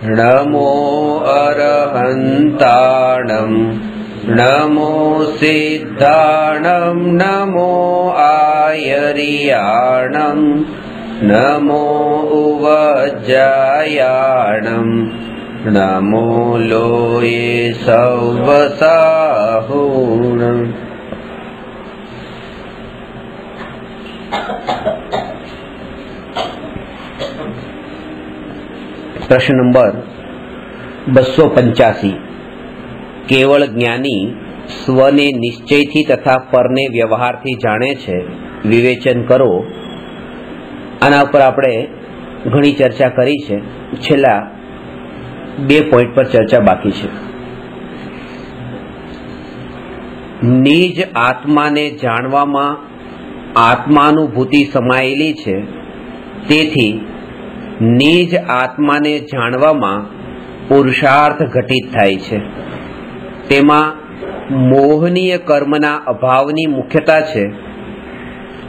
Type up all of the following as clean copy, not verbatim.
नमो अरहन्ताणं नमो सिद्धाणं नमो आयर्याणं नमो उवज्जायाणं नमो लोये सवसाहुणम्। प्रश्न नंबर 285। केवल ज्ञानी स्वने निश्चयथी तथा परने व्यवहारथी जाणे छे, विवेचन करो। आना पर आपणे घणी चर्चा करी छे। छेल्ला 2 पॉइंट पर चर्चा बाकी छे। निज आत्माने जाणवामां आत्मानुभूति समायेली छे, तेथी निज आत्माने जाणवामां पुरुषार्थ घटित थाय छे। तेमां मोहनीय कर्मना अभावनी मुख्यता छे।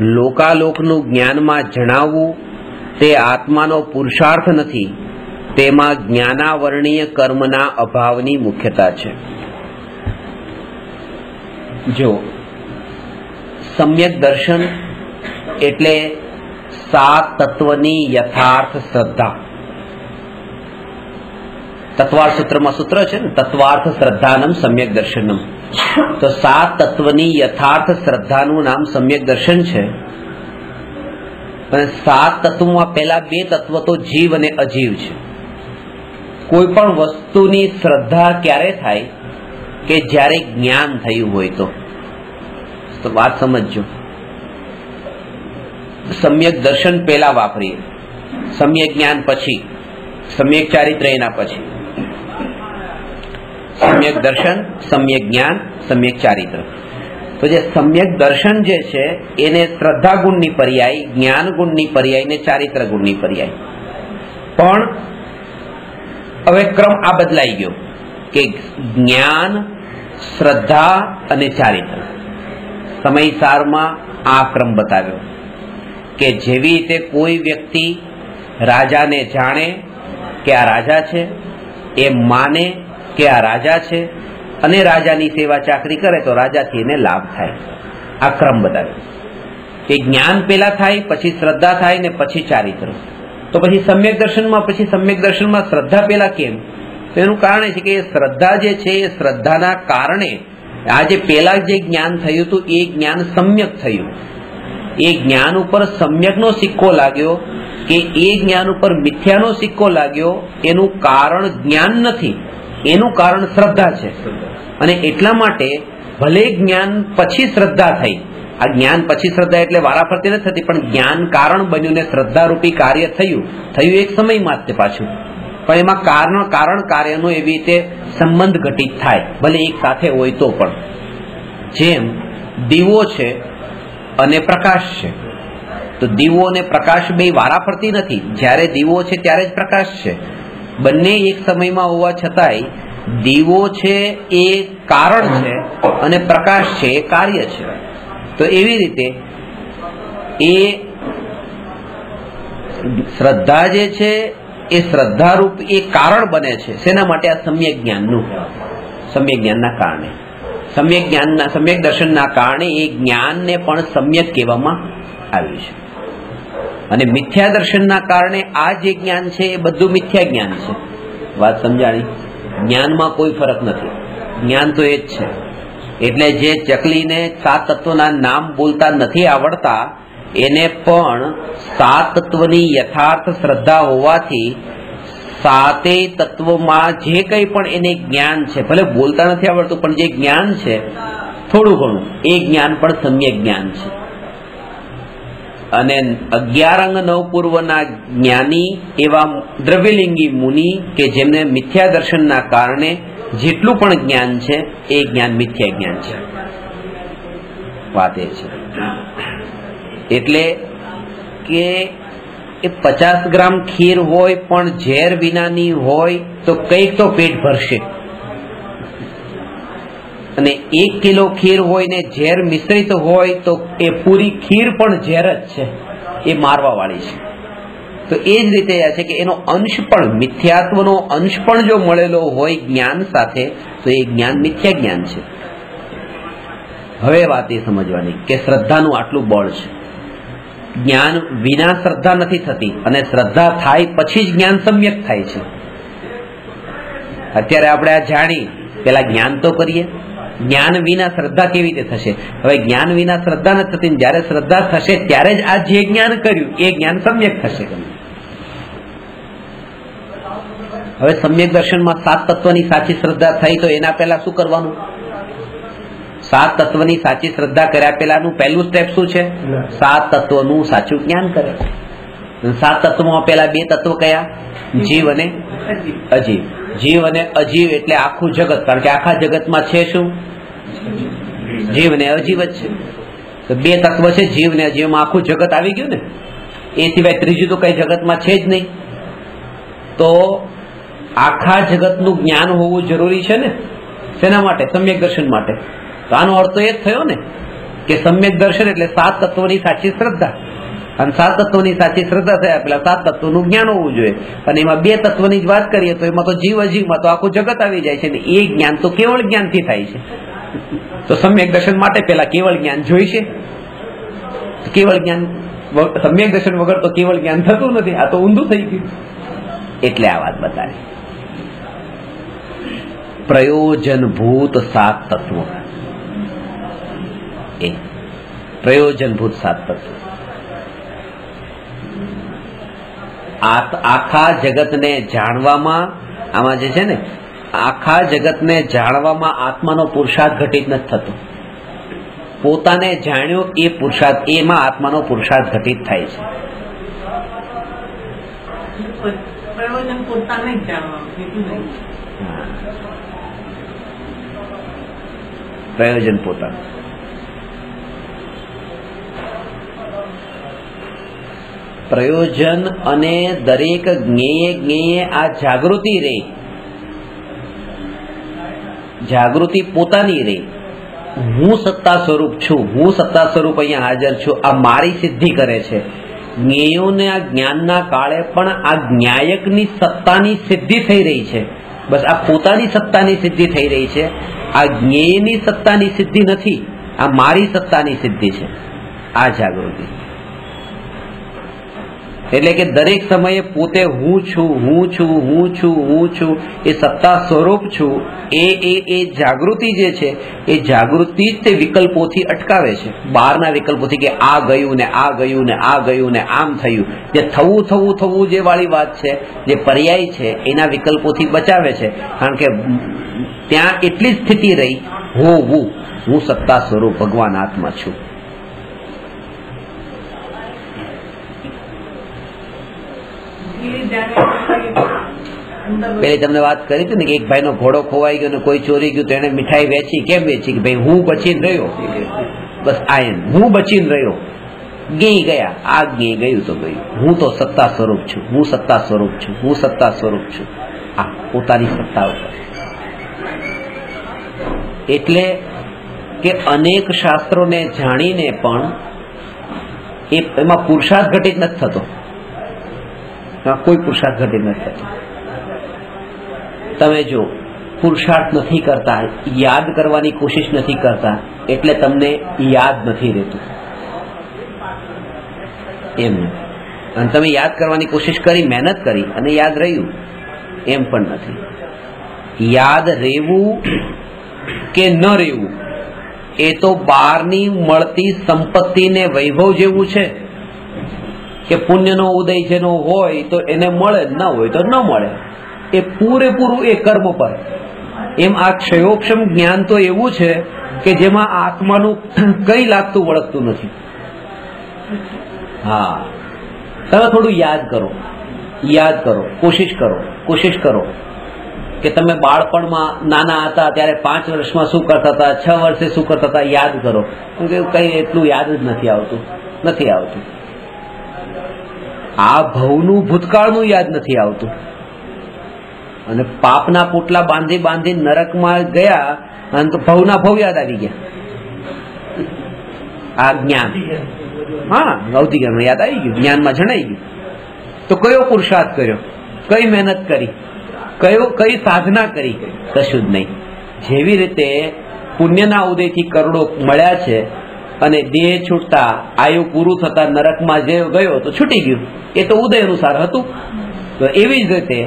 लोकालोकनुं ज्ञानमां जणाववुं ते आत्मानो पुरुषार्थ नथी, तेमां ज्ञानावर्णीय कर्मना अभावनी मुख्यता छे। जो सम्यक दर्शन एटले 7 तत्वनी यथार्थ श्रद्धा। तत्वार्थ सूत्र में सूत्र है तत्वार्थ श्रद्धानम सम्यक दर्शनम। तो 7 तत्वनी यथार्थ श्रद्धानु नाम सम्यक दर्शन है। 7 तत्व में पहला 2 तत्व तो जीव और अजीव है। कोईपण वस्तुनी श्रद्धा क्यारे थाय के ज्यारे ज्ञान थयुं होय। तो बात समझो। सम्यक दर्शन पहला वापरीए, सम्यक ज्ञान पछी, सम्यक चारित्र एना पछी। सम्यक दर्शन, सम्यक ज्ञान, सम्यक चारित्र। तो जे सम्यक दर्शन जे छे एने श्रद्धा गुणनी पर्याय, ज्ञान गुणनी पर्याय ने चारित्र गुणनी पर्याय। पण हवे क्रम आ बदलाई गयो के ज्ञान, श्रद्धा अने चारित्र। समयसारमा आ क्रम बताव्यो के जेवी रीते कोई व्यक्ति राजा ने जाने के आ राजा छे, ए माने के आ राजा छे अने राजानी सेवा चाकरी करे तो राजाथी एने लाभ थाय। आ क्रम बताव्यो के ज्ञान पेला थाय, पछी श्रद्धा थाय ने पछी चारित्र। तो पछी सम्यक दर्शन में श्रद्धा पेला केम? तो एनुं कारण छे के श्रद्धा जे छे ए श्रद्धाना कारणे आज पेला जे ज्ञान थयुं तो ए ज्ञान सम्यक थयुं। ए ज्ञान उपर सम्यकनो सिक्को लाग्यो के ए ज्ञान उपर मिथ्यानो सिक्को लाग्यो, एनुं कारण ज्ञान नथी, एनुं कारण श्रद्धा छे। अने एटला माटे भले ज्ञान पछी श्रद्धा थई, आ ज्ञान पछी श्रद्धा एटले वाराफरती नथी थती, पण ज्ञान कारण बन्युं ने श्रद्धा रूपी कार्य थयुं एक समय मात्र पाछुं। पण एमां कारण कार्यनो एवी रीते संबंध घटित थाय, भले एक साथे होय तो पण। जेम दीवो छे अने प्रकाश छे, तो दीवो ने प्रकाश बे वाराफरती नथी, ज्यारे दीवो छे त्यारे ज प्रकाश छे। बंने एक समय में होवा छतांय दीवो छे ए कारण छे अने प्रकाश छे ए कार्य छे। तो एवी रीते ए श्रद्धा जे छे ए श्रद्धा रूप ए कारण बने छे। सेना माटे आ सम्यक ज्ञाननुं, सम्यक ज्ञानना कारणे, सम्यक दर्शनना कारणे ए ज्ञान ने पण सम्यक कहेवामां आव्युं छे। अने मिथ्या दर्शनना कारणे आ जे ज्ञान छे ए बधुं मिथ्या ज्ञान छे। वात समजाणी? ज्ञानमां कोई फरक नथी, ज्ञान तो ए ज छे। एटले जे चकलीने 7 तत्वना नाम बोलता नथी आवडता एने पण 7 तत्वनी यथार्थ श्रद्धा होवाथी 7 तत्वमां जे कंई पण एने ज्ञान छे, भले बोलता नथी आवडतुं पण जे ज्ञान छे थोडुं घणुं ए ज्ञान पण सम्यक ज्ञान छे। अने 11 अंग 9 पूर्वना ज्ञानी एवा द्रव्यलिंगी मुनि के जेमने मिथ्या दर्शनना कारणे जेटલું પણ જ્ઞાન છે એ જ્ઞાન મિથ્યા જ્ઞાન છે। વાત એ છે એટલે કે એ 50 ગ્રામ ખીર હોય પણ ઝેર વિનાની હોય તો કંઈક તો પેટ ભરશે, અને 1 કિલો ખીર હોય ને ઝેર મિશ્રિત હોય તો એ પૂરી ખીર પણ ઝેર જ છે, એ મારવા વાળી છે। તો એ જ રીતે છે કે એનો અંશ પણ, મિથ્યાત્વનો અંશ પણ જો મળેલો હોય જ્ઞાન સાથે, તો એ જ્ઞાન મિથ્યા જ્ઞાન છે. હવે વાત એ સમજવાની કે શ્રદ્ધાનું આટલું બળ છે. જ્ઞાન વિના શ્રદ્ધા નથી થતી, અને શ્રદ્ધા થાય પછી જ જ્ઞાન સમ્યક થાય છે. અત્યારે આપણે આ જાણી, પેલા જ્ઞાન તો કરીએ. જ્ઞાન વિના શ્રદ્ધા કેવી રીતે થશે? હવે જ્ઞાન વિના શ્રદ્ધા નથી થતી, જયારે શ્રદ્ધા થશે ત્યારે જ આ જે જ્ઞાન કર્યું એ જ્ઞાન સમ્યક થશે. હવે સમ્યક દર્શનમાં 7 તત્વની સાચી શ્રદ્ધા થઈ, તો એના પહેલા શું કરવાનું? 7 તત્વની સાચી શ્રદ્ધા કર્યા પહેલાનું પહેલું સ્ટેપ શું છે? 7 તત્વનું સાચું જ્ઞાન કરે. 7 તત્વમાં પેલા 2 તત્વ કયા? જીવ અને અજીવ. જીવ અને અજીવ એટલે આખું જગત, કારણ કે આખા જગતમાં છે શું? જીવ ને અજીવ જ છે. તો 2 તત્વ છે, જીવ ને અજીવમાં આખું જગત આવી ગયું ને. એ સિવાય ત્રીજું તો કઈ જગતમાં છે જ નહીં. તો આખા જગતનું જ્ઞાન હોવું જરૂરી છે ને. શેના માટે? સમ્યક દર્શન માટે. તો આનો અર્થ તો એ જ થયો ને કે સમ્યક દર્શન એટલે 7 તત્વોની સાચી શ્રદ્ધા. અને 7 તત્વોની સાચી શ્રદ્ધા થયા પેલા 7 તત્વોનું જ્ઞાન હોવું જોઈએ. અને એમાં 2 તત્વની જ વાત કરીએ તો એમાં તો જીવ અજીવમાં તો આખું જગત આવી જાય છે ને. એ જ્ઞાન તો કેવળ જ્ઞાનથી થાય છે. તો સમ્યક દર્શન માટે પેલા કેવળ જ્ઞાન જોઈશે. કેવળ જ્ઞાન, સમ્યક દર્શન વગર તો કેવળ જ્ઞાન થતું નથી. આ તો ઊંધું થઈ ગયું. એટલે આ વાત બતાવી. પ્રયોજનભૂત 7 તત્વો, એ પ્રયોજનભૂત 7 તત્વો આખા જગતને જાણવામાં, આમાં જે છે ને, આખા જગતને જાણવામાં આત્માનો પુરુષાર્થ ઘટિત નથી થતો. પોતાને જાણ્યો એ પુરુષાર્થ, એમાં આત્માનો પુરુષાર્થ ઘટિત થાય છે. પ્રયોજન પોતાને જ જાણવાનું, પ્રયોજન પોતાનું. પ્રયોજન અને દરેક જ્ઞેય આ જાગૃતિ રે, જાગૃતિ પોતાની રે. હું સત્તા સ્વરૂપ છું, હું સત્તા સ્વરૂપ અહીંયા હાજર છું, આ મારી સિદ્ધિ કરે છે. જ્ઞેયોને આ જ્ઞાનના કાળે પણ આ જ્ઞાયકની સત્તાની સિદ્ધિ થઈ રહી છે. બસ આ પોતાની સત્તાની સિદ્ધિ થઈ રહી છે. આ જ્ઞેયની સત્તાની સિદ્ધિ નથી, આ મારી સત્તાની સિદ્ધિ છે. આ જાગૃતિ એટલે કે દરેક સમયે પોતે હું છું, હું છું, હું છું, હું છું, એ સત્તા સ્વરૂપ છું. એ જાગૃતિ જે છે, એ જાગૃતિ જ તે વિકલ્પોથી અટકાવે છે, બહારના વિકલ્પોથી, કે આ ગયું ને આ ગયું ને આ ગયું ને આમ થયું. જે થવું થવું થવું જે વાળી વાત છે, જે પર્યાય છે, એના વિકલ્પોથી બચાવે છે. કારણ કે ત્યાં એટલી સ્થિતિ રહી, હું સત્તા સ્વરૂપ ભગવાન આત્મા છું. પેલી તમને વાત કરી હતી ને કે એક ભાઈનો ઘોડો ખોવાઈ ગયો ને કોઈ ચોરી ગયું તો એને મીઠાઈ વેચી. કેમ વેચી? કે ભાઈ હું બચીને રહ્યો, બસ આયન હું બચીને રહ્યો. ગઈ ગયા, આ ગઈ ગયું તો ગયું. હું તો સત્તા સ્વરૂપ છું, હું સત્તા સ્વરૂપ છું, હું સત્તા સ્વરૂપ છું. આ પોતાની સત્તા ઉપર. એટલે કે અનેક શાસ્ત્રોને જાણીને પણ એમાં પુરુષાર્થ ઘટિત નથી થતો. કોઈ પુરુષાર્થ ઘટિત નથી થતો. તમે જો પુરુષાર્થ નથી કરતા, યાદ કરવાની કોશિશ નથી કરતા, એટલે તમને યાદ નથી રહેતું. એમ નથી. અને તમે યાદ કરવાની કોશિશ કરી, મહેનત કરી અને યાદ રહ્યું, એમ પણ નથી. યાદ રહેવું કે ન રહેવું એ તો બહારની મળતી સંપત્તિ ને વૈભવ જેવું છે કે પુણ્યનો ઉદય જેનો હોય તો એને મળે, ન હોય તો ન મળે. એ પૂરેપૂરું એ કર્મ પર. એમ આ ક્ષયોક્ષમ જ્ઞાન તો એવું છે કે જેમાં આત્માનું કઈ લાગતું વળગતું નથી. હા, તમે થોડું યાદ કરો, કોશિશ કરો કે તમે બાળપણમાં નાના હતા ત્યારે 5 વર્ષમાં શું કરતા હતા, 6 વર્ષે શું કરતા હતા, યાદ કરો. કઈ એટલું યાદ જ નથી આવતું. આ ભવનું ભૂતકાળનું યાદ નથી આવતું. અને પાપના પોટલા બાંધી બાંધી નરકમાં ગયા અને તો ભવના ભવ યાદ આવી ગયા. આ જ્ઞાન, હા, અવધિ જ્ઞાન યાદ આવી ગયું, જ્ઞાનમાં જણાઈ ગયું. તો કયો પુરુષાર્થ કર્યો, કઈ મહેનત કરી, કઈ સાધના કરી? કશું જ નહીં. જેવી રીતે પુણ્યના ઉદયથી કરોડો મળ્યા છે અને દેહ છૂટતા આયુ પૂરું થતા નરકમાં જે ગયો તો છૂટી ગયું, એ તો ઉદય અનુસાર હતું. તો એવી જ રીતે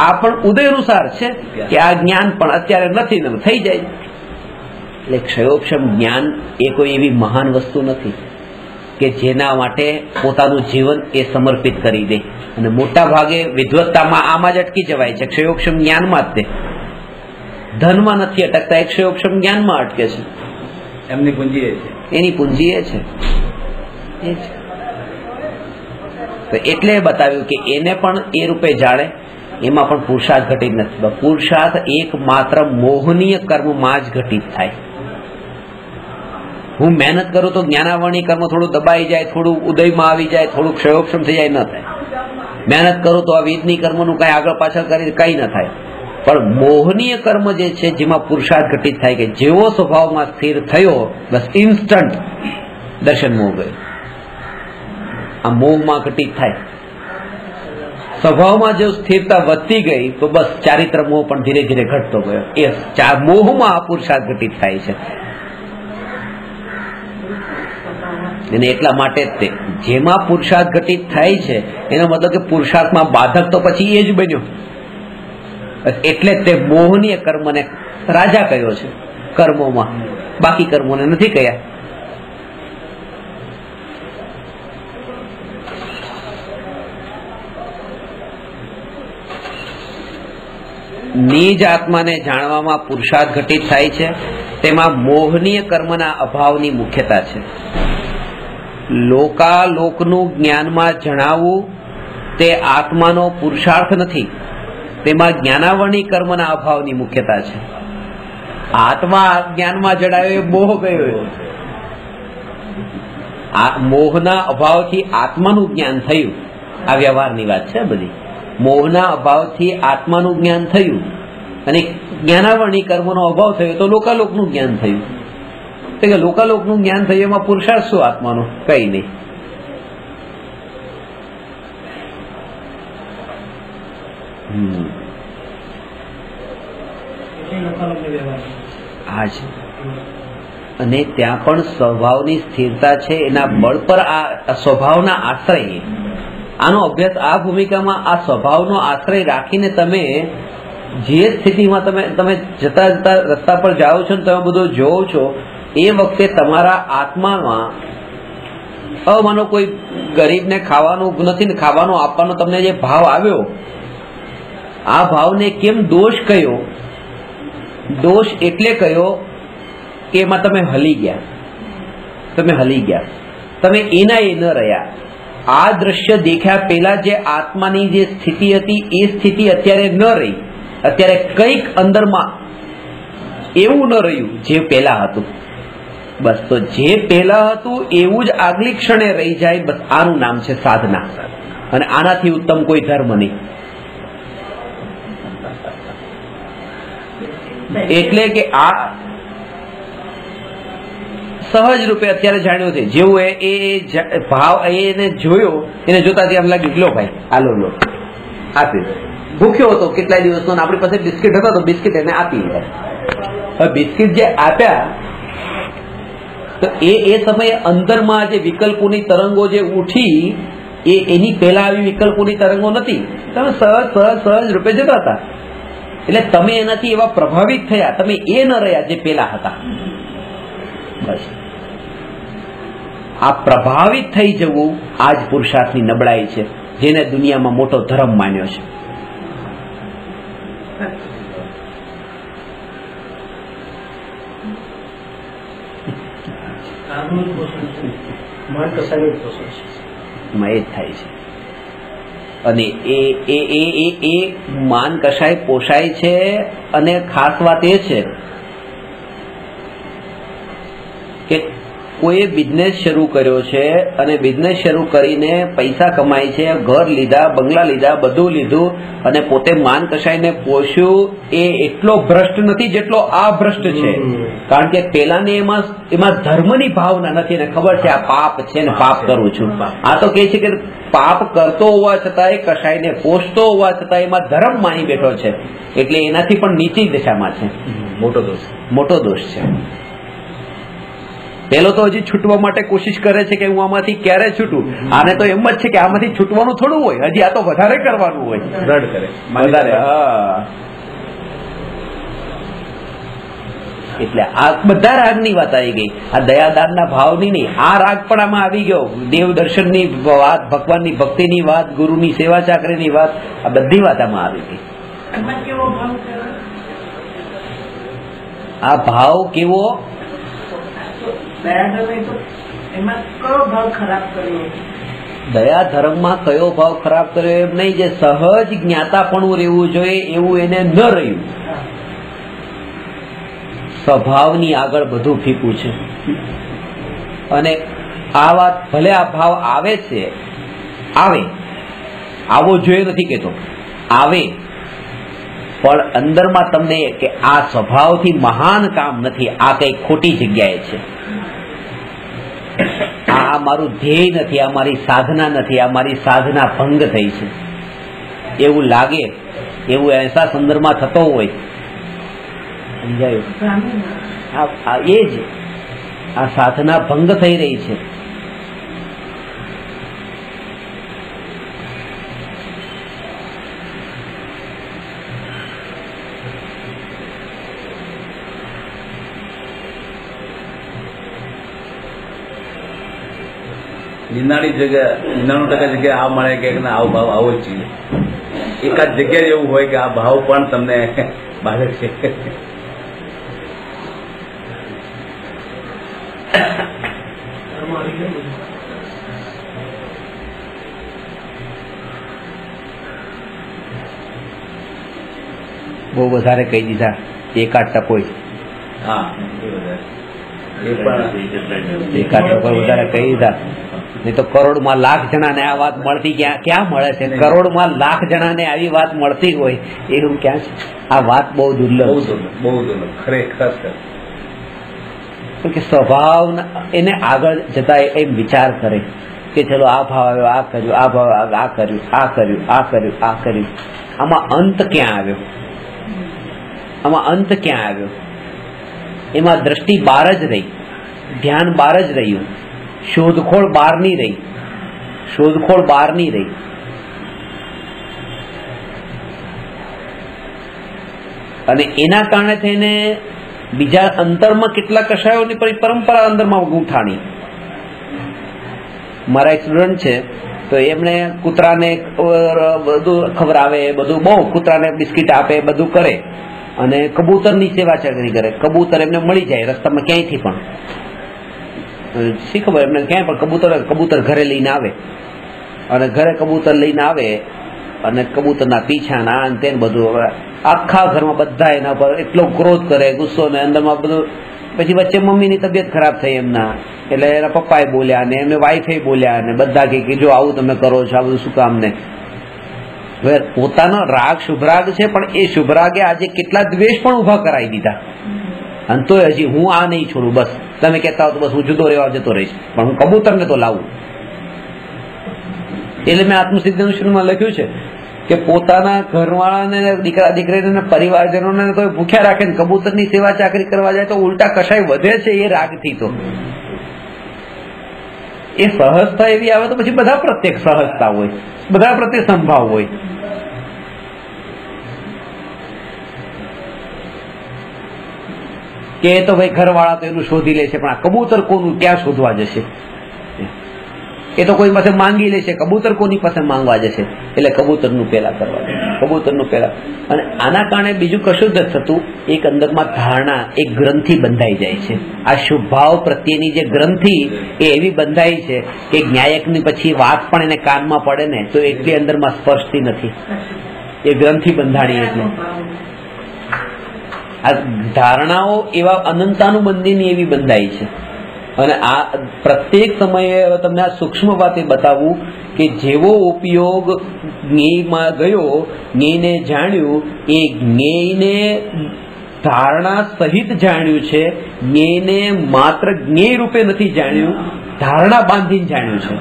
આ પણ ઉદય અનુસાર છે કે આ જ્ઞાન પણ અત્યારે નથી ને થઈ જાય. એટલે ક્ષયોક્ષમ જ્ઞાન એ કોઈ એવી મહાન વસ્તુ નથી કે જેના માટે પોતાનું જીવન એ સમર્પિત કરી દે. અને મોટા ભાગે વિદ્વત્તામાં આમાં જ અટકી જવાય છે, ક્ષયોક્ષમ જ્ઞાનમાં જ. તે ધનમાં નથી અટકતા, એ ક્ષયોક્ષમ જ્ઞાનમાં અટકે છે. એમની પૂંજી છે, એની પૂંજી એ છે. તો એટલે બતાવ્યું કે એને પણ એ રૂપે જાણે. એમાં પણ પુરુષાર્થ ઘટિત નથી. પુરુષાર્થ એક માત્ર મોહનીય કર્મમાં જ ઘટિત થાય. હું મહેનત કરું તો જ્ઞાનાવરણી કર્મ થોડું દબાઈ જાય, થોડું ઉદયમાં આવી જાય, થોડું ક્ષયોક્ષમ થઈ જાય, ન થાય. મહેનત કરું તો આ વિધની કર્મનું કઈ આગળ પાછળ કરી કઈ ન થાય. પણ મોહનીય કર્મ જે છે જેમાં પુરુષાર્થ ઘટિત થાય કે જેવો સ્વભાવમાં સ્થિર થયો બસ ઇન્સ્ટન્ટ દર્શન મોહ ગયો. આ મોહમાં ઘટિત થાય. સ્વભાવમાં જો સ્થિરતા વધતી ગઈ તો બસ ચારિત્ર મોહ પણ ધીરે ધીરે ઘટતો ગયો. એ મોહમાં પુરુષાર્થ ઘટિત થાય છે. અને એટલા માટે જ તે જેમાં પુરુષાર્થ ઘટિત થાય છે એનો મતલબ કે પુરુષાર્થમાં બાધક તો પછી એ જ બન્યો. એટલે તે મોહનીય કર્મને રાજા કહ્યો છે કર્મોમાં, બાકી કર્મોને નથી કહ્યા. નિજ આત્માને જાણવામાં પુરુષાર્થ ઘટિત થાય છે. તેમાં મોહનીય કર્મના અભાવની મુખ્યતા છે. લોકાલોકનું જ્ઞાનમાં જણાવવું તે આત્માનો પુરુષાર્થ નથી, તેમાં જ્ઞાનાવરણી કર્મના અભાવની મુખ્યતા છે. આત્મા જ્ઞાનમાં જણાવ્યો એ મોહ ગયો. મોહના અભાવથી આત્માનું જ્ઞાન થયું. આ વ્યવહારની વાત છે બધી. મોહના અભાવથી આત્માનું જ્ઞાન થયું અને જ્ઞાનાવરણી કર્મનો અભાવ થયો તો લોકાલોકનું જ્ઞાન થયું. કે લોકાલોકનું જ્ઞાન થયું એમાં પુરુષાર્થ શું આત્માનો? કઈ નહીં. હા છે. અને ત્યાં પણ સ્વભાવની સ્થિરતા છે. એના બળ પર આ સ્વભાવના આશ્રય, આનો અભ્યાસ આ ભૂમિકામાં આ સ્વભાવનો આશ્રય રાખીને તમે જે સ્થિતિમાં તમે જતા જતા રસ્તા પર જાઓ છો ને તમે બધું જોવો છો, એ વખતે તમારા આત્મામાં માનો કોઈ ગરીબને ખાવાનું નથી ને ખાવાનું આપવાનો તમને જે ભાવ આવ્યો, આ ભાવને કેમ દોષ કયો? દોષ એટલે કયો કે એમાં તમે હલી ગયા, તમે એના એ ન રહ્યા. આ દ્રશ્ય દેખ્યા પહેલા જે આત્માની જે સ્થિતિ હતી એ સ્થિતિ અત્યારે ન રહી. અત્યારે કંઈક અંદરમાં એવું ન રહ્યું જે પહેલા હતું. બસ તો જે પહેલા હતું એવું જ આગલી ક્ષણે રહી જાય. બસ આનું નામ છે સાધના. અને આનાથી ઉત્તમ કોઈ ધર્મ નહીં. એટલે કે આ સહજ રૂપે અત્યારે જાણ્યું છે. જેવું એ ભાવ એને જોયો, એને જોતાથી એમ લાગ્યું લો ભાઈ આલો લો આપી. ભૂખ્યો હતો કેટલા દિવસનો, આપણી પાસે બિસ્કિટ હતો તો બિસ્કિટ એને આપી દીધા. હવે બિસ્કિટ જે આપ્યા તો એ સમયે અંદરમાં જે વિકલ્પોની તરંગો જે ઉઠી એની પહેલા આવી વિકલ્પોની તરંગો નથી. તમે સહજ રૂપે જતા હતા. એટલે તમે એનાથી એવા પ્રભાવિત થયા, તમે એ ન રહ્યા જે પેલા હતા. બસ આ પ્રભાવિત થઈ જવું આ જ પુરુષાર્થની નબળાઈ છે, જેને દુનિયામાં મોટો ધર્મ માન્યો છે. એ જ થાય છે. અને એ માન કશાય પોષાય છે. અને ખાસ વાત એ છે કે કોઈએ બિઝનેસ શરૂ કર્યો છે અને બિઝનેસ શરૂ કરીને પૈસા કમાય છે, ઘર લીધા, બંગલા લીધા, બધું લીધું અને પોતે માન કસાઈને પોષ્યું, એ એટલો ભ્રષ્ટ નથી જેટલો આ ભ્રષ્ટ છે. કારણ કે પેલાને એમાં ધર્મની ભાવના નથી ને ખબર છે આ પાપ છે ને પાપ કરું છું. આ તો કહે છે કે પાપ કરતો હોવા છતાં કસાઈને પોષતો હોવા છતાં એમાં ધર્મ માની બેઠો છે, એટલે એનાથી પણ નીચી દિશામાં છે. મોટો દોષ છે. પેલો તો હજી છૂટવા માટે કોશિશ કરે છે કે હું આમાંથી ક્યારે છૂટું. આને તો એમ જ છે કે આમાંથી છૂટવાનું થોડું હોય, હજી આ તો વધારે કરવાનું હોય, રડ કરે વધારે. હા, એટલે આ બધા રાગની વાત આવી ગઈ. આ દયાદાનના ભાવની નહીં, આ રાગ પણ આમાં આવી ગયો. દેવ દર્શનની વાત, ભગવાનની ભક્તિની વાત, ગુરુની સેવા ચાકરીની વાત, આ બધી વાત આમાં આવી ગઈ. આ ભાવ કેવો? દયા ધર્મમાં કયો ભાવ ખરાબ કર્યો એમ નહીં, જે સહજ જ્ઞાતાપણું રહેવું જોઈએ એવું એને ન રહ્યું. સ્વભાવની આગળ બધું ફીકું છે. અને આ વાત ભલે આ ભાવ આવે છે, આવે, આવો જોઈએ નથી કેતો, આવે, પણ અંદરમાં તમને કે આ સ્વભાવથી મહાન કામ નથી, આ કઈ ખોટી જગ્યાએ છે, આ મારું ધ્યેય નથી, આ મારી સાધના નથી, આ મારી સાધના ભંગ થઈ છે એવું લાગે, એવું અહેસાસ અંદરમાં થતો હોય. સમજાયું? એ જ આ સાધના ભંગ થઈ રહી છે. નિનાણું 99% જગ્યાએ આ મળે કે આવો ભાવ આવો જ છીએ. એકાદ જગ્યાએ એવું હોય કે આ ભાવ પણ તમને બાધક છે. બહુ વધારે કહી દીધા, એકાદ ટકો. હા, એકાદ ટકો વધારે કહી દીધા. નહીં તો કરોડમાં લાખ જણાને આ વાત મળતી ક્યાં મળે છે? કરોડમાં લાખ જણાને આવી વાત મળતી હોય એવું ક્યાં છે? આ વાત બહુ દુર્લભ, બહુ દુર્લભ ખરેખર. કે સ્વભાવ એને આગળ જતા એમ વિચાર કરે કે ચલો આ ભાવ આવ્યો, આ કર્યું, આ ભાવ આ કર્યું, આ કર્યું, આ કર્યું, આ કર્યું. આમાં અંત ક્યાં આવ્યો? આમાં અંત ક્યાં આવ્યો? એમાં દ્રષ્ટિ બહાર જ રહી, ધ્યાન બહાર જ રહ્યું, શોધખોળ બહાર ની રહી, શોધખોળ બહાર ની રહી. અને એના કારણે થઈને બીજા અંતરમાં કેટલા કષાયોની પરંપરા અંદરમાં ગૂંથાણી. મારા એક સ્ટુડન્ટ છે તો એમણે કૂતરાને બધું ખવડાવે, બધું બહુ કૂતરાને બિસ્કીટ આપે, બધું કરે અને કબૂતરની સેવા ચાકરી કરે. કબૂતર એમને મળી જાય રસ્તામાં ક્યાંયથી પણ, શી ખબર એમને ક્યાંય પણ કબૂતર ઘરે લઈને આવે અને ઘરે કબૂતર લઈને આવે અને કબૂતરના પીછા ના આન તેન બધું. આખા ઘરમાં બધા એના પર એટલો ક્રોધ કરે, ગુસ્સો ને અંદરમાં બધું. પછી વચ્ચે મમ્મીની તબિયત ખરાબ થઈ એમના, એટલે એના પપ્પાએ બોલ્યા ને એમને વાઈફે બોલ્યા ને બધા કે જો આવું તમે કરો છો, આ બધું શું કામ ને. હવે પોતાનો રાગ શુભરાગ છે, પણ એ શુભરાગે આજે કેટલા દ્વેષ પણ ઉભા કરાવી દીધા. અને તો હજી હું આ નહીં છોડું, બસ તમે કહેતા હો તો બસ હું જુદો રહેવા જતો રહીશ, પણ હું કબૂતરને તો લાવું. એટલે મેં આત્મસિદ્ધિનું શરૂમાં લખ્યું છે કે પોતાના ઘરવાળાને, દીકરા દીકરીને, પરિવારજનોને તો ભૂખ્યા રાખે ને કબૂતરની સેવા ચાકરી કરવા જાય તો ઉલટા કશાય વધે છે એ રાગથી. તો એ સહજતા એવી આવે તો પછી બધા પ્રત્યે સહજતા હોય, બધા પ્રત્યે સંભાવ હોય. કે તો ભાઈ ઘરવાળા તો એનું શોધી લે છે, પણ આ કબૂતર કોનું ક્યાં શોધવા જશે? એ તો કોઈ પાસે માંગી લેશે, કબૂતર કોની પાસે માંગવા જશે? એટલે કબૂતરનું પેલા કરવા દે, કબૂતરનું પેલા. અને આના કારણે બીજું કશું જ થતું, એક અંદરમાં ધારણા, એક ગ્રંથિ બંધાઈ જાય છે. આ શુભ ભાવ પ્રત્યેની જે ગ્રંથિ એ એવી બંધાઈ છે કે ન્યાયકની પછી વાત પણ એને કાનમાં પડે ને તો એટલી અંદરમાં સ્પર્શતી નથી. એ ગ્રંથિ બંધાણી એટલે આ ધારણાઓ એવા અનંતાનુબંધીની એવી બંધાઈ છે અને આ પ્રત્યેક સમયે તમને આ સૂક્ષ્મ વાત એ બતાવું કે જેવો ઉપયોગ જ્ઞેયમાં ગયો, જ્ઞેયને જાણ્યું, એ જ્ઞેયને ધારણા સહિત જાણ્યું છે. જ્ઞેયને માત્ર જ્ઞેય રૂપે નથી જાણ્યું, ધારણા બાંધીને જાણ્યું છે.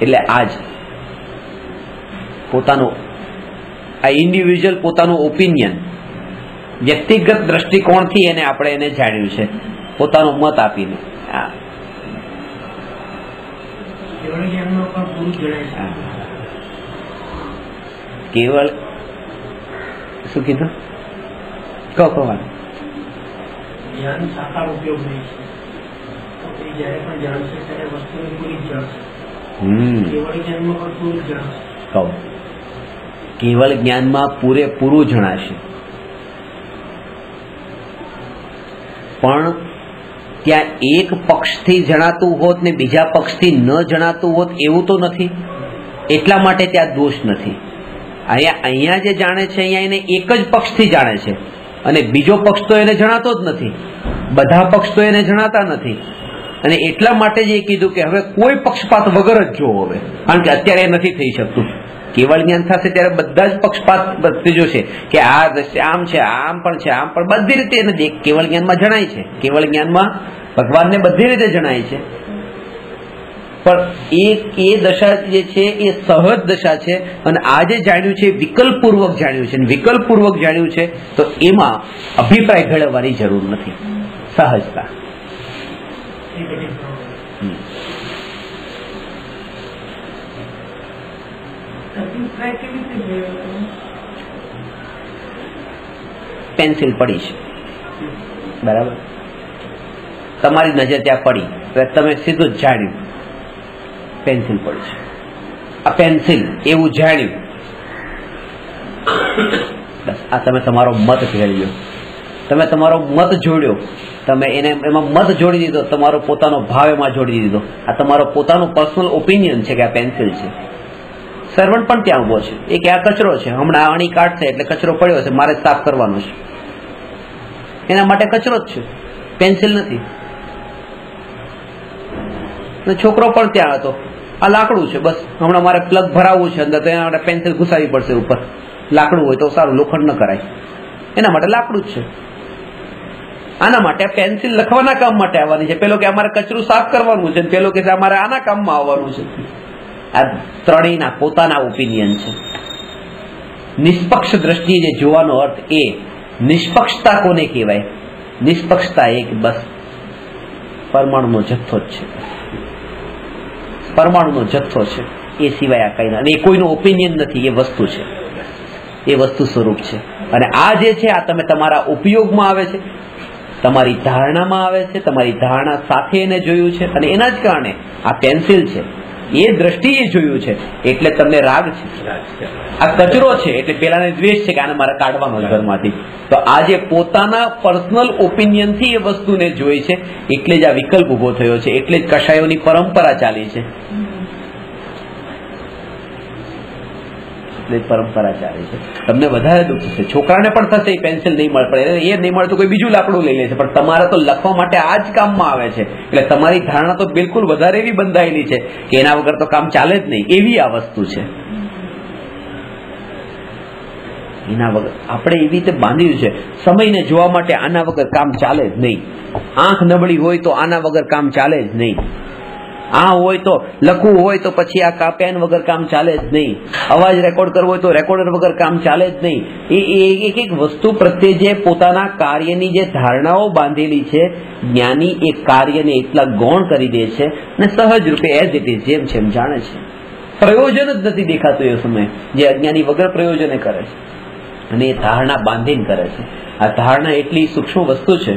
એટલે આજ પોતાનું આ ઇન્ડિવિજ્યુઅલ પોતાનું ઓપિનિયન, વ્યક્તિગત દ્રષ્ટિકોણથી એને આપણે એને જાણ્યું છે, પોતાનો મત આપીને. કેવળ શું કીધું? કહો જ્ઞાન સાકાર ઉપયોગ નહીં છે. જયારે પણ જાણશે ત્યારે વસ્તુની પૂરી જ જાણશે. કેવળ જ્ઞાનમાં પણ પૂરું જણાશે. કહો કેવળ જ્ઞાનમાં પૂરેપૂરું જણાશે, પણ ત્યાં એક પક્ષથી જણાતું હોત ને બીજા પક્ષથી ન જણાતું હોત એવું તો નથી. એટલા માટે ત્યાં દોષ નથી. અહીંયા જે જાણે છે અહીંયા એને એક જ પક્ષથી જાણે છે અને બીજો પક્ષ તો એને જણાતો જ નથી, બધા પક્ષ તો એને જણાતા નથી. અને એટલા માટે જ એ કીધું કે હવે કોઈ પક્ષપાત વગર જ જોવો. હવે કારણ કે અત્યારે એ નથી થઈ શકતું. કેવળ જ્ઞાન થશે ત્યારે બધા જ પક્ષપાત જોશે કે આ આમ છે, આમ પણ છે, આમ પણ બધી રીતે એને કેવળ જ્ઞાનમાં જણાય છે. કેવળ જ્ઞાનમાં ભગવાનને બધી રીતે જણાય છે. પણ એ દશા જે છે એ સહજ દશા છે. અને આ જે જાણ્યું છે વિકલ્પપૂર્વક જાણ્યું છે. વિકલ્પપૂર્વક જાણ્યું છે તો એમાં અભિપ્રાય ઘડવાની જરૂર નથી, સહજતા. પેન્સિલ પડી છે, બરાબર, તમારી નજર ત્યાં પડી, તમે સીધું જ જાણ્યું પેન્સિલ પડી છે. આ પેન્સિલ એવું જાણ્યું, બસ આ તમે તમારો મત ભેળવ્યો, તમે તમારો મત જોડ્યો, તમે એને એમાં મત જોડી દીધો, તમારો પોતાનો ભાવ એમાં જોડી દીધો. આ તમારો પોતાનું પર્સનલ ઓપિનિયન છે કે આ પેન્સિલ છે. સર્વન્ટ પણ ત્યાં ઉભો છે, એ કે આ કચરો છે, હમણાં આણી કાઢશે એટલે કચરો પડ્યો છે, મારે સાફ કરવાનો છે, એના માટે કચરો જ છે, પેન્સિલ નથી. છોકરો પણ ત્યાં હતો, આ લાકડું છે, બસ હમણાં મારે પ્લગ ભરાવવું છે અંદર, તો એના માટે પેન્સિલ ઘુસાવી પડશે ઉપર. લાકડું હોય તો સારું, લોખંડ ન કરાય, એના માટે લાકડું જ છે. આના માટે પેન્સિલ લખવાના કામ માટે આવવાની છે, પેલો કે અમારે કચરું સાફ કરવાનું છે, પેલો કે અમારે આના કામમાં આવવાનું છે. આ ત્રણેયના પોતાના ઓપિનિયન છે. નિષ્પક્ષ દ્રષ્ટિએ જે જોવાનો અર્થ એ નિષ્પક્ષતા કોને કહેવાય? નિષ્પક્ષતા એક બસ પરમાણુનો જથ્થો જ છે, પરમાણુનો જથ્થો છે, એ સિવાય આ કઈ ના. અને એ કોઈનો ઓપિનિયન નથી, એ વસ્તુ છે, એ વસ્તુ સ્વરૂપ છે. અને આ જે છે આ તમે તમારા ઉપયોગમાં આવે છે, તમારી ધારણામાં આવે છે, તમારી ધારણા સાથે એને જોયું છે, અને એના જ કારણે આ પેન્સિલ છે એ દ્રષ્ટિએ જોયું છે એટલે તમને રાગ છે. આ કચરો છે એટલે પેલાને દ્વેષ છે કે આને મારે કાઢવાનો ઘરમાંથી. તો આ જે પોતાના પર્સનલ ઓપિનિયન થી એ વસ્તુને જોઈ છે એટલે જ આ વિકલ્પ ઉભો થયો છે, એટલે જ કષાયોની પરંપરા ચાલી છે, પરંપરા ચાલે છે. તમને વધારે દુઃખ થશે, છોકરાને પણ થશે, એ પેન્સિલ નહીં મળે, એ નહીં મળે તો કોઈ બીજું લાકડું લઈ લે છે, પણ તમારે તો લખવા માટે આ જ કામમાં આવે છે. એટલે તમારી ધારણા તો બિલકુલ વધારે એવી બંધાયેલી છે કે એના વગર તો કામ ચાલે જ નહીં, એવી આ વસ્તુ છે. એના વગર આપણે એવી રીતે બાંધ્યું છે, સમયને જોવા માટે આના વગર કામ ચાલે જ નહીં. આંખ નબળી હોય તો આના વગર કામ ચાલે જ નહીં. આ હોય તો લખવું હોય તો પછી આ પેન વગર કામ ચાલે જ નહીં. અવાજ રેકોર્ડ કરવો હોય તો રેકોર્ડર વગર કામ ચાલે જ નહીં. એ એક એક વસ્તુ પ્રત્યે જે પોતાના કાર્યની જે ધારણાઓ બાંધેલી છે, જ્ઞાની એ કાર્યને એટલા ગૌણ કરી દે છે અને સહજ રૂપે એઝ ઇટ ઇઝ જેમ છે એમ જાણે છે. પ્રયોજન જ નથી દેખાતું એ સમય જે અજ્ઞાની વગર પ્રયોજને કરે છે, અને એ ધારણા બાંધીને કરે છે. આ ધારણા એટલી સૂક્ષ્મ વસ્તુ છે.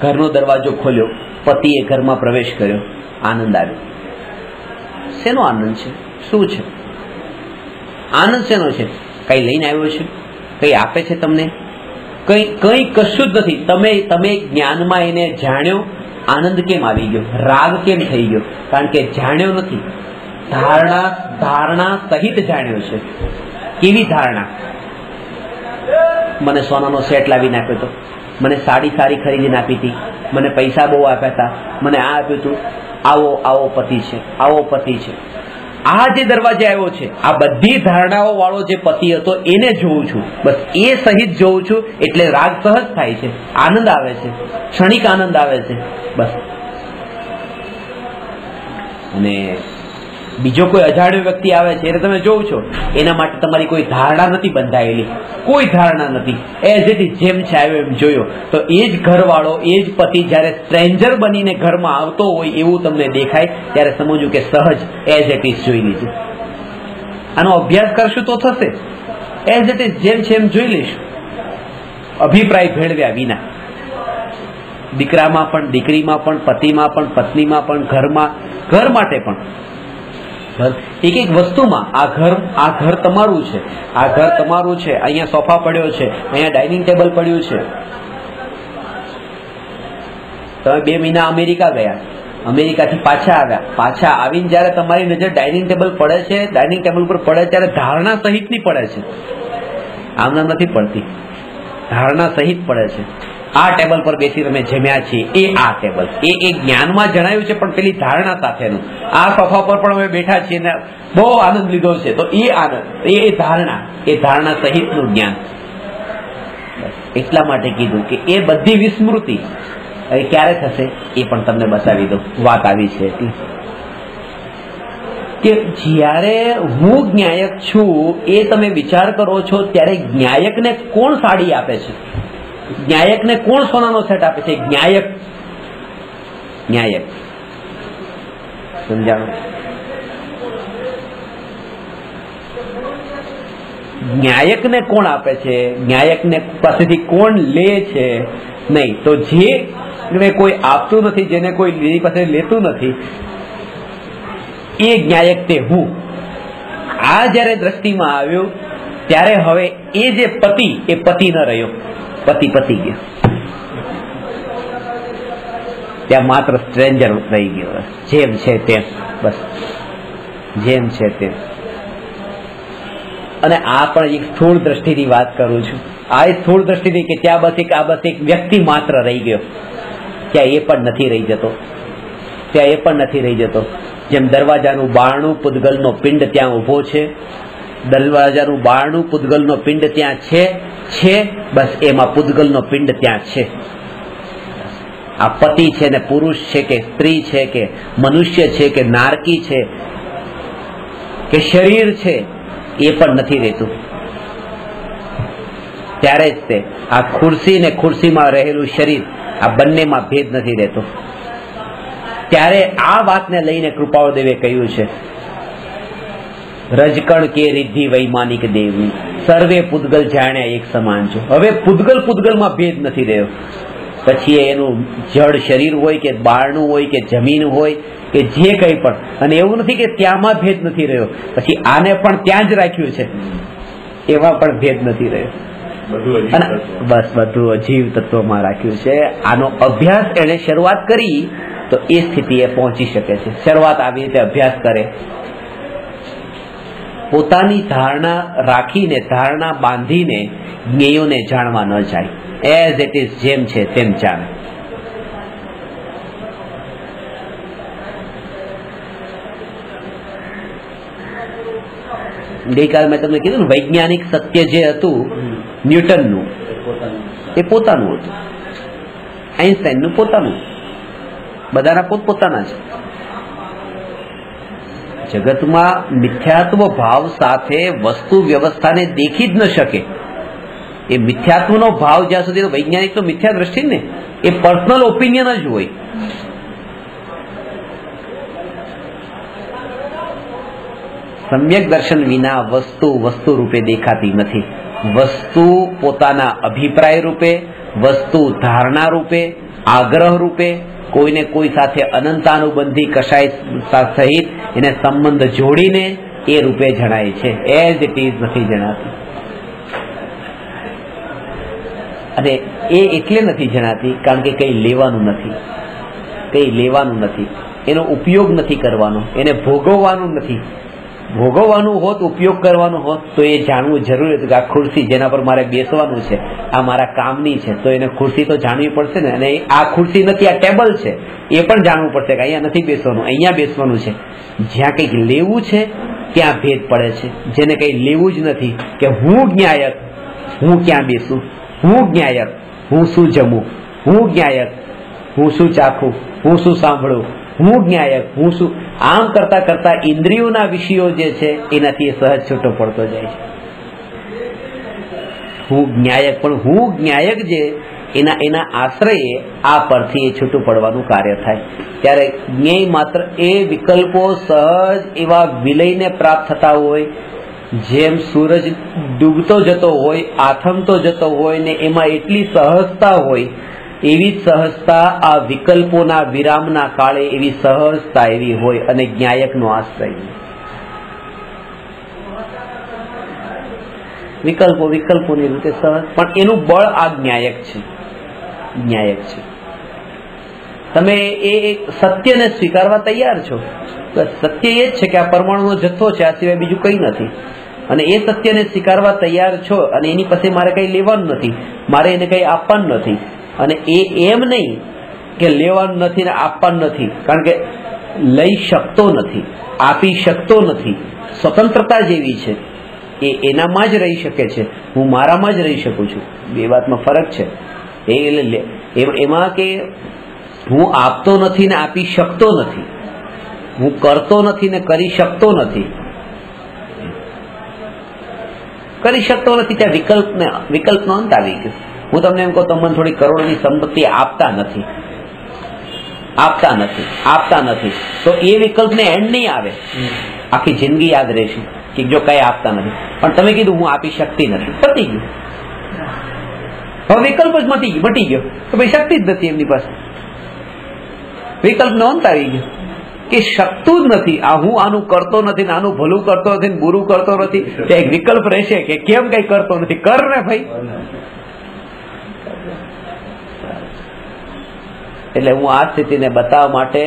ઘરનો દરવાજો ખોલ્યો, પતિએ ઘરમાં પ્રવેશ કર્યો, આનંદ આવ્યો. શેનો આનંદ છે? શું છે આનંદ? શેનો છે? કઈ લઈને આવ્યો છે? કઈ આપે છે તમને? કઈ કશું જ નથી. તમે જ્ઞાનમાં એને જાણ્યો, આનંદ કેમ આવી ગયો? રાગ કેમ થઈ ગયો? કારણ કે જાણ્યો નથી, ધારણા સહિત જાણ્યો છે. કેવી ધારણા? મને સોનાનો સેટ લાવીને આપ્યો હતો, મને સાડી સારી ખરીદીને આપી હતી, મને પૈસા બહુ આપ્યા હતા, મને આ આપ્યું હતું, આવો આવો પતિ છે, આવો પતિ છે. આ જે દરવાજે આવ્યો છે, આ બધી ધારણાઓ વાળો જે પતિ હતો એને જોઉં છું, બસ એ સહિત જોઉં છું. એટલે રાગ સહજ થાય છે, આનંદ આવે છે, ક્ષણિક આનંદ આવે છે, બસ. અને બીજો કોઈ અજાણ્યો વ્યક્તિ આવે છે એટલે તમે જોઉં છો, એના માટે તમારી કોઈ ધારણા નથી બંધાયેલી, કોઈ ધારણા નથી. એઝ ઇટ ઇઝ, જેમ છે આવ્યો એમ જોયો. તો એ જ ઘરવાળો, એ જ પતિ જયારે સ્ટ્રેન્જર બનીને ઘરમાં આવતો હોય એવું તમને દેખાય, ત્યારે સમજવું કે સહજ એઝ ઇટ ઇઝ જોઈ લીધું. આનો અભ્યાસ કરશું તો થશે. એઝ ઇટ ઇઝ, જેમ છે એમ જોઈ લઈશું, અભિપ્રાય ભેળવ્યા વિના. દીકરામાં પણ, દીકરીમાં પણ, પતિમાં પણ, પત્નીમાં પણ, ઘરમાં, ઘર માટે પણ, એક એક વસ્તુમાં. આ ઘર તમારું છે, આ ઘર તમારું છે, અહીંયા સોફા પડ્યો છે, અહીંયા ડાઇનિંગ ટેબલ પડ્યું છે. તમે 2 મહિના અમેરિકા ગયા, અમેરિકાથી પાછા આવ્યા, પાછા આવીને જયારે તમારી નજર ડાઇનિંગ ટેબલ પડે છે, ડાઇનિંગ ટેબલ પર પડે ત્યારે ધારણા સહિતની પડે છે, આમના નથી પડતી, ધારણા સહિત પડે છે. આ ટેબલ પર બેસી તમે જમ્યા છીએ, એ આ ટેબલ, એ જ્ઞાનમાં જણાયું છે, પણ પેલી ધારણા સાથેનું. આ સોફા પર પણ અમે બેઠા છીએ ને બહુ આનંદ લીધો છે, તો એ આનંદ, એ ધારણા સહિતનું જ્ઞાન. એટલા માટે કીધું કે એ બધી વિસ્મૃતિ હવે ક્યારે થશે એ પણ તમને બતાવી દો. વાત આવી છે એટલે કે જ્યારે હું જ્ઞાયક છું એ તમે વિચાર કરો છો, ત્યારે જ્ઞાયકને કોણ સાડી આપે છે? જ્ઞાયકને કોણ સોનાનો સેટ આપે છે? જ્ઞાયક સમજાણો? જ્ઞાયકને કોણ આપે છે? જ્ઞાયકને પાસેથી કોણ લે છે? નહીં. તો જે કોઈ આપતું નથી, જેને કોઈ એની પાસે લેતું નથી, એ જ્ઞાયક તે હું. આ જયારે દ્રષ્ટિમાં આવ્યું ત્યારે હવે એ જે પતિ, એ પતિ ન રહ્યો, પતિ ગયો, ત્યાં માત્ર સ્ટ્રેન્જર રહી ગયો. જેમ છે તેમ, બસ જેમ છે તેમ. અને આ પણ એક સ્થૂળ દ્રષ્ટિની વાત કરું છું. આ સ્થૂળ દ્રષ્ટિની કે ત્યાં બસ એક વ્યક્તિ માત્ર રહી ગયો, ત્યાં એ પણ નથી રહી જતો, ત્યાં એ પણ નથી રહી જતો. જેમ દરવાજાનું બારણું પૂતગલનો પિંડ ત્યાં ઉભો છે, દરવાજાનું બારણું પૂતગલનો પિંડ ત્યાં છે, બસ એમાં પૂતગલનો પિંડ ત્યાં છે. આ પતિ છે ને પુરુષ છે કે સ્ત્રી છે કે મનુષ્ય છે કે નારકી છે કે શરીર છે, એ પણ નથી રહેતું. ત્યારે જ તે આ ખુરશી ને ખુરશીમાં રહેલું શરીર, આ બંનેમાં ભેદ નથી રહેતો. ત્યારે આ વાતને લઈને કૃપાળદેવે કહ્યું છે, રજકણ કે રિદ્ધિ વૈમાનિક દેવની સર્વે પૂતગલ જાણ્યા એક સમાન છો. હવે પૂતગલમાં ભેદ નથી રહ્યો. પછી એનું જળ શરીર હોય કે બારણું હોય કે જમીન હોય કે જે કંઈ પણ, અને એવું નથી કે ત્યાંમાં ભેદ નથી રહ્યો, પછી આને પણ ત્યાં જ રાખ્યું છે, એમાં પણ ભેદ નથી રહ્યો. અને બસ બધું અજીવ તત્વમાં રાખ્યું છે. આનો અભ્યાસ એને શરૂઆત કરી તો એ સ્થિતિએ પહોંચી શકે છે. શરૂઆત આવી રીતે અભ્યાસ કરે, પોતાની ધારણા રાખીને, ધારણા બાંધીને જ્ઞેયોને જાણવા ન જાય. એઝ ઇટ ઇઝ, જેમ છે તેમ જાણે. ગઈકાલે મેં તમને કીધું ને, વૈજ્ઞાનિક સત્ય જે હતું ન્યૂટનનું, એ પોતાનું હતું. આઈન્સ્ટાઈનનું પોતાનું, બધાના પોતપોતાના છે. જગતમાં મિથ્યાત્વ ભાવ સાથે વસ્તુ વ્યવસ્થાને દેખી જ ન શકે. એ મિથ્યાત્વનો ભાવ જ્યાં સુધી, વૈજ્ઞાનિક તો મિથ્યા દ્રષ્ટિ ને, એ પર્સનલ ઓપિનિયન જ હોય. સમ્યક દર્શન વિના વસ્તુ રૂપે દેખાતી નથી. વસ્તુ પોતાના અભિપ્રાય રૂપે, વસ્તુ ધારણા રૂપે, આગ્રહ રૂપે, કોઈને કોઈ સાથે અનંતાનુબંધી કશાય સહિત એને સંબંધ જોડીને એ રૂપે જણાય છે. એઝ ઇટ ઇઝ નથી જણાતી. અને એ એટલે નથી જણાતી કારણ કે કંઈ લેવાનું નથી, એનો ઉપયોગ નથી કરવાનો, એને ભોગવવાનું નથી. ભોગવવાનું હોત, ઉપયોગ કરવાનો હોત તો એ જાણવું જરૂરી હતું કે આ ખુરશી જેના પર મારે બેસવાનું છે આ મારા કામની છે, તો એને ખુરશી તો જાણવી પડશે ને. અને આ ખુરશી નથી, આ ટેબલ છે, એ પણ જાણવું પડશે કે અહીંયા નથી બેસવાનું, અહીંયા બેસવાનું છે. જ્યાં કંઈક લેવું છે ત્યાં ભેદ પડે છે. જેને કંઈ લેવું જ નથી કે હું જ્ઞાયક, હું ક્યાં બેસું, હું જ્ઞાયક, હું શું જમું, હું જ્ઞાયક, હું શું ચાખું, હું શું સાંભળું, હું જ્ઞાયક, હું શું, આમ કરતા કરતા ઇન્દ્રિયોના વિષયો જે છે એનાથી એ સહજ છૂટો પડતો જાય છે. હું જ્ઞાયક, પણ હું જ્ઞાયક જે એના આશ્રયે આ પરથી એ છૂટું પડવાનું કાર્ય થાય. ત્યારે જ્ઞેય માત્ર એ વિકલ્પો સહજ એવા વિલયને પ્રાપ્ત થતા હોય, જેમ સૂરજ ડૂબતો જતો હોય, આથમતો જતો હોય ને એમાં એટલી સહજતા હોય, એવી જ સહજતા આ વિકલ્પોના વિરામના કાળે એવી સહજતા એવી હોય. અને જ્ઞાયકનો આશ્રય વિકલ્પોની રીતે સહજ, પણ એનું બળ આ જ્ઞાયક છે. જ્ઞાયક છે. તમે એ સત્યને સ્વીકારવા તૈયાર છો. સત્ય એ જ છે કે આ પરમાણુનો જથ્થો છે, આ સિવાય બીજું કંઈ નથી. અને એ સત્યને સ્વીકારવા તૈયાર છો અને એની પાસે મારે કંઈ લેવાનું નથી, મારે એને કંઈ આપવાનું નથી. અને એ એમ નહીં કે લેવાનું નથી ને આપવાનું નથી, કારણ કે લઈ શકતો નથી, આપી શકતો નથી. સ્વતંત્રતા જેવી છે એ એનામાં જ રહી શકે છે, હું મારામાં જ રહી શકું છું. બે વાતમાં ફરક છે. એમાં કે હું આપતો નથી ને આપી શકતો નથી, હું કરતો નથી ને કરી શકતો નથી. કરી શકતો નથી ત્યાં વિકલ્પનો અંત આવી ગયો. હું તમને એમ કહું, તમને થોડી કરોડની સંપત્તિ આપતા નથી તો એ વિકલ્પને એન્ડ નહીં આવે, આખી જિંદગી યાદ રહેશે કે જો કઈ આપતા નથી. પણ તમે કીધું હું આપી શકતી નથી, પતી ગયું. હવે વિકલ્પ જ મટી ગયો તો ભાઈ શક્તિ જ નથી એમની પાસે. વિકલ્પનો અંત આવી ગયો કે શકતું જ નથી. આ હું આનું કરતો નથી ને આનું ભલું કરતો નથી ને બુરું કરતો નથી, તો એક વિકલ્પ રહેશે કે કેમ કઈ કરતો નથી, કર ને ભાઈ. એટલે હું આ સ્થિતિને બતાવવા માટે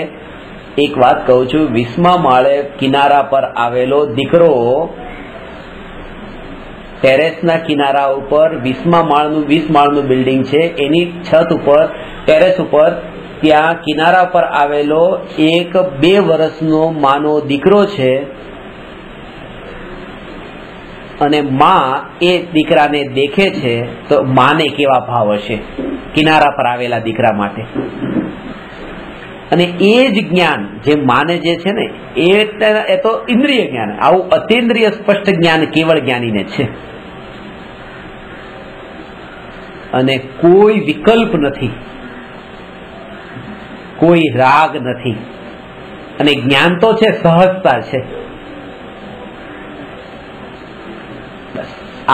એક વાત કહું છું. 20મા માળે કિનારા પર આવેલો દીકરો ટેરેસના કિનારા ઉપર 20 માળનું બિલ્ડિંગ છે, એની છત ઉપર ટેરેસ ઉપર ત્યાં કિનારા પર આવેલો એક 2 વર્ષનો માનો દીકરો છે. અને માં એ દીકરાને દેખે છે તો માને કેવા ભાવ હશે કિનારા પર આવેલા દીકરા માટે. અને એ જ જ્ઞાન જે માને જે છે ને એ તો ઇન્દ્રિય જ્ઞાન. આવું અતિન્દ્રિય સ્પષ્ટ જ્ઞાન કેવળ જ્ઞાનીને છે. અને કોઈ વિકલ્પ નથી, કોઈ રાગ નથી. અને જ્ઞાન તો છે, સહજતા છે.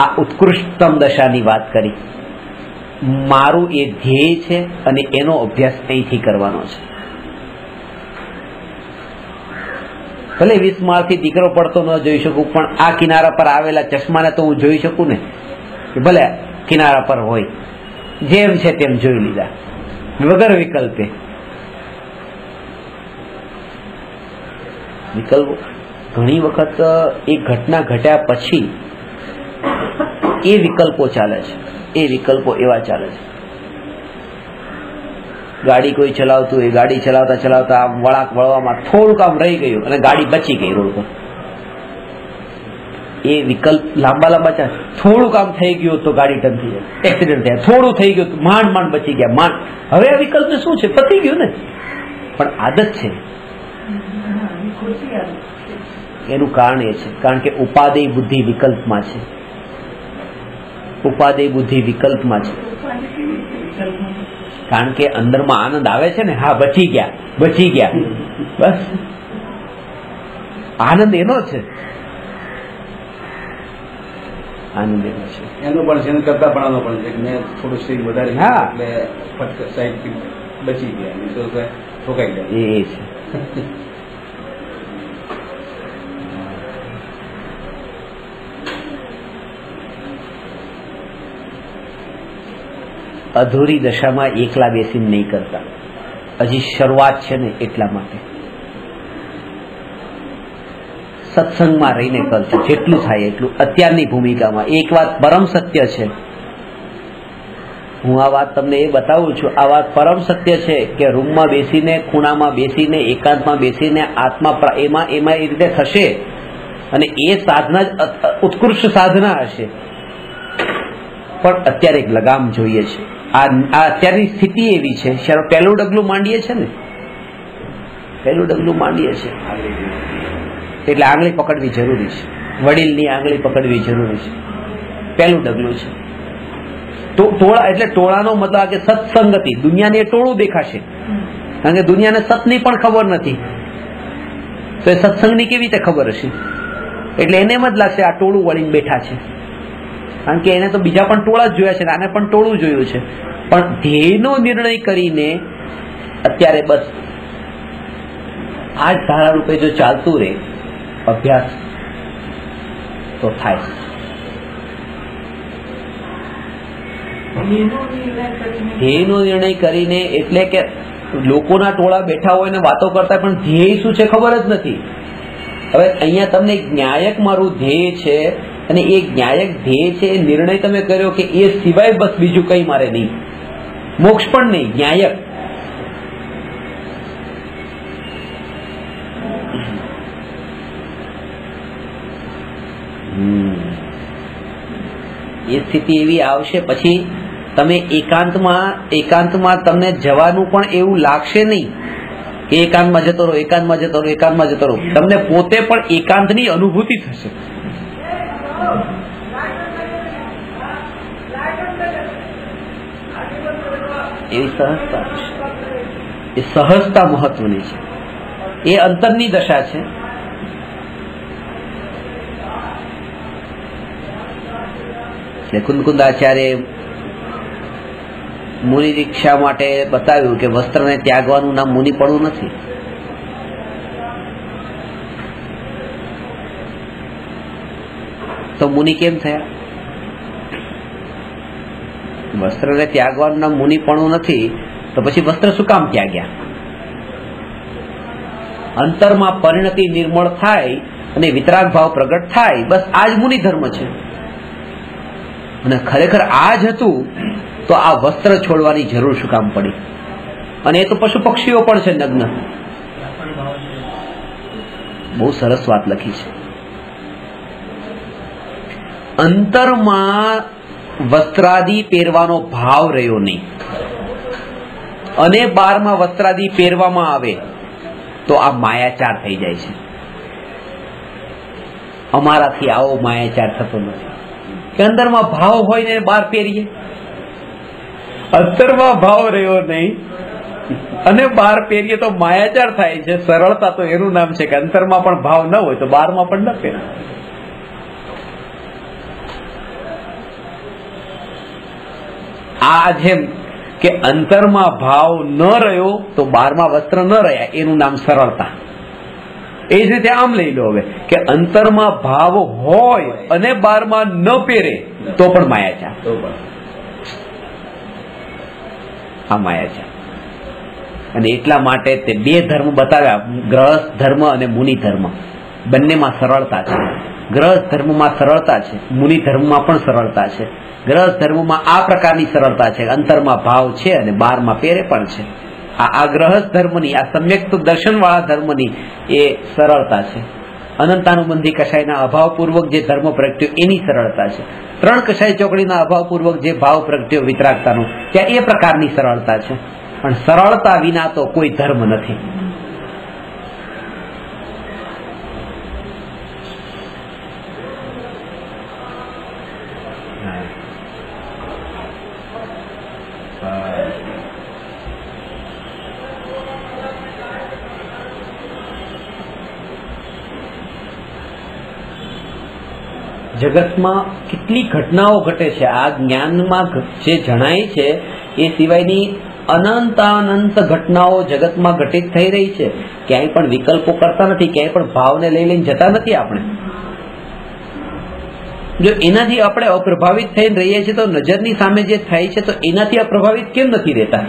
આ ઉત્કૃષ્ટતમ દશાની વાત કરી. મારું એ ધ્યેય છે અને એનો અભ્યાસ અહીંથી કરવાનો છે. ભલે 20 માળથી દીકરો પડતો ન જોઈ શકું, પણ આ કિનારા પર આવેલા ચશ્માને તો હું જોઈ શકું ને, કે ભલે કિનારા પર હોય, જેમ છે તેમ જોઈ લીધા વગર વિકલ્પે. વિકલ્પો ઘણી વખત એક ઘટના ઘટ્યા પછી એ વિકલ્પો ચાલે છે. એ વિકલ્પો એવા ચાલે છે. ગાડી કોઈ ચલાવતું હોય, ગાડી ચલાવતા ચલાવતા આમ વળાંક વળવામાં થોડુંક આમ રહી ગયું અને ગાડી બચી ગઈ રોડ પર. એ વિકલ્પ લાંબા ચાલે. થોડુંક આમ થઈ ગયું તો ગાડી ટન થઈ જાય, એક્સિડન્ટ થયા. થોડું થઈ ગયું તો માંડ બચી ગયા. હવે આ વિકલ્પ શું છે? પતી ગયું ને. પણ આદત છે. એનું કારણ એ છે, કારણ કે ઉપાદેય બુદ્ધિ વિકલ્પમાં છે. ઉપાદેય બુદ્ધિ વિકલ્પમાં છે. કારણ કે અંદરમાં આનંદ આવે છે ને, હા બચી ગયા, બસ આનંદ એનો છે. આનંદ એનો છે. એનો પણ છે, કરતા પણ પણ છે. મેં થોડું સ્ટીલ વધારે, હા, એટલે ફટક સાઈડ બચી ગયા, ઠોકાઈ ગયા. એ છે. અધૂરી દશામાં એકલા બેસીને નહીં કરતા. હજી શરૂઆત છે ને એટલા માટે. સત્સંગમાં રહીને કરજો, જેટલું થાય એટલું અત્યારની ભૂમિકામાં. એક વાત પરમ સત્ય છે, હું આ વાત તમને એ બતાવું છું, આ વાત પરમ સત્ય છે કે રૂમમાં બેસીને, ખૂણામાં બેસીને, એકાંતમાં બેસીને આત્મા એમાં એ રીતે થશે અને એ સાધના જ ઉત્કૃષ્ટ સાધના હશે. પણ અત્યારે એક લગામ જોઈએ છે. આ અત્યારની સ્થિતિ એવી છે, પહેલું ડગલું માંડીએ છે ને, પહેલું ડગલું માંડીએ છે એટલે આંગળી પકડવી જરૂરી છે, વડીલની આંગળી પકડવી જરૂરી છે. પહેલું ડગલું છે. ટોળા એટલે ટોળાનો મતલબ કે સત્સંગતિ. દુનિયાને એ ટોળું દેખાશે, કારણ કે દુનિયાને સતની પણ ખબર નથી, તો એ સત્સંગની કેવી રીતે ખબર હશે? એટલે એને એમ જ લાગશે આ ટોળું વળીને બેઠા છે, કારણ કે એને તો બીજા પણ ટોળા જ જોયા છે, આને પણ ટોળું જોયું છે. પણ ધ્યેયનો નિર્ણય કરીને અત્યારે બસ આ જ ધારા રૂપે જો ચાલતું રહે અભ્યાસ તો થાય. ધ્યેયનો નિર્ણય કરીને એટલે કે લોકોના ટોળા બેઠા હોય ને વાતો કરતા, પણ ધ્યેય શું છે ખબર જ નથી. હવે અહીંયા તમને જ્ઞાયક મારું ધ્યેય છે અને એ જ્ઞાયક ધ્યેય છે, એ નિર્ણય તમે કર્યો કે એ સિવાય બસ બીજું કઈ મારે નહીં, મોક્ષ પણ નહીં, જ્ઞાયક. એ સ્થિતિ એવી આવશે પછી તમે એકાંતમાં તમને જવાનું પણ એવું લાગશે નહીં કે એકાંતમાં જતો રહો, એકાંતમાં જતો રહો, એકાંતમાં જતો રહો. તમને પોતે પણ એકાંતની અનુભૂતિ થશે. એવી સહજતા થશે. એ સહજતા મહત્વની છે, એ અંતરની દશા છે. કુંદકુંદાચાર્ય મુનિ દીક્ષા માટે બતાવ્યું કે વસ્ત્રને ત્યાગવાનું નામ મુનિ પડવું નથી. તો મુનિ કેમ થયા? વસ્ત્રને ત્યાગવાનું નામ મુનિ પડવું નથી, તો પછી વસ્ત્ર શું કામ ત્યાગ્યા? અંતરમાં પરિણતિ નિર્મળ થાય અને વિતરાગ ભાવ પ્રગટ થાય, બસ આ જ મુનિ ધર્મ છે. અને ખરેખર આ જ હતું તો આ વસ્ત્ર છોડવાની જરૂર શું કામ પડી? અને એ તો પશુ પક્ષીઓ પણ છે નગ્ન. બહુ સરસ વાત લખી છે. અંતરમાં વસ્ત્રાદિ પહેરવાનો ભાવ રહ્યો નહીં અને બહારમાં વસ્ત્રાદિ પહેરવામાં આવે તો આ માયાચાર થઈ જાય છે. અમારાથી આવો માયાચાર થતો નથી કે અંદરમાં ભાવ હોય ને બહાર પહેરીએ. અંતરમાં ભાવ રહ્યો નહીં અને બહાર પહેરીએ તો માયાચાર થાય છે. સરળતા તો એનું નામ છે કે અંતરમાં પણ ભાવ ન હોય તો બહારમાં પણ ન પહેરે. આ જેમ કે અંતરમાં ભાવ ન રહ્યો તો બહારમાં વસ્ત્ર ન રહ્યા, એનું નામ સરળતા. એ જ રીતે આમ લઈ લો હવે કે અંતરમાં ભાવ હોય અને બહારમાં ન પહેરે તો પણ માયાચાર. આ માયાચાર. અને એટલા માટે તે બે ધર્મ બતાવ્યા, ગ્રહસ્થ ધર્મ અને મુનિ ધર્મ. બંનેમાં સરળતા છે. ગ્રહસ્થ ધર્મમાં સરળતા છે, મુનિ ધર્મમાં પણ સરળતા છે. ગ્રહસ્થ ધર્મમાં આ પ્રકારની સરળતા છે, અંતરમાં ભાવ છે અને બહારમાં પહેરે પણ છે. આ ગ્રહસ્થ ધર્મની, આ સમ્યક દર્શન વાળા ધર્મની એ સરળતા છે. અનંતાનુબંધી કષાયના અભાવપૂર્વક જે ધર્મ પ્રગટ્યો એની સરળતા છે. ત્રણ કષાય ચોકડીના અભાવપૂર્વક જે ભાવ પ્રગટ્યો વિતરાગતાનો, ત્યાં એ પ્રકારની સરળતા છે. પણ સરળતા વિના તો કોઈ ધર્મ નથી. જગતમાં કેટલી ઘટનાઓ ઘટે છે, આ જ્ઞાનમાં જે જણાય છે એ સિવાયની અનંતાનંત ઘટનાઓ જગતમાં ઘટિત થઈ રહી છે. ક્યાંય પણ વિકલ્પો કરતા નથી, ક્યાંય પણ ભાવને લઈને જતા નથી આપણે. જો એનાથી આપણે અપ્રભાવિત થઈને રહીએ છીએ તો નજરની સામે જે થાય છે તો એનાથી અપ્રભાવિત કેમ નથી રહેતા?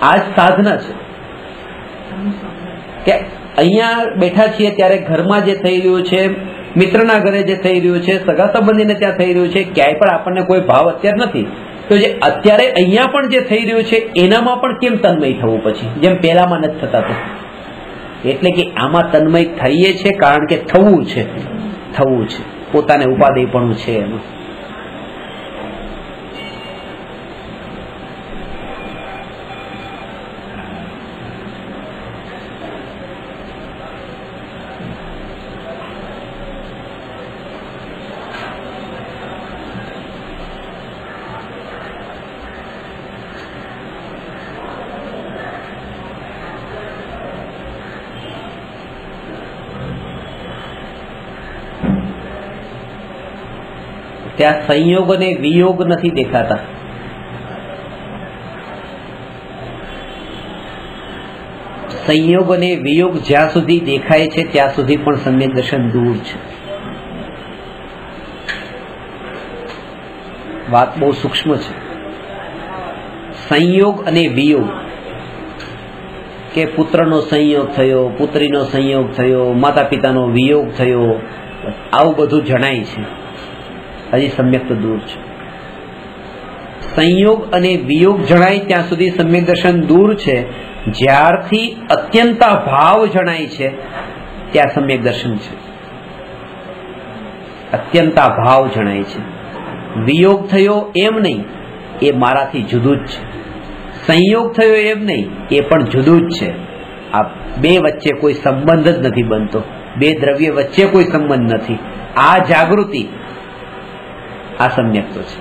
આ જ સાધના છે કે અહીંયા બેઠા છીએ ત્યારે ઘરમાં જે થઈ રહ્યું છે, મિત્રના ઘરે જે થઈ રહ્યું છે, સગા સંબંધીને ત્યાં થઈ રહ્યું છે, ક્યાંય પણ આપણને કોઈ ભાવ અત્યારે નથી. તો જે અત્યારે અહીંયા પણ જે થઈ રહ્યું છે એનામાં પણ કેમ તન્મય થવું પછી, જેમ પહેલામાં નથી થતા? એટલે કે આમાં તન્મય થઈએ છે કારણ કે થવું છે, પોતાને ઉપાદેયપણું છે એમાં. ત્યાં સંયોગ અને વિયોગ નથી દેખાતા. સંયોગ અને વિયોગ જ્યાં સુધી દેખાય છે ત્યાં સુધી પણ સમ્યક દર્શન દૂર છે. વાત બહુ સૂક્ષ્મ છે. સંયોગ અને વિયોગ, કે પુત્રનો સંયોગ થયો, પુત્રીનો સંયોગ થયો, માતા પિતાનો વિયોગ થયો, આવું બધું જણાય છે, હજી સમ્યક તો દૂર છે. સંયોગ અને વિયોગ જણાય ત્યાં સુધી સમ્યક દર્શન દૂર છે. જ્યારથી અત્યંતા ભાવ જણાય છે ત્યાં સમ્યક દર્શન છે. અત્યંતા ભાવ જણાય છે. વિયોગ થયો એમ નહીં, એ મારાથી જુદું જ છે. સંયોગ થયો એમ નહીં, એ પણ જુદું જ છે. આ બે વચ્ચે કોઈ સંબંધ જ નથી બનતો, બે દ્રવ્ય વચ્ચે કોઈ સંબંધ નથી. આ જાગૃતિ, આ સમ્યક તો છે.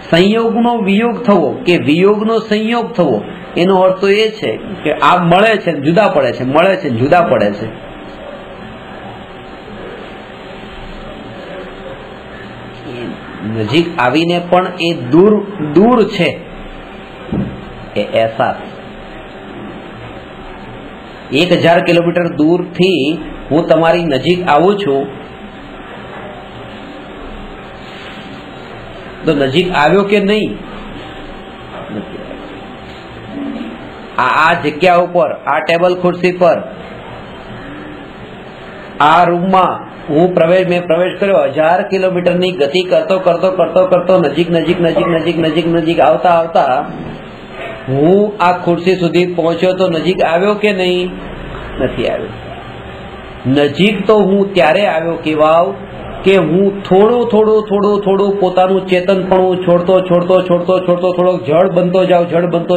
સંયોગનો વિયોગ થવો કે વિયોગનો સંયોગ થવો, એનો અર્થ તો એ છે કે આ મળે છે જુદા પડે છે, મળે છે જુદા પડે છે. નજીક આવીને પણ એ દૂર દૂર છે એ અહેસાસ. 1000 કિલોમીટર દૂરથી હું તમારી નજીક આવું છું તો નજીક આવ્યો કે નહીં? આ જગ્યા ઉપર, આ ટેબલ ખુરશી પર, આ રૂમમાં મેં પ્રવેશ કર્યો. 1000 કિલોમીટરની ગતિ કરતો નજીક આવતા હું આ ખુરશી સુધી પહોંચ્યો તો નજીક આવ્યો કે નહીં? નથી આવ્યો. નજીક તો હું ત્યારે આવ્યો કેવાવ કે હું થોડું પોતાનું ચેતનપણું છોડતો થોડોક જળ બનતો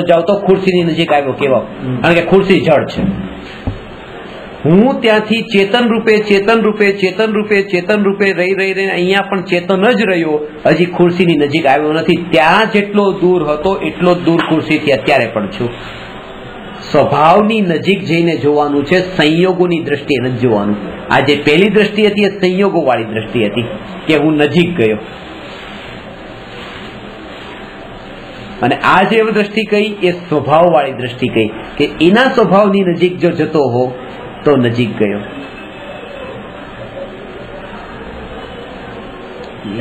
જાવ તો ખુરશીની નજીક આવ્યો કેવાવ. કારણ કે ખુરશી જળ છે. હું ત્યાંથી ચેતન રૂપે રહી અહીંયા પણ ચેતન જ રહ્યો, હજી ખુરશીની નજીક આવ્યો નથી. ત્યાં જેટલો દૂર હતો એટલો જ દૂર ખુરશીથી અત્યારે પણ છું. સ્વભાવની નજીક જઈને જોવાનું છે, સંયોગોની દ્રષ્ટિએ નથી જોવાનું. આ જે પહેલી દ્રષ્ટિ હતી એ સંયોગો વાળી દ્રષ્ટિ હતી કે હું નજીક ગયો, અને આ જે દ્રષ્ટિ કહી એ સ્વભાવ વાળી દ્રષ્ટિ કહી કે એના સ્વભાવની નજીક જો જતો હો તો નજીક ગયો.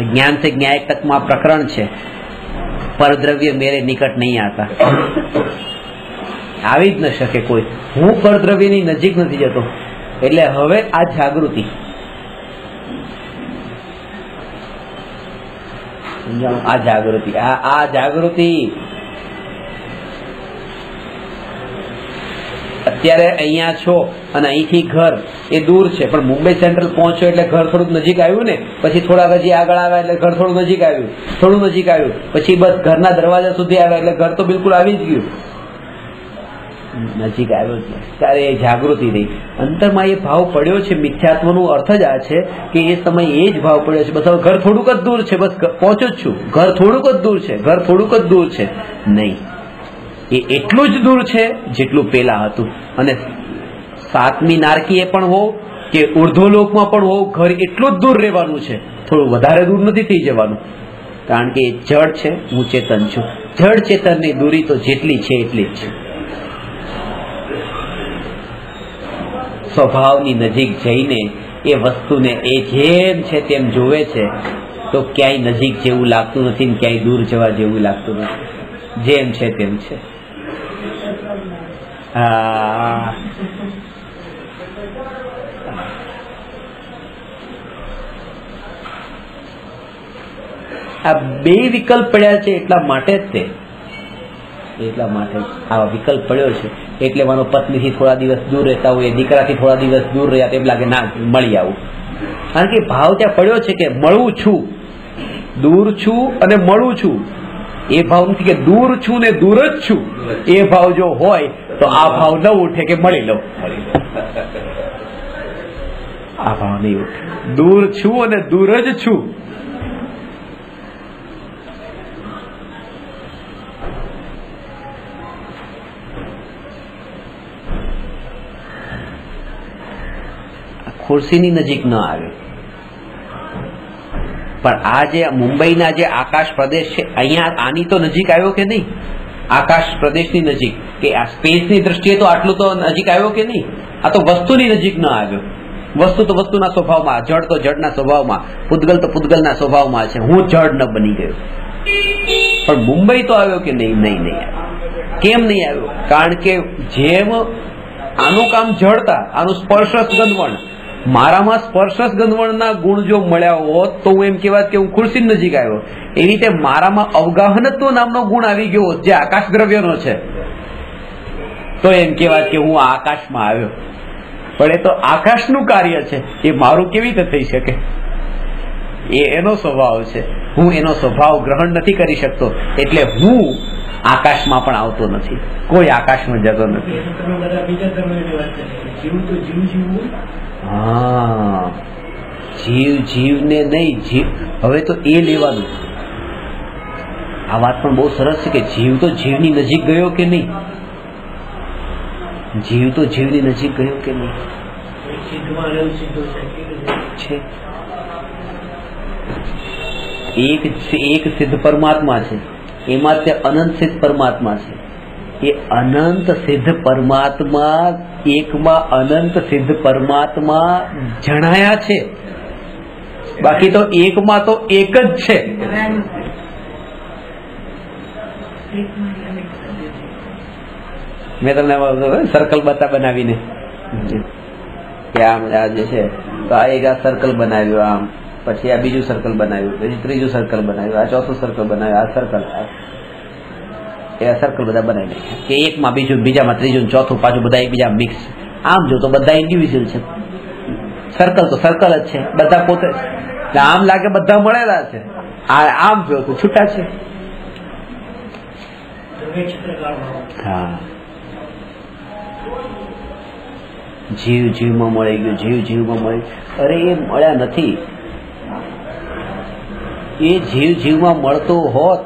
જ્ઞાન से न्याय तक માં પ્રકરણ છે, પરદ્રવ્ય મેરે નિકટ નહીં આતા. આવી જ ન શકે કોઈ. હું પરદ્રવ્યની નજીક નથી જતો. એટલે હવે આ જાગૃતિ, આ જાગૃતિ અત્યારે અહીંયા છો અને અહીંથી ઘર એ દૂર છે, પણ મુંબઈ સેન્ટ્રલ પહોંચો એટલે ઘર થોડુંક નજીક આવ્યું ને, પછી થોડા હજી આગળ આવ્યા એટલે ઘર થોડું નજીક આવ્યું, પછી બસ ઘરના દરવાજા સુધી આવ્યા એટલે ઘર તો બિલકુલ આવી જ ગયું, નજીક આવ્યો છે. ત્યારે એ જાગૃતિ રહી. અંતરમાં એ ભાવ પડ્યો છે. મિથ્યાત્વનો અર્થ જ આ છે કે એ સમય એ જ ભાવ પડ્યો છે. બસ હવે ઘર થોડુંક જ દૂર છે, બસ પહોંચો જ છું, ઘર થોડુંક જ દૂર છે. નહીં, એ એટલું જ દૂર છે જેટલું પેલા હતું. અને સાતમી નારકીએ પણ હોવ કે ઉર્ધ્વલોકમાં પણ હોવ, ઘર એટલું જ દૂર રહેવાનું છે, થોડું વધારે દૂર નથી થઈ જવાનું. કારણ કે એ જડ છે, હું ચેતન છું. જડ ચેતનની દૂરી તો જેટલી છે એટલી જ છે. સ્વભાવની નજીક જઈને એ વસ્તુને એ જેમ છે તેમ જોવે છે તો ક્યાંય નજીક જેવું લાગતું નથી ને ક્યાંય દૂર જવા જેવું લાગતું નથી. જેમ છે તેમ છે. આ બે વિકલ્પ પડ્યા છે એટલા માટે જ તે, એટલા માટે આવા વિકલ્પ પડ્યો છે એટલે માનો પત્નીથી થોડા દિવસ દૂર રહેતા હોય, દીકરાથી થોડા દિવસ દૂર રહ્યા તેમ લાગે ના મળી આવું, કારણ કે ભાવ ત્યાં પડ્યો છે કે મળું છું, દૂર છું અને મળું છું. એ ભાવ નથી કે દૂર છું ને દૂર જ છું. એ ભાવ જો હોય તો આ ભાવ ન ઉઠે કે મળી લઉં, આ ભાવ નહીં ઉઠે. દૂર છું અને દૂર જ છું. ખુરશીની નજીક ન આવે, પણ આ જે મુંબઈના જે આકાશ પ્રદેશ છે અહીંયા આની તો નજીક આવ્યો કે નહીં? આકાશ પ્રદેશની નજીક કે આ સ્પેસની દ્રષ્ટિએ તો આટલું તો નજીક આવ્યો કે નહીં? આ તો વસ્તુની નજીક ન આવ્યો. વસ્તુ તો વસ્તુના સ્વભાવમાં, જળ તો જળના સ્વભાવમાં, પૂતગલ તો પૂતગલના સ્વભાવમાં છે. હું જળ ન બની ગયો. પણ મુંબઈ તો આવ્યો કે નહીં? નહીં આવ્યો. કેમ નહીં આવ્યો? કારણ કે જેમ આનું કામ જળતા, આનું સ્પર્શસ ગંધવણ, મારામાં સ્પર્શસ ગંધવણના ગુણ જો મળ્યા હોત તો હું એમ કહેવાત કે હું ખુરશી નજીક આવ્યો. એ રીતે મારામાં અવગાહનત્વ નામનો ગુણ આવી ગયો હોત જે આકાશ દ્રવ્યનો છે તો એમ કહેવાત કે હું આકાશમાં આવ્યો. પણ એ તો આકાશનું કાર્ય છે, એ મારું કેવી રીતે થઈ શકે? એ એનો સ્વભાવ છે. હું એનો સ્વભાવ ગ્રહણ નથી કરી શકતો એટલે હું આકાશમાં પણ આવતો નથી, કોઈ આકાશમાં જતો નથી. હા, જીવ જીવને નહીં, જીવ હવે તો એ લેવાનું. આ વાત પણ બહુ સરસ છે કે જીવ તો જીવની નજીક ગયો કે નહીં? જીવ તો જીવની નજીક ગયો કે નહીં? છે એક સિદ્ધ પરમાત્મા છે, એમાં તે અનંત સિદ્ધ પરમાત્મા છે. એ અનંત સિદ્ધ પરમાત્મા એકમાં અનંત સિદ્ધ પરમાત્મા જણાયા છે, બાકી તો એકમાં તો એક જ છે. મેં તમને સર્કલ બનાવીને કે આમ આ જે છે તો આ એક આ સર્કલ બનાવ્યું, આમ પછી આ બીજું સર્કલ બનાવ્યું, પછી ત્રીજું સર્કલ બનાવ્યું, આ ચોથું સર્કલ બનાવ્યું, આ સર્કલ, એ સર્કલ બધા બનાવી નાખ્યા કે એકમાં બીજું, બીજામાં ત્રીજું, ચોથું, પાછું બધા એકબીજા મિક્સ. આમ જો તો બધા ઇન્ડિવિજ્યુઅલ છે. સર્કલ તો સર્કલ જ છે, બધા પોતે આમ લાગે બધા મળેલા છે. આમ જો તો છૂટા છે. હા, જીવ જીવમાં મળી ગયું, જીવ જીવમાં મળી. અરે એ મળ્યા નથી. એ જીવ જીવમાં મળતો હોત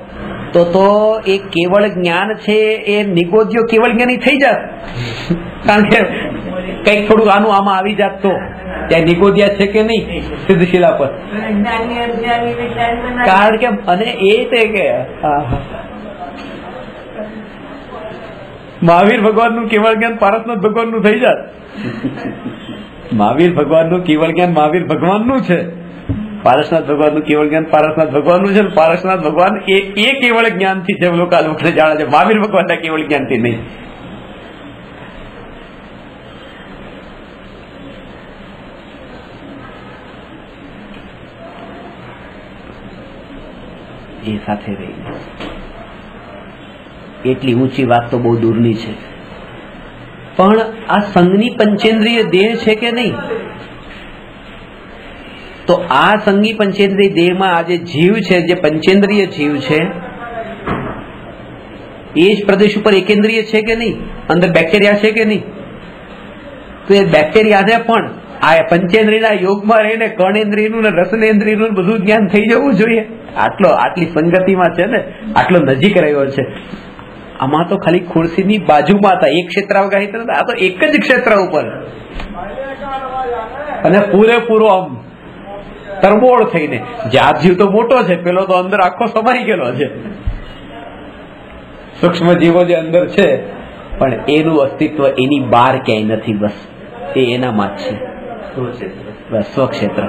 તો એ કેવળ જ્ઞાન છે એ નિગોદ્યો કેવળ જ્ઞાની થઈ જાત. કારણ કે કઈક થોડું આનું આમાં આવી જાત તો ત્યાં નિગોદિયા છે કે નહીં સિદ્ધશિલા પર? કારણ કે અને એ છે કે મહાવીર ભગવાનનું કેવળ જ્ઞાન પારસનાથ ભગવાનનું થઈ જાત. મહાવીર ભગવાનનું કેવળ જ્ઞાન મહાવીર ભગવાનનું છે, પારસનાથ ભગવાનનું કેવળ જ્ઞાન પારસનાથ ભગવાનનું છે. પારસનાથ ભગવાન એ કેવળ જ્ઞાનથી છે, લોકો આ લોકોને જાણે છે. મહાવીર ભગવાનના કેવળ જ્ઞાનથી નહીં. એ સાથે રહીને એટલી ઊંચી વાત તો બહુ દૂરની છે. પણ આ સંઘની પંચેન્દ્રિય દેહ છે કે નહીં? તો આ સંઘી પંચેન્દ્રિય દેહમાં આ જે જીવ છે, જે પંચેન્દ્રિય જીવ છે, એ જ પ્રદેશ ઉપર એકેન્દ્રિય છે કે નહીં? અંદર બેક્ટેરિયા છે કે નહીં? તો એ બેક્ટેરિયાને પણ આ પંચેન્દ્રિયના યોગમાં રહીને કર્ણેન્દ્રિયનું ને રસનેન્દ્રિયનું બધું જ્ઞાન થઈ જવું જોઈએ. આટલી સંગતિમાં છે ને, આટલો નજીક રહ્યો છે. આમાં તો ખાલી ખુરશીની બાજુમાં હતા, એક ક્ષેત્ર અવગાહિત હતા. આ તો એક જ ક્ષેત્ર ઉપર અને પૂરેપૂરો આમ તરબોળ થઈને. જાત જીવ તો મોટો છે, પેલો તો અંદર આખો સમાઈ ગયેલો છે. સૂક્ષ્મ જીવો જે અંદર છે પણ એનું અસ્તિત્વ એની બહાર ક્યાંય નથી. બસ એ એનામાં જ છે. બસ સ્વક્ષેત્ર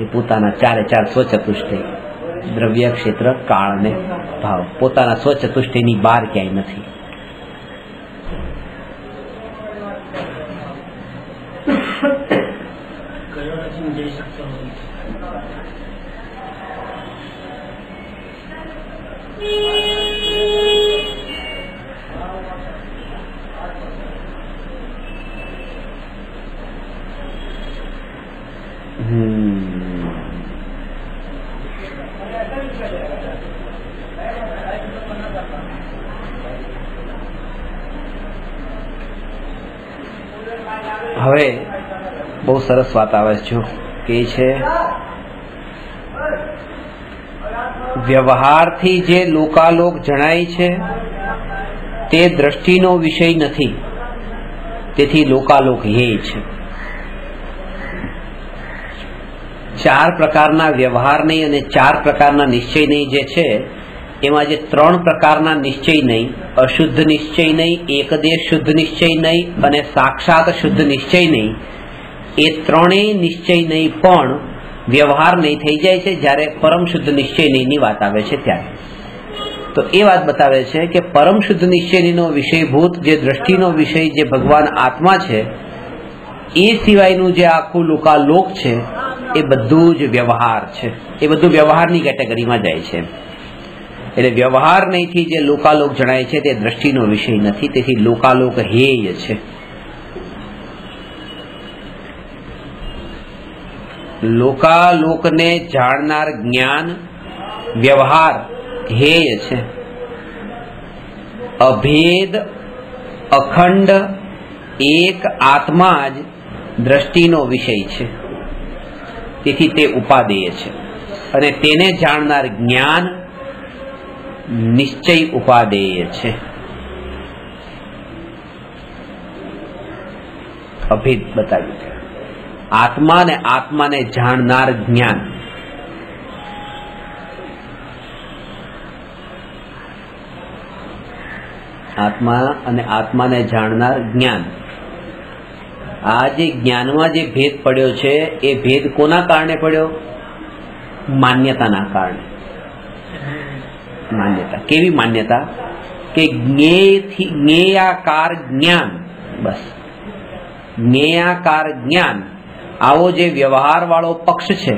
એ પોતાના ચારે ચાર સ્વચતુષ્ટય, દ્રવ્ય, ક્ષેત્ર, કાળ ને ભાવ, પોતાના સ્વચતુષ્ટયની બહાર ક્યાંય નથી. હવે બહુ સરસ વાત આવે છે કે છે વ્યવહારથી જે લોકાલોક જણાય છે તે દ્રષ્ટિનો વિષય નથી, તેથી લોકાલોક હેય છે. ચાર પ્રકારના વ્યવહાર નહીં અને ચાર પ્રકારના નિશ્ચય નહીં જે છે એમાં જે ત્રણ પ્રકારના નિશ્ચય નહીં, અશુદ્ધ નિશ્ચય નહીં, એકદેશ શુદ્ધ નિશ્ચય નહીં અને સાક્ષાત શુદ્ધ નિશ્ચય નહીં, એ ત્રણેય નિશ્ચય નહીં પણ વ્યવહાર નહીં થઈ જાય છે જ્યારે પરમ શુદ્ધ નિશ્ચય નહીંની વાત આવે છે ત્યારે. તો એ વાત બતાવે છે કે પરમ શુદ્ધ નિશ્ચયનો વિષયભૂત જે દ્રષ્ટિનો વિષય જે ભગવાન આત્મા છે એ સિવાયનું જે આખું લોકાલોક છે એ બધું જ વ્યવહાર છે, એ બધું વ્યવહારની કેટેગરીમાં જાય છે. એટલે વ્યવહાર નહીંથી જે લોકાલોક જણાય છે તે દ્રષ્ટિનો વિષય નથી, તેથી લોકાલોક હેય છે. લોકાલોકને જાણનાર જ્ઞાન વ્યવહાર હેય છે. અભેદ અખંડ એક આત્મા જ દ્રષ્ટિનો વિષય છે, તેથી તે ઉપાદેય છે અને તેને જાણનાર જ્ઞાન નિશ્ચય ઉપાદેય છે. અભેદ બતાવ્યું છે. આત્મા ને આત્માને જાણનાર જ્ઞાન, આત્મા અને આત્માને જાણનાર જ્ઞાન. આ જે જ્ઞાનમાં જે ભેદ પડ્યો છે એ ભેદ કોના કારણે પડ્યો? માન્યતાના કારણે. માન્યતા કેવી માન્યતા? કે જ્ઞેયાકાર જ્ઞાન, બસ જ્ઞેયાકાર જ્ઞાન આવો જે વ્યવહાર વાળો પક્ષ છે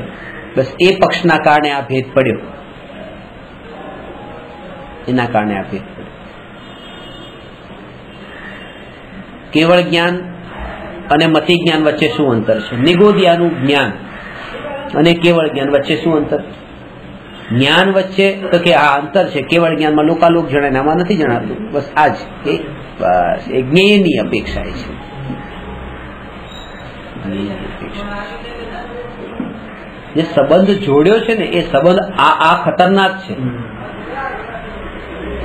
બસ એ પક્ષના કારણે આ ભેદ પડ્યો, એના કારણે આ ભેદ પડ્યો. કેવળ જ્ઞાન અને મતિ જ્ઞાન વચ્ચે શું અંતર છે? નિગોદિયાનું જ્ઞાન અને કેવળ જ્ઞાન વચ્ચે શું અંતર? જ્ઞાન વચ્ચે તો કે આ અંતર છે, કેવળ જ્ઞાનમાં લોકાલોક જણાય, આમાં નથી જણાતું. બસ આ જ બસ એ જ્ઞેયની અપેક્ષા છે. જે સંબંધ જોડ્યો છે ને એ સંબંધ આ ખતરનાક છે.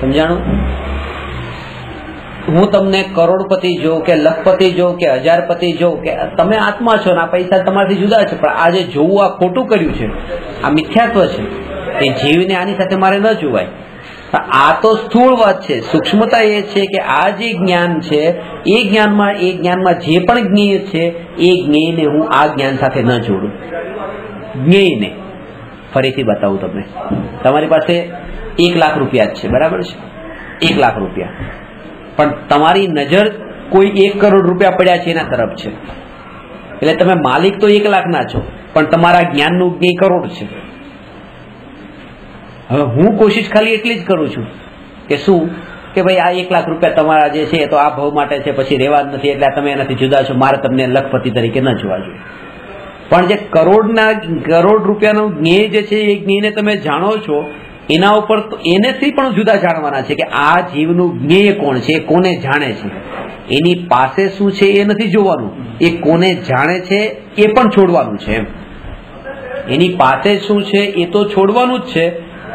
સમજાણું? હું તમને કરોડપતિ જોઉં કે લખપતિ જોઉં કે હજારપતિ જોઉં કે તમે આત્મા છો ને આ પૈસા તમારાથી જુદા છે, પણ આ જે જોવું આ ખોટું કર્યું છે, આ મિથ્યાત્વ છે, એ જીવને આની સાથે મારે ન જોવાય. આ તો સ્થૂળ વાત છે. સૂક્ષ્મતા એ છે કે આ જે જ્ઞાન છે એ જ્ઞાનમાં જે પણ જ્ઞેય છે એ જ્ઞેયને હું આ જ્ઞાન સાથે ન જોડું. જ્ઞેયને ફરીથી બતાવું તમને. તમારી પાસે 1 લાખ રૂપિયા જ છે, બરાબર છે? 1 લાખ રૂપિયા, પણ તમારી નજર કોઈ 1 કરોડ રૂપિયા પડ્યા છે એના તરફ છે, એટલે તમે માલિક તો 1 લાખના છો પણ તમારા જ્ઞાનનું જ્ઞેય કરોડ છે. હવે હું કોશિશ ખાલી એટલી જ કરું છું કે શું કે ભાઈ આ 1 લાખ રૂપિયા તમારા જે છે તો આ ભાવ માટે છે, પછી રહેવા જ નથી, એટલે તમે એનાથી જુદા છો, મારે તમને લખપતિ તરીકે ન જોવા જોઈએ. પણ જે કરોડ રૂપિયાનું જ્ઞેય જે છે એ જ્ઞેયને તમે જાણો છો, એના ઉપર તો એનેથી પણ જુદા જાણવાના છે કે આ જીવનું જ્ઞેય કોણ છે, કોને જાણે છે. એની પાસે શું છે એ નથી જોવાનું, એ કોને જાણે છે એ પણ છોડવાનું છે. એની પાસે શું છે એ તો છોડવાનું જ છે,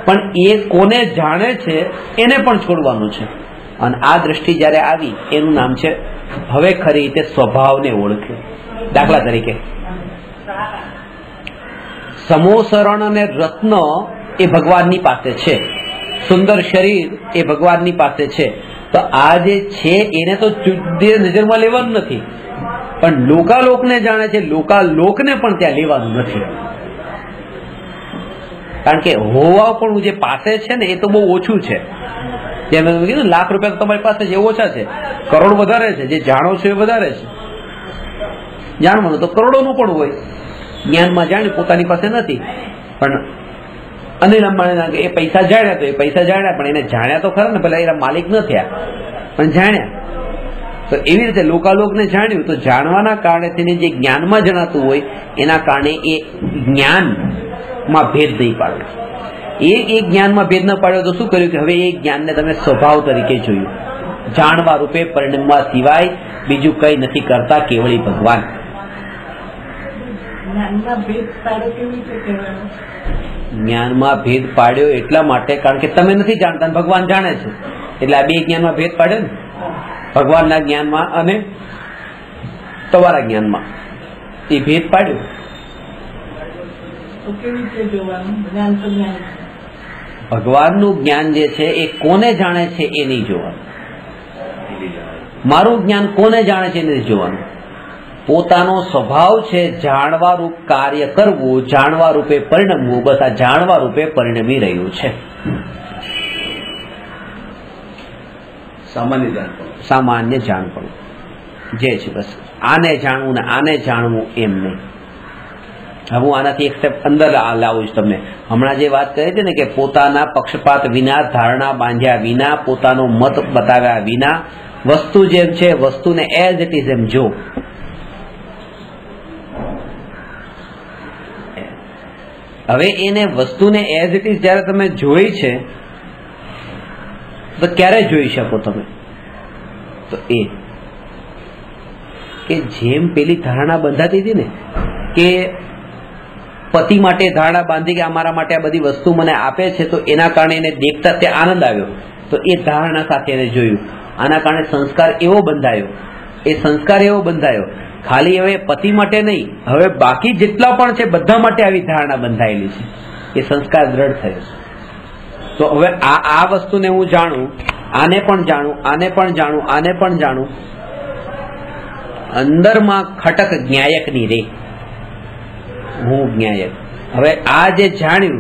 પણ એ કોને જાણે છે એને પણ છોડવાનું છે. અને આ દ્રષ્ટિ જયારે આવી એનું નામ છે હવે ખરી રીતે સ્વભાવને ઓળખ્યો. દાખલા તરીકે સમોસરણ અને રત્ન એ ભગવાનની પાસે છે, સુંદર શરીર એ ભગવાનની પાસે છે, તો આ જે છે એને તો નજરમાં લેવાનું નથી, પણ લોકાલોકને જાણે છે, લોકાલોકને પણ ત્યાં લેવાનું નથી. કારણ કે હોવા પણ જે પાસે છે ને એ તો બહુ ઓછું છે. જેમ મેં કીધું લાખ રૂપિયા તો તમારી પાસે જે ઓછા છે, કરોડ વધારે છે, જે જાણો છો એ વધારે છે. જાણવાનું તો કરોડોનું પણ હોય, જ્ઞાનમાં જાણે પોતાની પાસે નથી, પણ અનિલ અંબાણીના એ પૈસા જાણ્યા, તો એ પૈસા જાણ્યા, પણ એને જાણ્યા તો ખરા ને, પેલા એના માલિક ન થયા પણ જાણ્યા. તો એવી રીતે લોકાલોકને જાણ્યું, તો જાણવાના કારણે તેને જે જ્ઞાનમાં જણાતું હોય એના કારણે એ જ્ઞાનમાં ભેદ નહીં પાડ્યો. એ જ્ઞાનમાં ભેદ ન પાડ્યો તો શું કર્યું કે હવે એ જ્ઞાનને તમે સ્વભાવ તરીકે જોયું, જાણવા રૂપે પરિણમવા સિવાય બીજું કઈ નથી કરતા કેવળી ભગવાન. જ્ઞાનમાં ભેદ પાડ્યો એટલા માટે કારણ કે તમે નથી જાણતા, ભગવાન જાણે છે, એટલે આ બે જ્ઞાનમાં ભેદ પાડ્યો ને, ભગવાનના જ્ઞાનમાં અને તમારા જ્ઞાનમાં એ ભેદ પાડ્યો. ભગવાનનું જ્ઞાન જે છે એ કોને જાણે છે એ નહીં જોવાનું, મારું જ્ઞાન કોને જાણે છે એ નથી જોવાનું. પોતાનો સ્વભાવ છે જાણવા રૂપ કાર્ય કરવું, જાણવા રૂપે પરિણમવું, બસ આ જાણવા રૂપે પરિણમી રહ્યું છે. સામાન્ય જાણપણું જે છે બસ આને જાણવું ને આને જાણવું એમ નહીં. હવે હું આનાથી એક સ્ટેપ અંદર લાવું છું તમને. હમણાં જે વાત કરી હતી ને કે પોતાના પક્ષપાત વિના, ધારણા બાંધ્યા વિના, પોતાનો મત બતાવ્યા વિના વસ્તુ જેમ છે વસ્તુને એઝ ઇટ ઇઝ એમ જો. હવે એને વસ્તુને એઝ ઇટ ઇઝ જયારે તમે જોઈ છે તો ક્યારે જોઈ શકો તમે? તો એ કે જેમ પેલી ધારણા બંધાતી હતી ને કે પતિ માટે ધારણા બાંધી કે અમારા માટે આ બધી વસ્તુ મને આપે છે, તો એના કારણે એને દેખતા તે આનંદ આવ્યો, તો એ ધારણા સાથે એને જોયું. આના કારણે સંસ્કાર એવો બંધાયો, એ સંસ્કાર એવો બંધાયો. ખાલી હવે પતિ માટે નહીં, હવે બાકી જેટલા પણ છે બધા માટે આવી ધારણા બંધાયેલી છે, એ સંસ્કાર દ્રઢ થયો. તો હવે આ વસ્તુને હું જાણું, આને પણ જાણું, આને પણ જાણું, આને પણ જાણું, અંદરમાં ખટક જ્ઞાયકની રે, હું જ્ઞાયક. હવે આ જે જાણ્યું,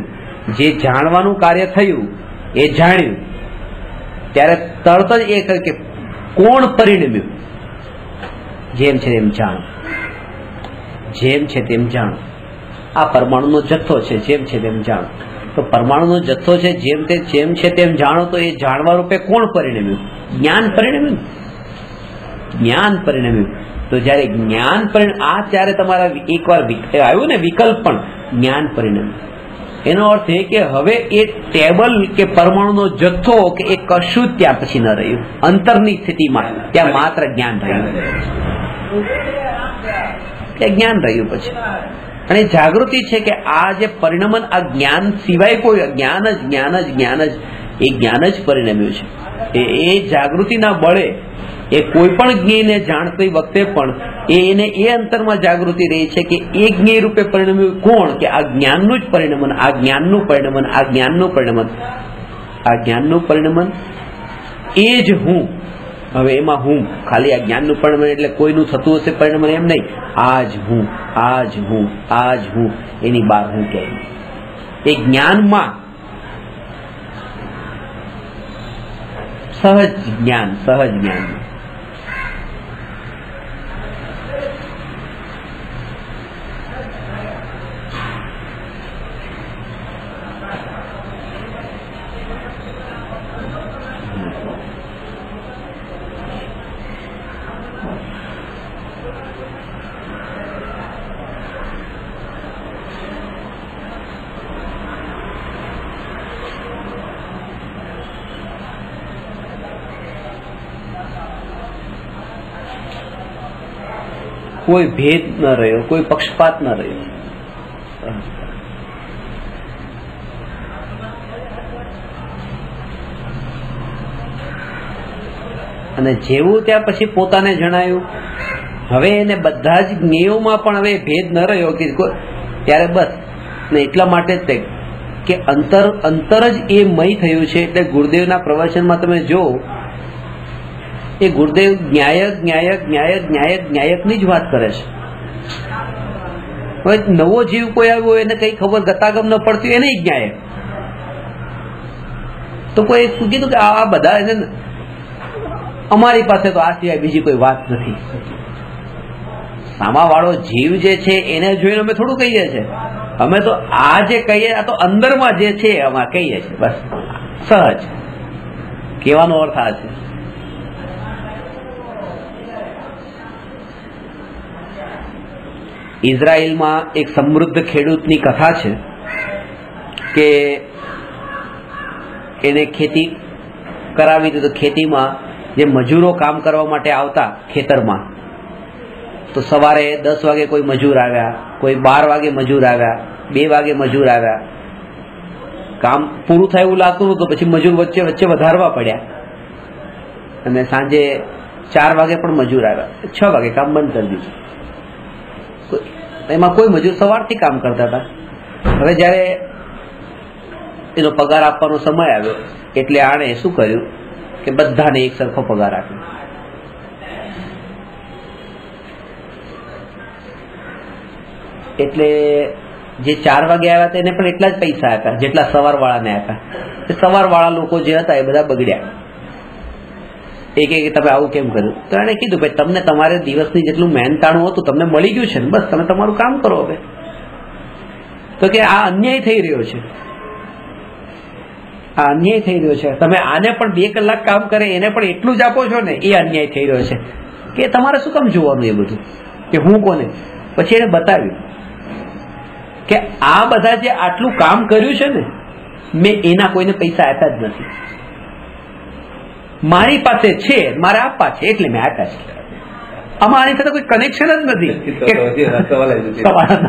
જે જાણવાનું કાર્ય થયું એ જાણ્યું, ત્યારે તરત જ એ કહે કે કોણ પરિણમ્યું? જેમ છે તેમ જાણો, જેમ છે તેમ જાણો. આ પરમાણુનો જથ્થો છે, જેમ છે તેમ જાણો. તો પરમાણુનો જથ્થો છે, જેમ છે તેમ જાણો, તો એ જાણવા રૂપે કોણ પરિણમ્યું? જ્ઞાન પરિણમ્યું, જ્ઞાન પરિણમ્યું. તો જયારે જ્ઞાન આ ત્યારે તમારા એકવાર આવ્યું ને વિકલ્પ, પણ જ્ઞાન પરિણમ્યું. એનો અર્થ એ કે હવે એ ટેબલ કે પરમાણુનો જથ્થો કે એ કશું જ ત્યાં પછી ન રહ્યું. અંતરની સ્થિતિમાં ત્યાં માત્ર જ્ઞાન રહ્યું, ત્યાં જ્ઞાન રહ્યું પછી. અને જાગૃતિ છે કે આ જે પરિણમન, આ જ્ઞાન સિવાય કોઈ જ્ઞાન જ એ જ્ઞાન જ પરિણમ્યું છે. એ જાગૃતિના બળે એ કોઈ પણ જ્ઞેયને જાણતી વખતે પણ એને એ અંતરમાં જાગૃતિ રહી છે કે એ જ્ઞેય રૂપે પરિણમ્યું કોણ? કે આ જ્ઞાનનું જ પરિણમન, આ જ્ઞાનનું પરિણમન, આ જ્ઞાનનું પરિણમન, આ જ્ઞાનનું પરિણમન એ જ હું. હવે એમાં હું ખાલી આ જ્ઞાનનું પરિણમન એટલે કોઈનું થતું હશે પરિણમન એમ નહીં. આ જ હું, આ જ હું, આ જ હું, એની બહાર હું ક્યાંય. એ જ્ઞાનમાં સહજ જ્ઞાન, સહજ જ્ઞાન. કોઈ ભેદ ન રહ્યો, કોઈ પક્ષપાત ન રહ્યો. અને જેવું ત્યાં પછી પોતાને જણાયું, હવે એને બધા જ જ્ઞેયોમાં પણ હવે ભેદ ન રહ્યો કે ત્યારે બસ ને એટલા માટે જ કે અંતર જ એ મય થયું છે. એટલે ગુરુદેવના પ્રવચનમાં તમે જો એ ગુરુદેવ ન્યાયકની જ વાત કરે છે. હવે નવો જીવ કોઈ આવ્યો એને કઈ ખબર ગતાગમ ન પડતી એને ન્યાયક. તો કોઈ કીધું કે આ બધા છે ને અમારી પાસે તો આ સિવાય બીજી કોઈ વાત નથી. સામાવાળો જીવ જે છે એને જોઈને અમે થોડું કહીએ છીએ અમે તો આ જે કહીએ આ તો અંદરમાં જે છે એમાં કહીએ છીએ, બસ સહજ કહેવાનો અર્થ આ છે. ઇઝરાયલમાં એક સમૃદ્ધ ખેડૂતની કથા છે કે એને ખેતી કરાવી હતી. તો ખેતીમાં જે મજૂરો કામ કરવા માટે આવતા ખેતરમાં, તો સવારે 10 વાગે કોઈ મજૂર આવ્યા, કોઈ 12 વાગે મજૂર આવ્યા, 2 વાગે મજૂર આવ્યા. કામ પૂરું થાય એવું લાગતું નતું, પછી મજૂર વચ્ચે વચ્ચે વધારવા પડ્યા અને સાંજે 4 વાગે પણ મજૂર આવ્યા, 6 વાગે કામ બંધ કરી દીધું. એમાં કોઈ મજૂર સવારથી કામ કરતા હતા. હવે જયારે એનો પગાર આપવાનો સમય આવ્યો એટલે આણે શું કર્યું કે બધાને એક સરખો પગાર આપ્યો. એટલે જે 4 વાગે આવ્યા હતા એને પણ એટલા જ પૈસા આપ્યા જેટલા સવારવાળાને આપ્યા. સવારવાળા લોકો જે હતા એ બધા બગડ્યા. એક તમે આવું કેમ કર્યું? તો એણે કીધું ભાઈ તમને તમારે દિવસની જેટલું મહેનતાણું હતું તમને મળી ગયું છે ને, બસ તમે તમારું કામ કરો. હવે તો કે આ અન્યાય થઈ રહ્યો છે, આ અન્યાય થઈ રહ્યો છે. તમે આને પણ 2 કલાક કામ કરે એને પણ એટલું જ આપો છો ને, એ અન્યાય થઈ રહ્યો છે. કે તમારે શું કામ જોવાનું એ બધું કે હું કોને? પછી એને બતાવ્યું કે આ બધા જે આટલું કામ કર્યું છે ને, મેં એના કોઈને પૈસા આપ્યા જ નથી. મારી પાસે છે, મારે આપવા છે એટલે મેં આપ્યા છે. આમાં આની સાથે કોઈ કનેક્શન જ નથી.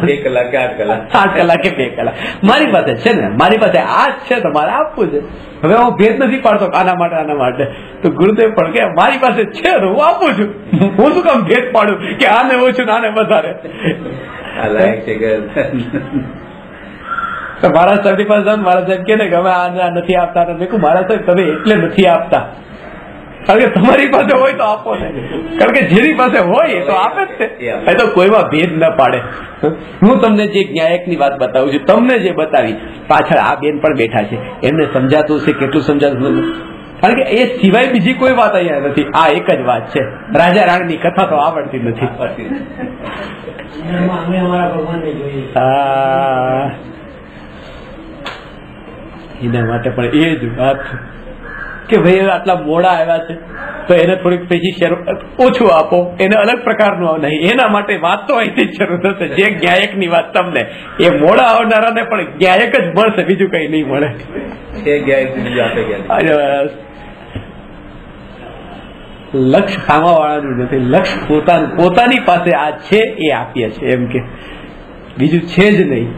1 કલાક કે 8 કલાક, 8 કલાક કે 2 કલાક મારી પાસે છે ને, મારી પાસે આ જ છે, તમારે આપવું છે. હવે હું ભેદ નથી પાડતો આના માટે આના માટે. તો ગુરુદેવ પણ કે મારી પાસે છે હું આપું છું, હું શું કામ ભેદ પાડું કે આને ઓછું ને આને વધારે. મારા સાહેબ પાસે જાવ, મારા સાહેબ કે અમે આ નથી આપતા. મેં કહું મારા સાહેબ તમે એટલે નથી આપતા કારણ કે તમારી પાસે હોય તો આપો ને, કારણ કે જેની પાસે હોય એ તો આપે જ છે. એ તો કોઈમાં ભેદ ન પાડે. હું તમને જે ન્યાયકની વાત બતાવું છું, તમને જે બતાવી પાછળ આ બેન પણ બેઠા છે, એમને સમજાતું છે કેટલું સમજાતું નથી, કારણ કે એ સિવાય બીજી કોઈ વાત અહીંયા નથી. આ એક જ વાત છે. રાજા રાણીની કથા તો આવડતી નથી. એના માટે પણ એ જ વાત કે ભાઈ આટલા મોડા આવ્યા છે તો એને થોડીક પછી ઓછું આપો, એને અલગ પ્રકારનું નહીં. એના માટે વાત તો અહીંથી જ શરૂ થશે. જે ન્યાયકની વાત તમને એ મોડા આવનારાને પણ ન્યાયક જ મળશે, બીજું કઈ નહીં મળે. લક્ષ્ય ખાવા વાળાનું નથી, લક્ષ્ય પોતાની પાસે આ છે એ આપીએ છે, એમ કે બીજું છે જ નહીં.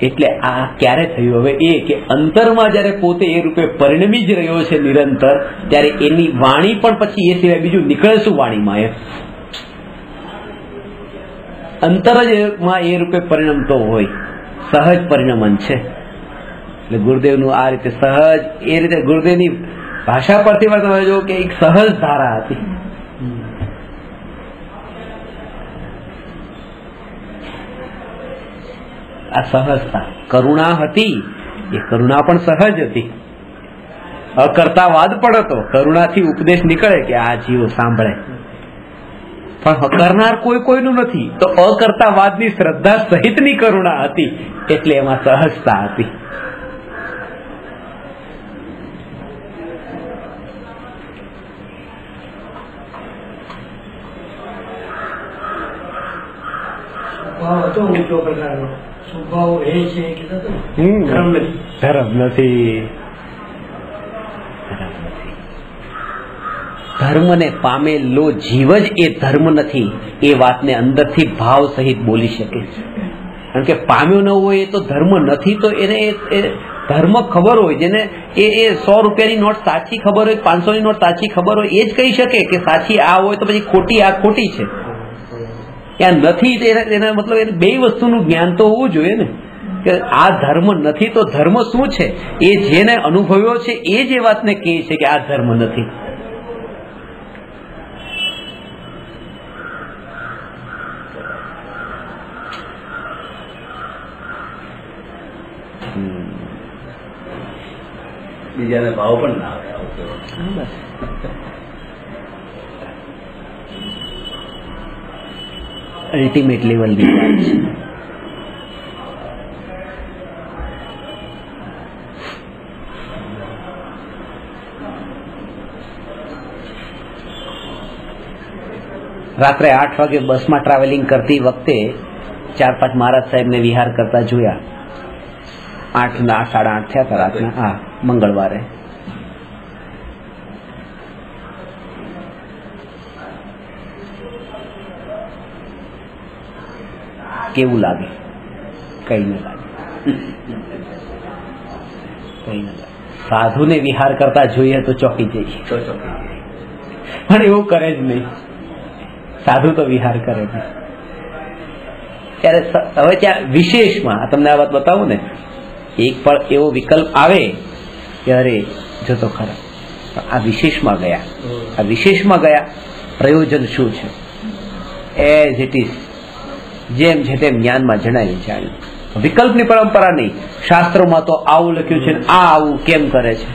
એટલે આ ક્યારે થયું? હવે એ કે અંતરમાં જયારે પોતે એ રૂપે પરિણમી જ રહ્યો છે નિરંતર, ત્યારે એની વાણી પણ પછી એ સિવાય બીજું નીકળે શું વાણીમાં? એ અંતર જ માં એ રૂપે પરિણમતો હોય, સહજ પરિણમન છે. એટલે ગુરુદેવનું આ રીતે સહજ, એ રીતે ગુરુદેવની ભાષા પરથી પણ તમે જો કે એક સહજ ધારા હતી. આ સહજતા, કરુણા હતી, એ કરુણા પણ સહજ હતી. અકર્તાવાદ પણ હતો. કરુણાથી ઉપદેશ નીકળે કે આ જીવો સાંભળે, પણ કરનાર કોઈનું નથી. તો અકર્તાવાદની શ્રદ્ધા સહિતની કરુણા હતી, એટલે એમાં સહજતા હતી. ધર્મ નથી. ધર્મને પામેલો જીવ જ એ ધર્મ નથી, એ વાતને અંદરથી ભાવ સહિત બોલી શકે. કારણ કે પામ્યો ન હોય એ તો ધર્મ નથી. તો એને ધર્મ ખબર હોય, જેને એ 100 રૂપિયાની નોટ સાચી ખબર હોય, 500 ની નોટ સાચી ખબર હોય, એ જ કહી શકે કે સાચી આ હોય તો પછી ખોટી આ ખોટી છે. ત્યાં નથી એના મતલબ એને 2 વસ્તુનું જ્ઞાન તો હોવું જોઈએ ને, કે આ ધર્મ નથી તો ધર્મ શું છે, એ જેને અનુભવ્યો છે એ જ એ વાતને કહે છે કે આ ધર્મ નથી. બીજાને ભાવ પણ ના આવે. અલ્ટિમેટ લેવલની વાત છે. રાત્રે 8 વાગે બસમાં ટ્રાવેલિંગ કરતી વખતે 4-5 મહારાજ સાહેબને વિહાર કરતા જોયા. 8 સાડા 8 થયા હતા રાતના. હા, મંગળવારે. કેવું લાગે? કઈ ન લાગે. કઈ ન લાગે. સાધુને વિહાર કરતા જોઈએ તો ચોકી જઈએ, પણ એવું કરે જ નહીં. સાધુ તો વિહાર કરે નહીં. ત્યારે હવે ત્યાં વિશેષમાં તમને આ વાત બતાવું ને, એક પણ એવો વિકલ્પ આવે કે અરે જો તો ખરા, આ વિશેષમાં ગયા, આ વિશેષમાં ગયા, પ્રયોજન શું છે? એઝ ઇટ ઇઝ, જેમ છે તેમ જ્ઞાનમાં જણાવી જાણ્યું. વિકલ્પની પરંપરા નહીં. શાસ્ત્રોમાં તો આવું લખ્યું છે, આ આવું કેમ કરે છે,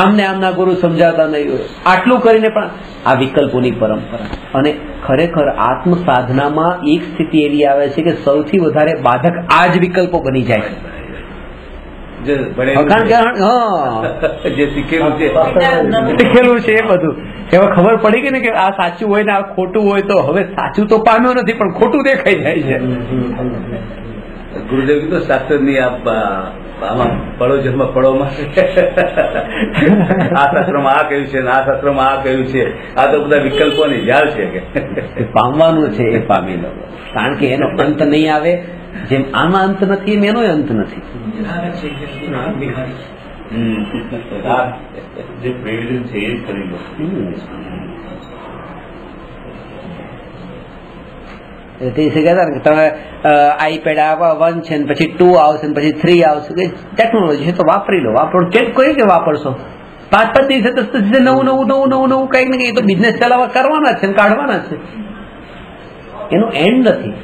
આમને આમના ગુરુ સમજાવતા નહીં હોય, આટલું કરીને પણ આ વિકલ્પોની પરંપરા. અને ખરેખર આત્મ સાધનામાં એક સ્થિતિ એવી આવે છે કે સૌથી વધારે બાધક આ જ વિકલ્પો બની જાય છે. કારણ કે જે શીખેલું છે એ બધું એમાં ખબર પડી ગઈ ને કે આ સાચું હોય ને આ ખોટું હોય, તો હવે સાચું તો પામ્યો નથી પણ ખોટું દેખાઈ જાય છે. ગુરુદેવ કીધું શાસ્ત્રની આમાં પડો જન્મ પડોમાં આ શાસ્ત્રમાં આ કહ્યું છે, આ શાસ્ત્રમાં આ કહ્યું છે, આ તો બધા વિકલ્પોની ઝાડ છે કે પામવાનું છે એ પામી લો, કારણ કે એનો અંત નહીં આવે. જેમ આમાં અંત નથી એમ એનો અંત નથી. જે પ્રયોજન છે એ જ કરી લો. તે કહેતા ને કે તમે આઈપેડ 1 છે ને પછી 2 આવશે ને પછી 3 આવશે, કે ટેકનોલોજી છે તો વાપરી લો. વાપરો કોઈ કે વાપરશો 5-5 દિવસે 10 દિવસે નવું કઈક ને કઈ તો બિઝનેસ ચલાવવા કરવાના છે ને કાઢવાના છે, એનો એન્ડ નથી.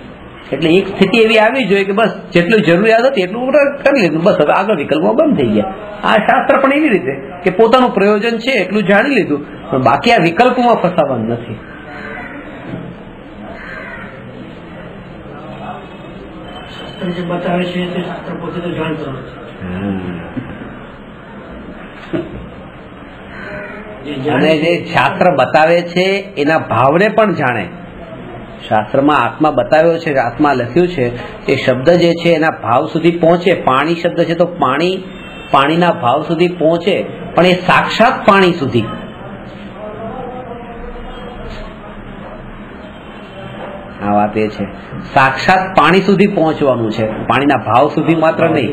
એટલે એક સ્થિતિ એવી આવી જોઈએ કે બસ જેટલું જરૂરિયાત હતી એટલું કરી લીધું, બસ હવે આગળ વિકલ્પો બંધ થઈ ગયા. આ શાસ્ત્ર પણ એવી રીતે કે પોતાનું પ્રયોજન છે એટલું જાણી લીધું, પણ બાકી આ વિકલ્પોમાં ફસાવાનું નથી. જે બતાવે છે તે શાસ્ત્ર પોતે તો જાણતો નથી. અને જે શાસ્ત્ર બતાવે છે એના ભાવને પણ જાણે. શાસ્ત્રમાં આત્મા બતાવ્યો છે, આત્મા લખ્યું છે, એ શબ્દ જે છે એના ભાવ સુધી પહોંચે. પાણી શબ્દ છે તો પાણીના ભાવ સુધી પહોંચે, પણ એ સાક્ષાત પાણી સુધી. આ વાત એ છે, સાક્ષાત પાણી સુધી પહોંચવાનું છે, પાણીના ભાવ સુધી માત્ર નહીં.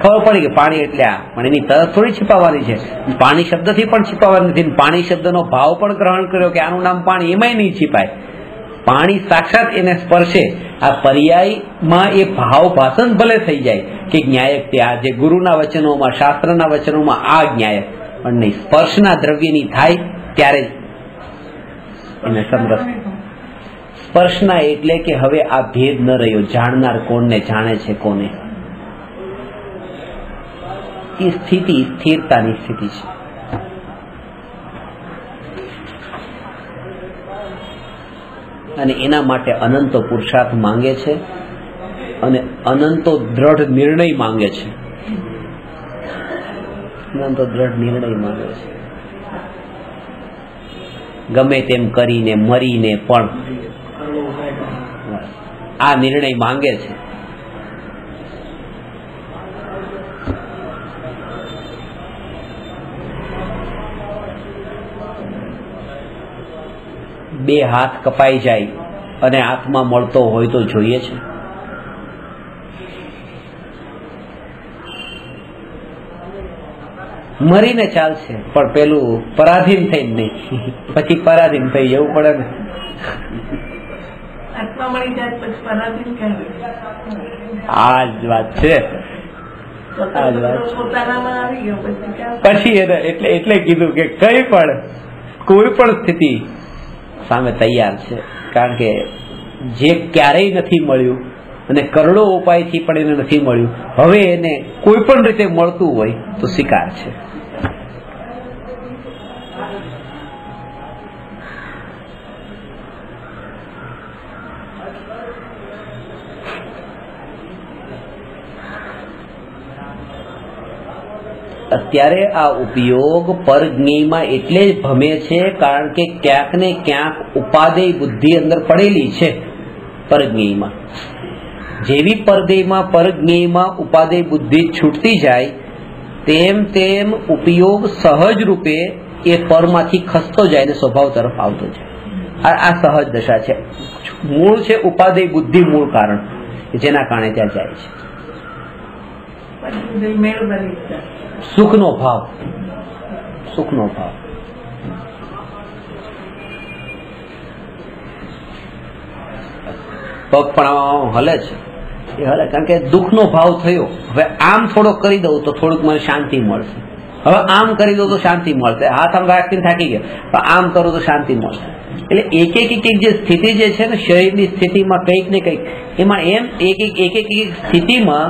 ખબર પડી કે પાણી એટલે આ, પણ એની તરફ થોડી छिपावવાની છે. પાણી શબ્દથી પણ छिपावવાની નથી. પાણી શબ્દનો ભાવ પણ ગ્રહણ કર્યો કે આનું નામ પાણી, એમાંય નહીં छिपाય. પાણી સાક્ષાત એને સ્પર્શે. આ પર્યાયમાં એ ભાવ ભાષણ ભલે થઈ જાય કે જ્ઞાયક, ત્યાં જે ગુરુના વચનોમાં, શાસ્ત્રના વચનોમાં આ જ્ઞાયક, પણ નહીં, સ્પર્શના દ્રવ્યની થાય ત્યારે જ એને સમરસ. સ્પર્શના એટલે કે હવે આ ભેદ ન રહ્યો, જાણનાર કોણને જાણે છે કોને. એ સ્થિતિ સ્થિરતાની સ્થિતિ છે. અને એના માટે અનંતો પુરુષાર્થ માંગે છે અને અનંતો દ્રઢ નિર્ણય માંગે છે. અનંતો દ્રઢ નિર્ણય માંગે છે. ગમે તેમ કરીને મરીને પણ આ નિર્ણય માંગે છે. બે હાથ કપાઈ જાય અને આત્મા મળતો હોય તો જોઈએ છે. મરીને ચાલશે પણ પેલું પરાધીન થઈ નહીં, પછી પરાધીન થઈ જવું પડે ને. આ જ વાત છે, આ જ વાત. પછી એટલે કીધું કે કઈ પણ કોઈ પણ સ્થિતિ સામે તૈયાર છે, કારણ કે જે ક્યારેય નથી મળ્યું અને કરોડો ઉપાયથી પણ એને નથી મળ્યું, હવે એને કોઈ પણ રીતે મળતું હોય તો સ્વીકાર છે. અત્યારે આ ઉપયોગ પરજ્ઞેયમાં એટલે જ ભમે છે કારણ કે ક્યાંક ને ક્યાંક ઉપાદેય બુદ્ધિ અંદર પડેલી છે પરજ્ઞેયમાં. જેવી પરજ્ઞેયમાં ઉપાદેય બુદ્ધિ છૂટતી જાય તેમ તેમ ઉપયોગ સહજ રૂપે એ પરમાંથી ખસતો જાય ને સ્વભાવ તરફ આવતો જાય. આ સહજ દશા છે. મૂળ છે ઉપાદેય બુદ્ધિ, મૂળ કારણ જેના કારણે ત્યાં જાય છે. સુખનો ભાવ, સુખનો ભાવ. પગ પણ હલે છે, એ હલે કારણ કે દુઃખનો ભાવ થયો. હવે આમ થોડો કરી દઉં તો થોડુંક મને શાંતિ મળશે, હવે આમ કરી દઉં તો શાંતિ મળશે. હાથ આમ રાખીને થાકી ગયા, પણ આમ કરું તો શાંતિ મળશે. એટલે એક જે સ્થિતિ જે છે ને શરીરની સ્થિતિમાં કંઈક ને કંઈક એમાં એમ એક સ્થિતિમાં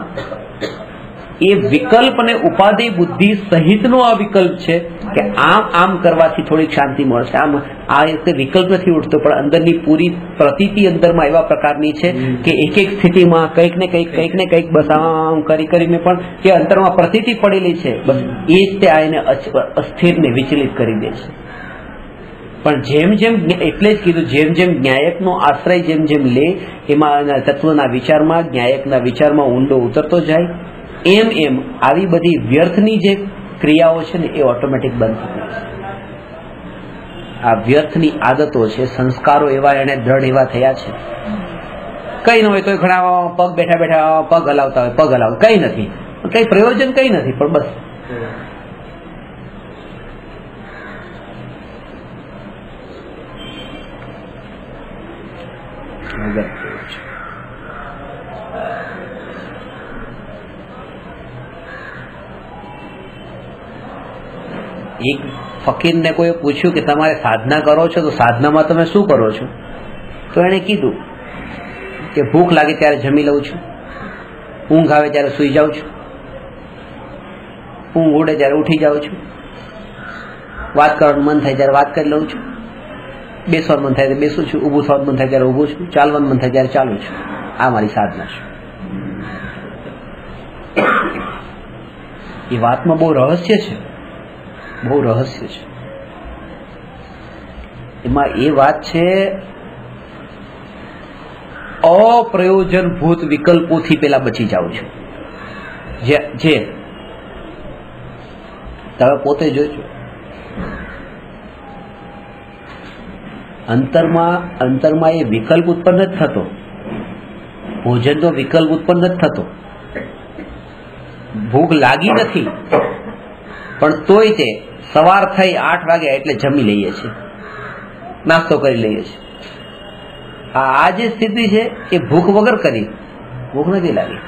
એ વિકલ્પ અને ઉપાધિ બુદ્ધિ સહિતનો આ વિકલ્પ છે કે આમ કરવાથી થોડીક શાંતિ મળશે. આમ આ રીતે વિકલ્પ નથી ઉઠતો, પણ અંદરની પૂરી પ્રતીતિ અંદરમાં એવા પ્રકારની છે કે એક સ્થિતિમાં કંઈક ને કંઈક બસ આમ કરીને પણ જે અંતરમાં પ્રતીતિ પડેલી છે બસ એ જ તે આને અસ્થિરને વિચલિત કરી દે છે. પણ જેમ એટલે જ કીધું જેમ ન્યાયકનો આશ્રય જેમ લે એમાં તત્વના વિચારમાં ન્યાયકના વિચારમાં ઊંડો ઉતરતો જાય એમ આવી બધી વ્યર્થની જે ક્રિયાઓ છે ને એ ઓટોમેટિક બંધ થઈ જાય. આ વ્યર્થની આદતો છે, સંસ્કારો એવા એને દ્રઢ એવા થયા છે. કઈ ન હોય તો ઘણા પગ બેઠા પગ હલાવતા હોય, પગ હલાવ કઈ નથી, કઈ પ્રયોજન કઈ નથી, પણ બસ એક ફકીરને કોઈ પૂછ્યું કે તમારે સાધના કરો છો તો સાધનામાં તમે શું કરો છો? તો એણે કીધું કે ભૂખ લાગે ત્યારે જમી લઉં છું, ઊંઘ આવે ત્યારે સૂઈ જાઉં છું, ઊંઘ ઉડે ત્યારે ઉઠી જાઉં છું, વાત કરવાનું મન થાય ત્યારે વાત કરી લઉં છું, બેસવાનું મન થાય ત્યારે બેસું છું, ઊભું થવાનું મન થાય ત્યારે ઊભું છું, ચાલવાનું મન થાય ત્યારે ચાલું છું. આ મારી સાધના છે. એ વાતમાં બહુ રહસ્ય છે, બહુ રહસ્ય છે. એમાં એ વાત છે અપ્રયોજનભૂત વિકલ્પોથી પેલા બચી જાઉં છું. જે તમે પોતે જોજો અંતરમાં એ વિકલ્પ ઉત્પન્ન જ થતો, ભોજનનો વિકલ્પ ઉત્પન્ન જ થતો. ભૂખ લાગી નથી પણ તોય તે સવાર થઈ 8 વાગ્યા એટલે જમી લઈએ છીએ, નાસ્તો કરી લઈએ છીએ. આ જે સ્થિતિ છે એ ભૂખ વગર કરી, ભૂખ નથી લાગી.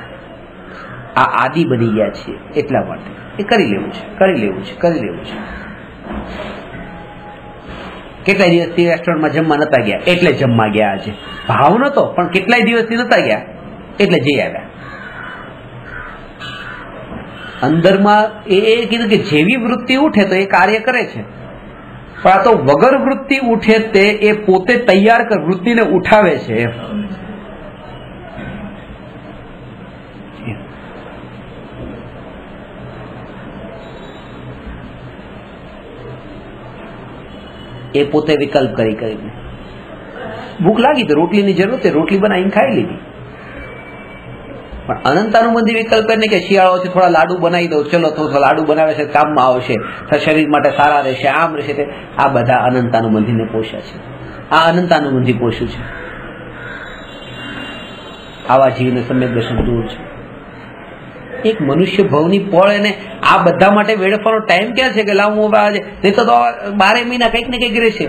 આ આદિ બની ગયા છીએ એટલા માટે એ કરી લેવું છે. કેટલાય દિવસથી રેસ્ટોરન્ટમાં જમવા નતા ગયા એટલે જમવા ગયા. આજે ભાવ નતો પણ કેટલાય દિવસથી નતા ગયા એટલે જઈ આવ્યા. અંદરમાં એ કીધું કે જેવી વૃત્તિ ઉઠે તો એ કાર્ય કરે છે, પણ આ તો વગર વૃત્તિ ઉઠે તે એ પોતે તૈયાર કર વૃત્તિને ઉઠાવે છે. એ પોતે વિકલ્પ કરીને ભૂખ લાગી તો રોટલીની જરૂર છે, રોટલી બનાવીને ખાઈ લીધી. પણ અનંતાનુબંધી વિકલ્પ એને કે શિયાળો છે થોડા લાડુ બનાવી દો, ચલો થોડા લાડુ બનાવે છે કામમાં આવશે, શરીર માટે સારા રહેશે, આમ રહેશે. આ બધા અનંતાનુબંધીને પોષ્યા છે. આ અનંતાનુબંધી પોષ્યું છે. આવા જીવને સમ્યક દર્શન દૂર છે. એક મનુષ્ય ભવની પળ એને આ બધા માટે વેડફવાનો ટાઈમ ક્યાં છે કે લાવું આજે નહીં તો 12 મહિના કંઈક ને કંઈક રહેશે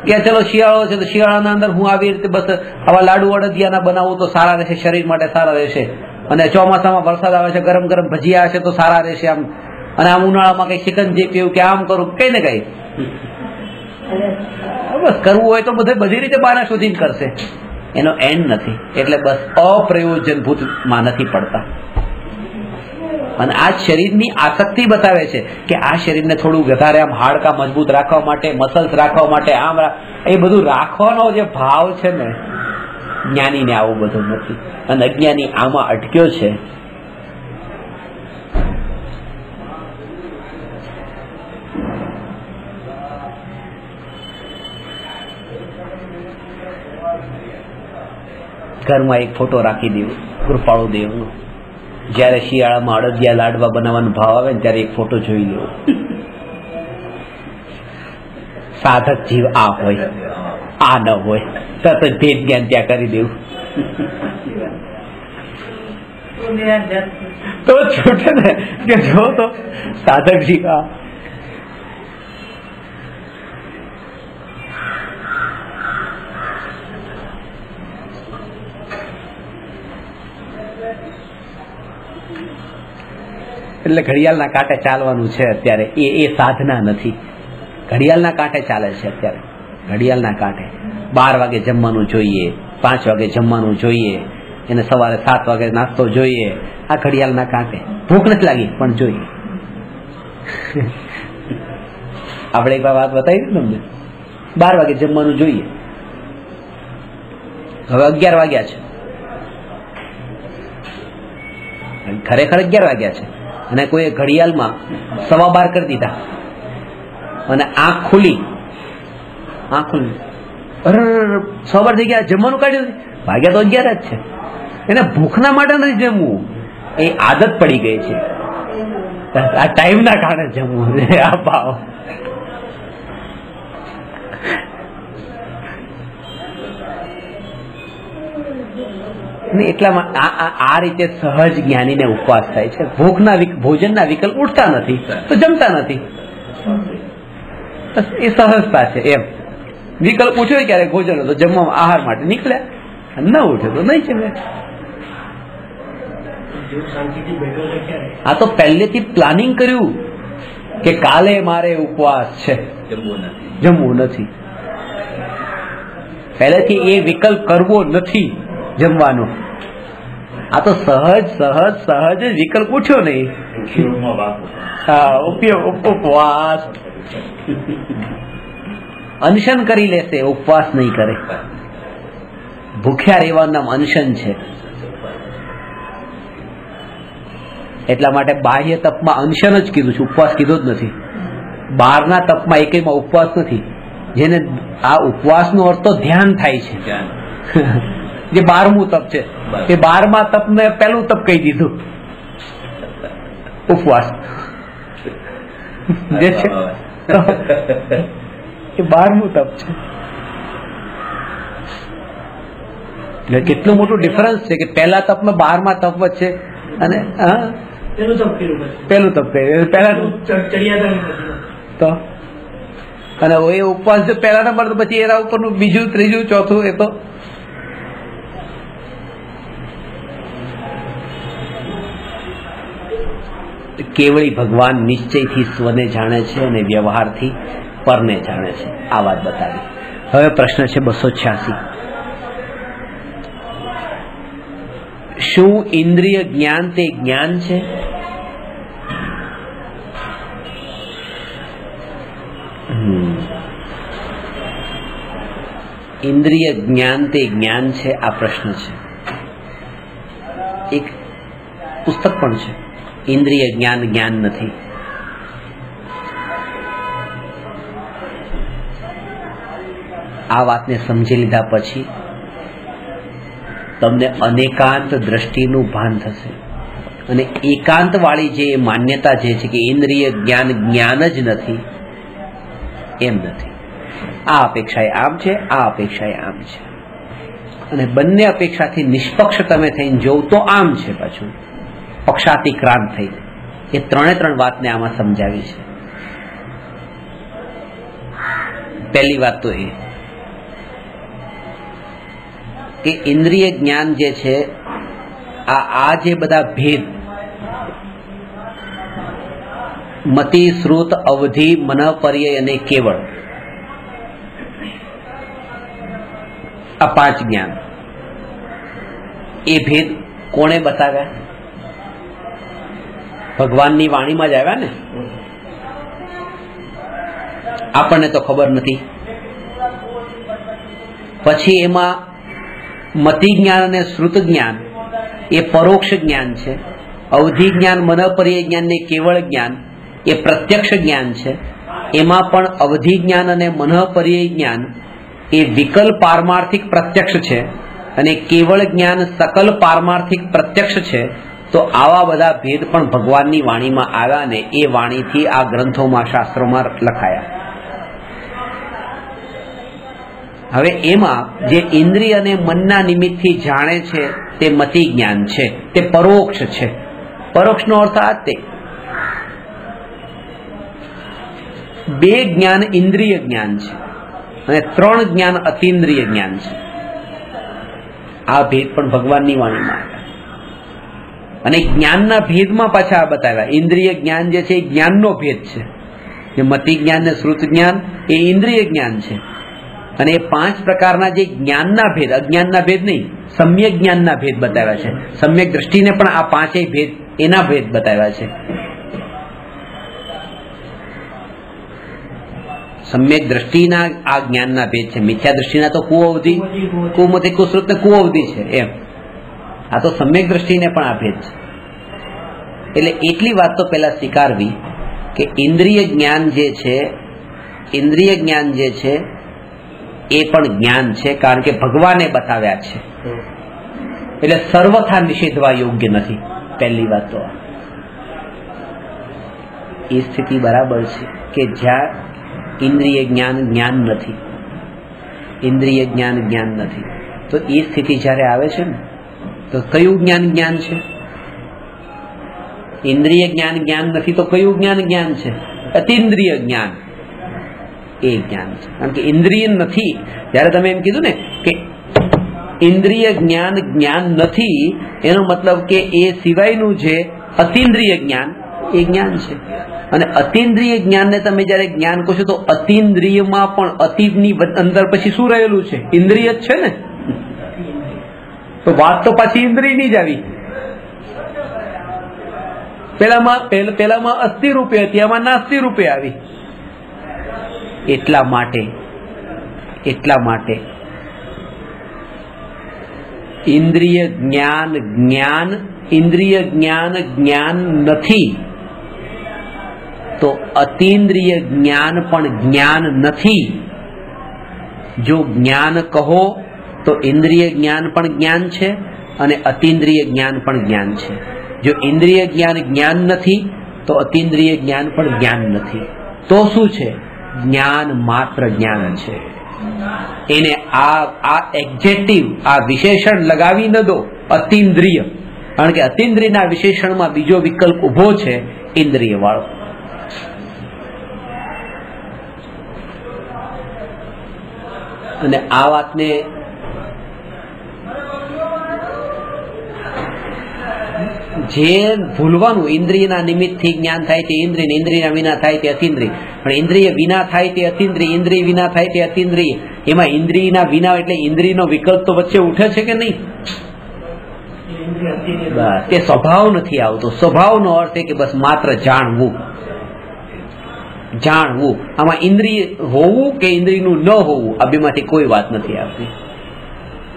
કે ચલો શિયાળો છે તો શિયાળાના અંદર હું આવી રીતે બસ આવા લાડુ અડદિયાના બનાવું તો સારા રહેશે, શરીર માટે સારા રહેશે. અને ચોમાસામાં વરસાદ આવે છે, ગરમ ગરમ ભજીયા હશે તો સારા રહેશે આમ. અને આમ ઉનાળામાં કઈ શિકંજી પીવું કે આમ કરું કઈ ને કઈ બસ કરવું હોય તો બધી રીતે બહાના શોધીને કરશે. એનો એન્ડ નથી. એટલે બસ અપ્રયોજનભૂતમાં નથી પડતા. અને આ શરીરની આસક્તિ બતાવે છે કે આ શરીરને થોડું વધારે આમ હાડકા મજબૂત રાખવા માટે, મસલ્સ રાખવા માટે, આમ એ બધું રાખવાનો જે ભાવ છે ને જ્ઞાનીને આવું બધું નથી. અને અજ્ઞાની આમાં અટક્યો છે. ઘરમાં એક ફોટો રાખી દેવો કૃપાળુ દેવનો. જયારે શિયાળામાં અડદિયા લાડવા બનાવવાનો ભાવ આવે ને ત્યારે એક ફોટો જોઈ લેવો. સાધક જીવ આ હોય, આ ન હોય, તરત જ ભેદ જ્ઞાન ત્યાં કરી દેવું. તો છૂટે ને કે જો તો સાધક જીવ આ. એટલે ઘડિયાળના કાંઠે ચાલવાનું છે અત્યારે, એ સાધના નથી. ઘડિયાળના કાંઠે ચાલે છે અત્યારે. ઘડિયાળના કાંઠે 12 વાગે જમવાનું જોઈએ, 5 વાગે જમવાનું જોઈએ, એને સવારે 7 વાગે નાસ્તો જોઈએ. આ ઘડિયાળના કાંઠે ભૂખ નથી લાગી પણ જોઈએ. આપણે એક વાત બતાવી તમને, 12 વાગે જમવાનું જોઈએ. હવે 11 વાગ્યા છે, ખરેખર 11 વાગ્યા છે અને કોઈ ઘડિયાળમાં 12:15 કરી દીધા અને આંખ ખુલી, અરે 12 થઈ ગયા, જમવાનું કાઢ્યું, ભાગ્યા તો 11 જ છે. એને ભૂખના માટે નથી જમવું, એ આદત પડી ગઈ છે. આ ટાઈમના કારણે જમવું આ ભાવ. એટલામાં આ રીતે સહજ જ્ઞાનીને ઉપવાસ થાય છે. ભોજનના વિકલ્પ ઉઠતા નથી તો જમતા નથી, એ સહજતા છે. એમ વિકલ્પ ઉઠ્યો ક્યારે ભોજન તો જમવામાં આહાર માટે નીકળ્યા, ન ઉઠ્યો તો નહીં જમે. આ તો પહેલેથી પ્લાનિંગ કર્યું કે કાલે મારે ઉપવાસ છે, જમવું નથી. પહેલેથી એ વિકલ્પ કરવો નથી જમવાનો. આ તો સહજ વિકલ્પ ઉઠ્યો નહીં. ઉપવાસ અનશન કરી લેશે, ઉપવાસ નહીં કરે. ભૂખ્યા રહેવાનું નામ અનશન છે. એટલા માટે બાહ્ય તપમાં અનશન જ કીધું છે, ઉપવાસ કીધો જ નથી. બહારના તપમાં એકમાં ઉપવાસ નથી. જેને આ ઉપવાસનો અર્થ તો ધ્યાન થાય છે. જે 12મું તપ છે એ 12મા તપને પહેલું તપ કહી દીધું, ઉપવાસ જે છે એ 12મું તપ છે. એટલે કેટલું મોટું ડિફરન્સ છે કે પહેલા તપમાં 12મા તપ વચ્ચે અને પહેલું તપ કહ્યું પહેલા તો. અને એ ઉપવાસ જો પહેલા નંબર તો પછી એના ઉપરનું બીજું ત્રીજું ચોથું એ તો કેવળી ભગવાન નિશ્ચયથી સ્વને જાણે છે અને વ્યવહારથી પરને જાણે છે. આ વાત બતાવી. હવે પ્રશ્ન છે 286. શું ઇન્દ્રિય જ્ઞાન તે જ્ઞાન છે? ઇન્દ્રિય જ્ઞાન તે જ્ઞાન છે, આ પ્રશ્ન છે. એક પુસ્તક પણ છે, ઇન્દ્રિય જ્ઞાન જ્ઞાન નથી. આ વાતને સમજી લીધા પછી તમને અનેકાંત દ્રષ્ટિનું ભાન થશે. અને એકાંત વાળી જે માન્યતા જે છે કે ઇન્દ્રિય જ્ઞાન જ્ઞાન જ નથી, એમ નથી. આ અપેક્ષાએ આમ છે, આ અપેક્ષાએ આમ છે, અને બંને અપેક્ષાથી નિષ્પક્ષ તમે થઈને જોવ તો આમ છે. પાછું પક્ષાતિક્રાંત થઈને એ ત્રણ વાતને આમાં સમજાવી છે. પહેલી વાત તો એ કે ઇન્દ્રિય જ્ઞાન જે છે આ જે બધા ભેદ મતિ, શ્રુત, અવધિ, મન, પર્યય અને કેવળ, આ 5 જ્ઞાન, એ ભેદ કોણે બતાવ્યા? ભગવાનની વાણીમાં જ આવ્યા ને. આપણને તો ખબર નથી. પછી એમાં મતિ જ્ઞાન અને શ્રુત જ્ઞાન એ પરોક્ષ જ્ઞાન છે. અવધિ જ્ઞાન, મન, પર્યય જ્ઞાન ને કેવળ જ્ઞાન એ પ્રત્યક્ષ જ્ઞાન છે. એમાં પણ અવધિ જ્ઞાન અને મન, પર્યય જ્ઞાન એ વિકલ પારમાર્થિક પ્રત્યક્ષ છે અને કેવળ જ્ઞાન સકલ પારમાર્થિક પ્રત્યક્ષ છે, તો આવા બધા ભેદ પણ ભગવાનની વાણીમાં આવ્યા ને એ વાણીથી આ ગ્રંથોમાં, શાસ્ત્રોમાં લખાયા. હવે એમાં જે ઇન્દ્રિય અને મનના નિમિત્તથી જાણે છે તે મતિ જ્ઞાન છે, તે પરોક્ષ છે. પરોક્ષનો અર્થ આ તે બે જ્ઞાન ઇન્દ્રિય જ્ઞાન છે અને 3 જ્ઞાન અતિન્દ્રિય જ્ઞાન છે. આ ભેદ પણ ભગવાનની વાણીમાં આવ્યા અને જ્ઞાનના ભેદમાં પાછા બતાવ્યા. ઇન્દ્રિય જ્ઞાન જે છે એ જ્ઞાનનો ભેદ છે, જે મતિ જ્ઞાન ને શ્રુત જ્ઞાન એ ઇન્દ્રિય જ્ઞાન છે. અને એ 5 પ્રકારના જે જ્ઞાનના ભેદ, અજ્ઞાનના ભેદ નહીં, સમ્યક જ્ઞાનના ભેદ બતાવ્યા છે. સમ્યક દ્રષ્ટિને પણ આ 5 ભેદ, એના ભેદ બતાવ્યા છે. સમ્યક દ્રષ્ટિના આ જ્ઞાનના ભેદ છે. મિથ્યા દ્રષ્ટિના તો કુઅવધિ, કુમતિ, કુશ્રુત ને કુઅવધિ છે એમ. આ તો સમ્યક દ્રષ્ટિને પણ આ ભેદ છે. એટલે એટલી વાત તો પહેલા સ્વીકારવી કે ઇન્દ્રિય જ્ઞાન જે છે, ઇન્દ્રિય જ્ઞાન જે છે એ પણ જ્ઞાન છે, કારણ કે ભગવાને બતાવ્યા છે. એટલે સર્વથા નિષેધવા યોગ્ય નથી. પહેલી વાત તો એ સ્થિતિ બરાબર છે કે જ્યાં ઇન્દ્રિય જ્ઞાન જ્ઞાન નથી, ઇન્દ્રિય જ્ઞાન જ્ઞાન નથી, તો એ સ્થિતિ જયારે આવે છે ને, તો કયું જ્ઞાન જ્ઞાન છે? ઇન્દ્રિય જ્ઞાન જ્ઞાન નથી તો કયું જ્ઞાન જ્ઞાન છે? અતિન્દ્રિય જ્ઞાન એ જ્ઞાન છે. કારણ કે ઇન્દ્રિય નથી, જયારે તમે એમ કીધું ને કે ઇન્દ્રિય જ્ઞાન જ્ઞાન નથી, એનો મતલબ કે એ સિવાયનું જે અતિન્દ્રિય જ્ઞાન એ જ્ઞાન છે. અને અતિન્દ્રિય જ્ઞાનને તમે જયારે જ્ઞાન કહો છો તો અતિન્દ્રિયમાં પણ અતિની અંદર પછી શું રહેલું છે? ઇન્દ્રિય જ છે ને. તો વાત તો પાછી ઇન્દ્રિયની જ આવી. પેલામાં અસ્થિ રૂપે હતી, આમાં નાસ્તિ રૂપે આવી. એટલા માટે ઇન્દ્રિય જ્ઞાન જ્ઞાન, ઇન્દ્રિય જ્ઞાન જ્ઞાન નથી તો અતિન્દ્રિય જ્ઞાન પણ જ્ઞાન નથી. જો જ્ઞાન કહો તો ઇન્દ્રિય જ્ઞાન પણ જ્ઞાન છે અને અતિન્દ્રિય જ્ઞાન પણ જ્ઞાન છે. જો ઇન્દ્રિય જ્ઞાન જ્ઞાન નથી તો અતિન્દ્રિય જ્ઞાન પણ જ્ઞાન નથી. તો શું છે? જ્ઞાન માત્ર જ્ઞાન છે. એને આ એક્ઝેક્ટિવ, આ વિશેષણ લગાવી ન દો અતિન્દ્રિય, કારણ કે અતિન્દ્રિયના વિશેષણમાં બીજો વિકલ્પ ઉભો છે ઇન્દ્રિય વાળો. અને આ વાતને જે ભૂલવાનું, ઇન્દ્રિયના નિમિત્તથી જ્ઞાન થાય તે ઇન્દ્રિય, ઇન્દ્રિયના વિના થાય તે અતિન્દ્રિય. પણ ઇન્દ્રિય વિના થાય તે અતિન્દ્રિય, ઇન્દ્રિય વિના થાય તે અતિન્દ્રિય. એમાં ઇન્દ્રિયના વિના એટલે ઇન્દ્રિયનો વિકલ્પ તો વચ્ચે ઉઠે છે કે નહીં? તે સ્વભાવ નથી આવતો. સ્વભાવનો અર્થ એ કે બસ માત્ર જાણવું. આમાં ઇન્દ્રિય હોવું કે ઇન્દ્રિયનું ન હોવું, આ બેમાંથી કોઈ વાત નથી આવતી.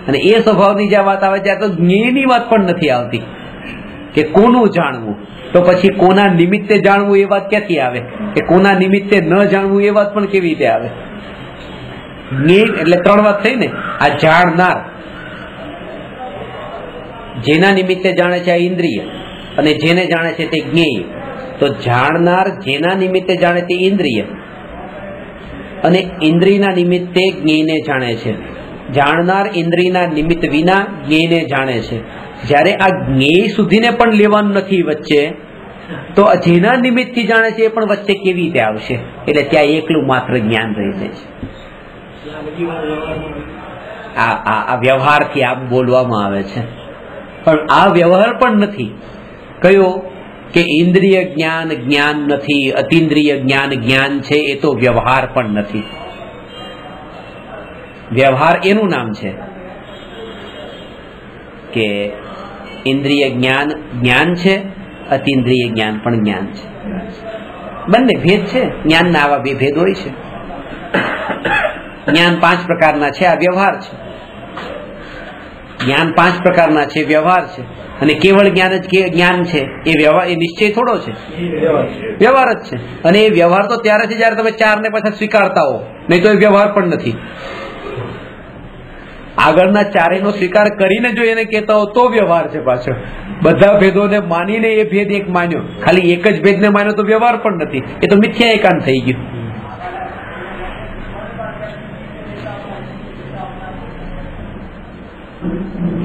અને એ સ્વભાવની જ્યાં વાત આવે ત્યાં તો જ્ઞેયની વાત પણ નથી આવતી કે કોનું જાણવું. તો પછી કોના નિમિત્તે જાણવું એ વાત ક્યાંથી આવે? કે કોના નિમિત્તે ન જાણવું એ વાત પણ કેવી રીતે આવે? જ્ઞેય એટલે 3 વાત થઈ ને. આ જાણનાર, જેના નિમિત્તે જાણે છે આ ઇન્દ્રિય, અને જેને જાણે છે તે જ્ઞેય. તો જાણનાર જેના નિમિત્તે જાણે તે ઇન્દ્રિય, અને ઇન્દ્રિયના નિમિત્તે જ્ઞેયને જાણે છે. જાણનાર ઇન્દ્રિયના નિમિત્ત વિના જ્ઞેયને જાણે છે. જ્યારે આ જ્ઞેય સુધીને પણ લેવાનું નથી વચ્ચે, તો જેના નિમિત્તથી જાણે છે એ પણ વચ્ચે કેવી રીતે આવશે? એટલે ત્યાં એકલું માત્ર જ્ઞાન રહી જાય છે. આ વ્યવહારથી આમ બોલવામાં આવે છે, પણ આ વ્યવહાર પણ નથી. કયો? કે ઇન્દ્રિય જ્ઞાન જ્ઞાન નથી, અતિન્દ્રિય જ્ઞાન જ્ઞાન છે, એ તો વ્યવહાર પણ નથી. વ્યવહાર એનું નામ છે કે ઇન્દ્રિય જ્ઞાન જ્ઞાન છે, અતિન્દ્રિય જ્ઞાન પણ જ્ઞાન છે. બંને ભેદ છે. જ્ઞાનના આવા 2 ભેદ હોય છે. જ્ઞાન 5 પ્રકારના છે, આ વ્યવહાર છે. જ્ઞાન 5 પ્રકારના છે, વ્યવહાર છે. અને કેવળ જ્ઞાન જ જ્ઞાન છે એ વ્યવહાર, એ નિશ્ચય થોડો છે, વ્યવહાર જ છે. અને એ વ્યવહાર તો ત્યારે છે જયારે તમે 4 ને પાછા સ્વીકારતા હો, નહીં તો એ વ્યવહાર પણ નથી. આગળના ચારેયનો સ્વીકાર કરીને જો એને કહેતા હો તો વ્યવહાર છે પાછો. બધા ભેદોને માનીને એ ભેદ એક માન્યો, ખાલી એક જ ભેદને માન્યો તો વ્યવહાર પણ નથી, એ તો મિથ્યા એકાંત થઈ ગયું.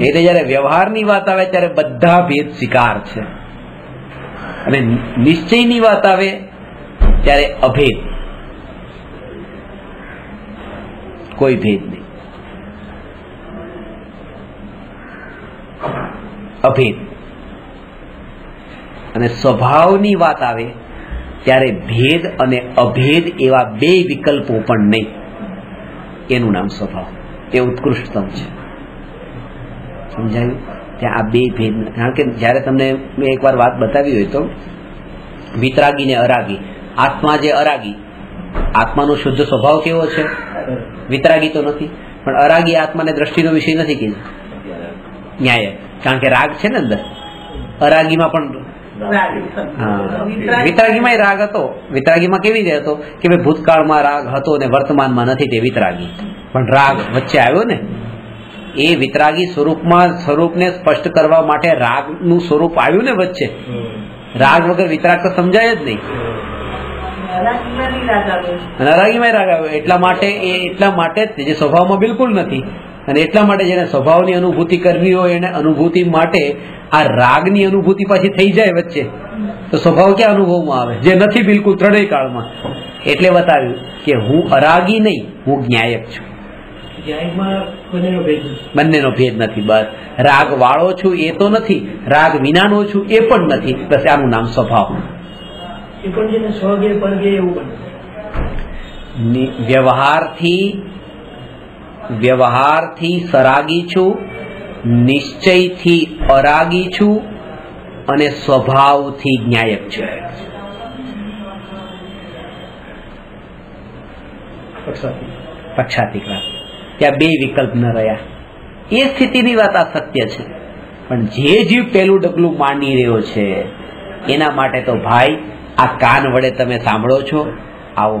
એટલે જયારે વ્યવહારની વાત આવે ત્યારે બધા ભેદ સ્વીકાર છે, અને નિશ્ચયની વાત આવે ત્યારે અભેદ, કોઈ ભેદ નહીં, અભેદ. અને સ્વભાવની વાત આવે ત્યારે ભેદ અને અભેદ એવા બે વિકલ્પો પણ નહીં, એનું નામ સ્વભાવ. એ ઉત્કૃષ્ટતમ છે. સમજાયું? ત્યાં આ બે ભેદ, કારણ કે જયારે તમને મેં એકવાર વાત બતાવી હોય તો વિતરાગી ને અરાગી, આત્મા જે અરાગી, આત્માનો શુદ્ધ સ્વભાવ કેવો છે? વિતરાગી તો નથી, પણ અરાગી આત્માને દ્રષ્ટિનો વિષય નથી કીધું, ન્યાય. કારણ કે રાગ છે ને અંદર, અરાગીમાં પણ વિતરાગીમાં રાગ હતો. વિતરાગીમાં કેવી રીતે હતો કે ભાઈ ભૂતકાળમાં રાગ હતો ને વર્તમાનમાં નથી, તે વિતરાગી. પણ રાગ વચ્ચે આવ્યો ને, એ વિતરાગી સ્વરૂપને સ્પષ્ટ કરવા માટે રાગનું સ્વરૂપ આવ્યું ને વચ્ચે. રાગ વગર વિતરાગ તો સમજાય જ નહીં. અરાગીમાં રાગ આવ્યો એટલા માટે જે સ્વભાવમાં બિલકુલ નથી, અને એટલા માટે જેને સ્વભાવની અનુભૂતિ કરવી હોય એને અનુભૂતિ માટે આ રાગની અનુભૂતિ પાછી થઈ જાય વચ્ચે, તો સ્વભાવ ક્યાં અનુભવમાં આવે? જે નથી બિલકુલ ત્રણેય કાળમાં. એટલે બતાવ્યું કે હું અરાગી નહીં, હું જ્ઞાયક છું. બંનેનો ભેદ નથી. બસ રાગ વાળો છું એ તો નથી, રાગ વિનાનો છું એ પણ નથી. બસ આનું નામ સ્વભાવ. વ્યવહારથી સરાગી છું, નિશ્ચયથી અરાગી છું, અને સ્વભાવથી જ્ઞાયક છું. પક્ષાતિક વાત. ત્યાં બે વિકલ્પ ન રહ્યા. એ સ્થિતિની વાત આ સત્ય છે. પણ જે જીવ પેલું ડગલું માંડી રહ્યો છે એના માટે તો ભાઈ આ કાન વડે તમે સાંભળો છો, આવો.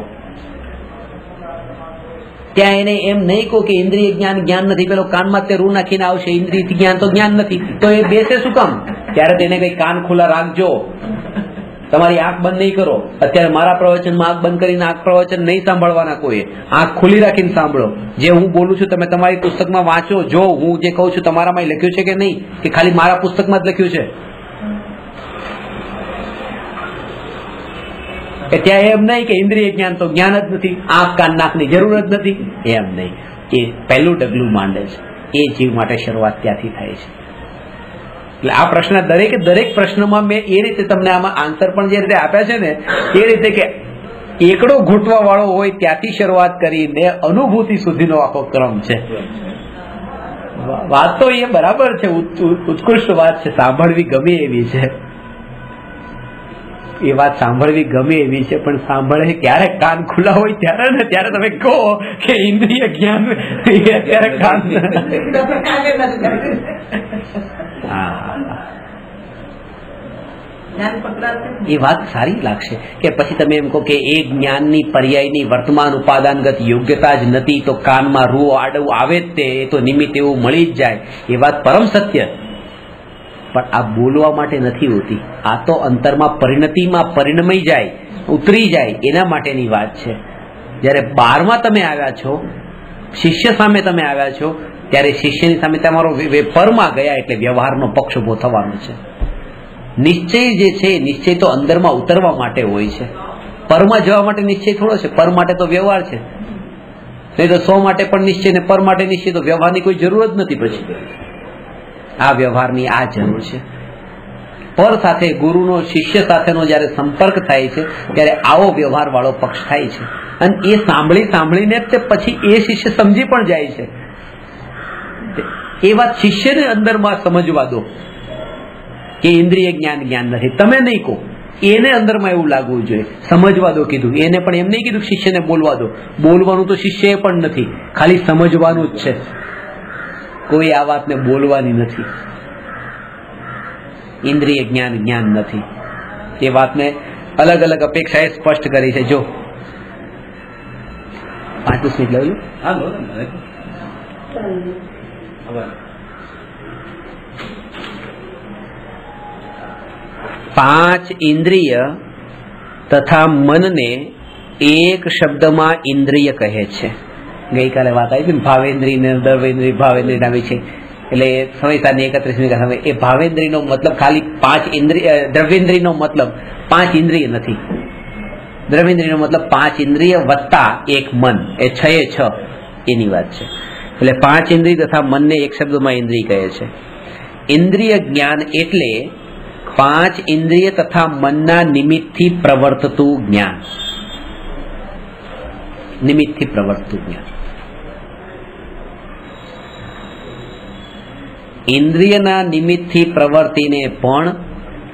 ત્યાં એને એમ નહીં કહો કે ઇન્દ્રિય જ્ઞાન નથી, પેલો કાનમાં તે રૂ નાખીને આવશે, ઇન્દ્રિય જ્ઞાન તો જ્ઞાન નથી, તો એ બેસે શું કામ? ત્યારે તેને કઈ કાન ખુલ્લા રાખજો, તમારી આંખ બંધ નહીં કરો. અત્યારે મારા પ્રવચનમાં આંખ બંધ કરીને આંખ પ્રવચન નહીં સાંભળવાના કોઈ, આંખ ખુલ્લી રાખીને સાંભળો. જે હું બોલું છું તમે તમારી પુસ્તકમાં વાંચો, જો હું જે કહું છું તમારામાં લખ્યું છે કે નહીં, કે ખાલી મારા પુસ્તકમાં જ લખ્યું છે. કે ત્યાં એમ નહીં કે ઇન્દ્રિય જ્ઞાન તો જ્ઞાન જ નથી, આંખ કાન નાકની જરૂર જ નથી, એમ નહીં. એ પહેલું ડગલું માંડે છે. એ જીવ માટે શરૂઆત ત્યાંથી થાય છે. એટલે આ પ્રશ્ન દરેક પ્રશ્નમાં મેં એ રીતે તમને આમાં આન્સર પણ જે રીતે આપ્યા છે ને, એ રીતે કે એકડો ઘૂંટવા વાળો હોય ત્યાંથી શરૂઆત કરીને અનુભૂતિ સુધીનો આખો ક્રમ છે. વાત તો એ બરાબર છે, ઉત્કૃષ્ટ વાત છે, સાંભળવી ગમે એવી છે. એ વાત સાંભળવી ગમે એવી છે, પણ સાંભળે ક્યારે કાન ખુલ્લા હોય ત્યારે ને ત્યારે તમે કહો કે ઇન્દ્રિય જ્ઞાન ત્યારે કાન. એ વાત સારી લાગશે કે પછી તમે એમ કહો કે એ જ્ઞાનની પર્યાયની વર્તમાન ઉપાદાનગત યોગ્યતા જ નથી, તો કાનમાં રૂ આડવું આવે જ તે, એ તો નિમિત્ત એવું મળી જ જાય. એ વાત પરમ સત્ય. પણ આ બોલવા માટે નથી હોતી, આ તો અંતરમાં પરિણતિમાં પરિણમી જાય, ઉતરી જાય, એના માટેની વાત છે. જયારે 12માં તમે આવ્યા છો, શિષ્ય સામે તમે આવ્યા છો, ત્યારે શિષ્યની સામે તમારો પરમાં ગયા એટલે વ્યવહારનો પક્ષ ઉભો થવાનો છે. નિશ્ચય જે છે, નિશ્ચય તો અંદરમાં ઉતરવા માટે હોય છે, પરમાં જવા માટે નિશ્ચય થોડો છે. પર માટે તો વ્યવહાર છે, નહીં તો સો માટે પણ નિશ્ચય ને પર માટે નિશ્ચય, તો વ્યવહારની કોઈ જરૂર જ નથી. પછી આ વ્યવહારની આ જરૂર છે. પર સાથે ગુરુનો શિષ્ય સાથેનો જયારે સંપર્ક થાય છે ત્યારે આવો વ્યવહાર વાળો પક્ષ થાય છે. અને એ સાંભળીને તે પછી એ શિષ્ય સમજી પણ જાય છે. એ વાત શિષ્યને અંદરમાં સમજવા દો કે ઇન્દ્રિય જ્ઞાન નથી, તમે નહીં કહો, એને અંદરમાં એવું લાગવું જોઈએ, સમજવા દો કીધું. એને પણ એમ નહીં કીધું શિષ્યને બોલવા દો, બોલવાનું તો શિષ્ય પણ નથી, ખાલી સમજવાનું જ છે. કોઈ આ વાતને બોલવાની નથી. ઇન્દ્રિય જ્ઞાન નથી, એ વાતને અલગ અલગ અપેક્ષાએ સ્પષ્ટ કરી છે. જો 5 મિનિટ લઉં. પાંચ ઇન્દ્રિય તથા મનને એક શબ્દમાં ઇન્દ્રિય કહે છે. ગઈકાલે વાત આવી હતી ભાવેન્દ્રિય, દ્રવેન્દ્રિય, ભાવેન્દ્રિય વિશે. એટલે સમયસાની 31મી એ ભાવેન્દ્રિયનો મતલબ ખાલી 5 ઇન્દ્રિય, દ્રવ્યેન્દ્રિયનો મતલબ 5 ઇન્દ્રિય નથી. દ્રવ્યેન્દ્રિયનો મતલબ 5 ઇન્દ્રિય વત્તા એક મન, એ 6 એની વાત છે. એટલે 5 ઇન્દ્રિય તથા મનને એક શબ્દમાં ઇન્દ્રિય કહે છે. ઇન્દ્રિય જ્ઞાન એટલે 5 ઇન્દ્રિય તથા મનના નિમિત્તથી પ્રવર્તતું જ્ઞાન. નિમિત્તથી પ્રવર્તતું જ્ઞાન. ઇન્દ્રિયના નિમિત્તથી પ્રવર્તીને પણ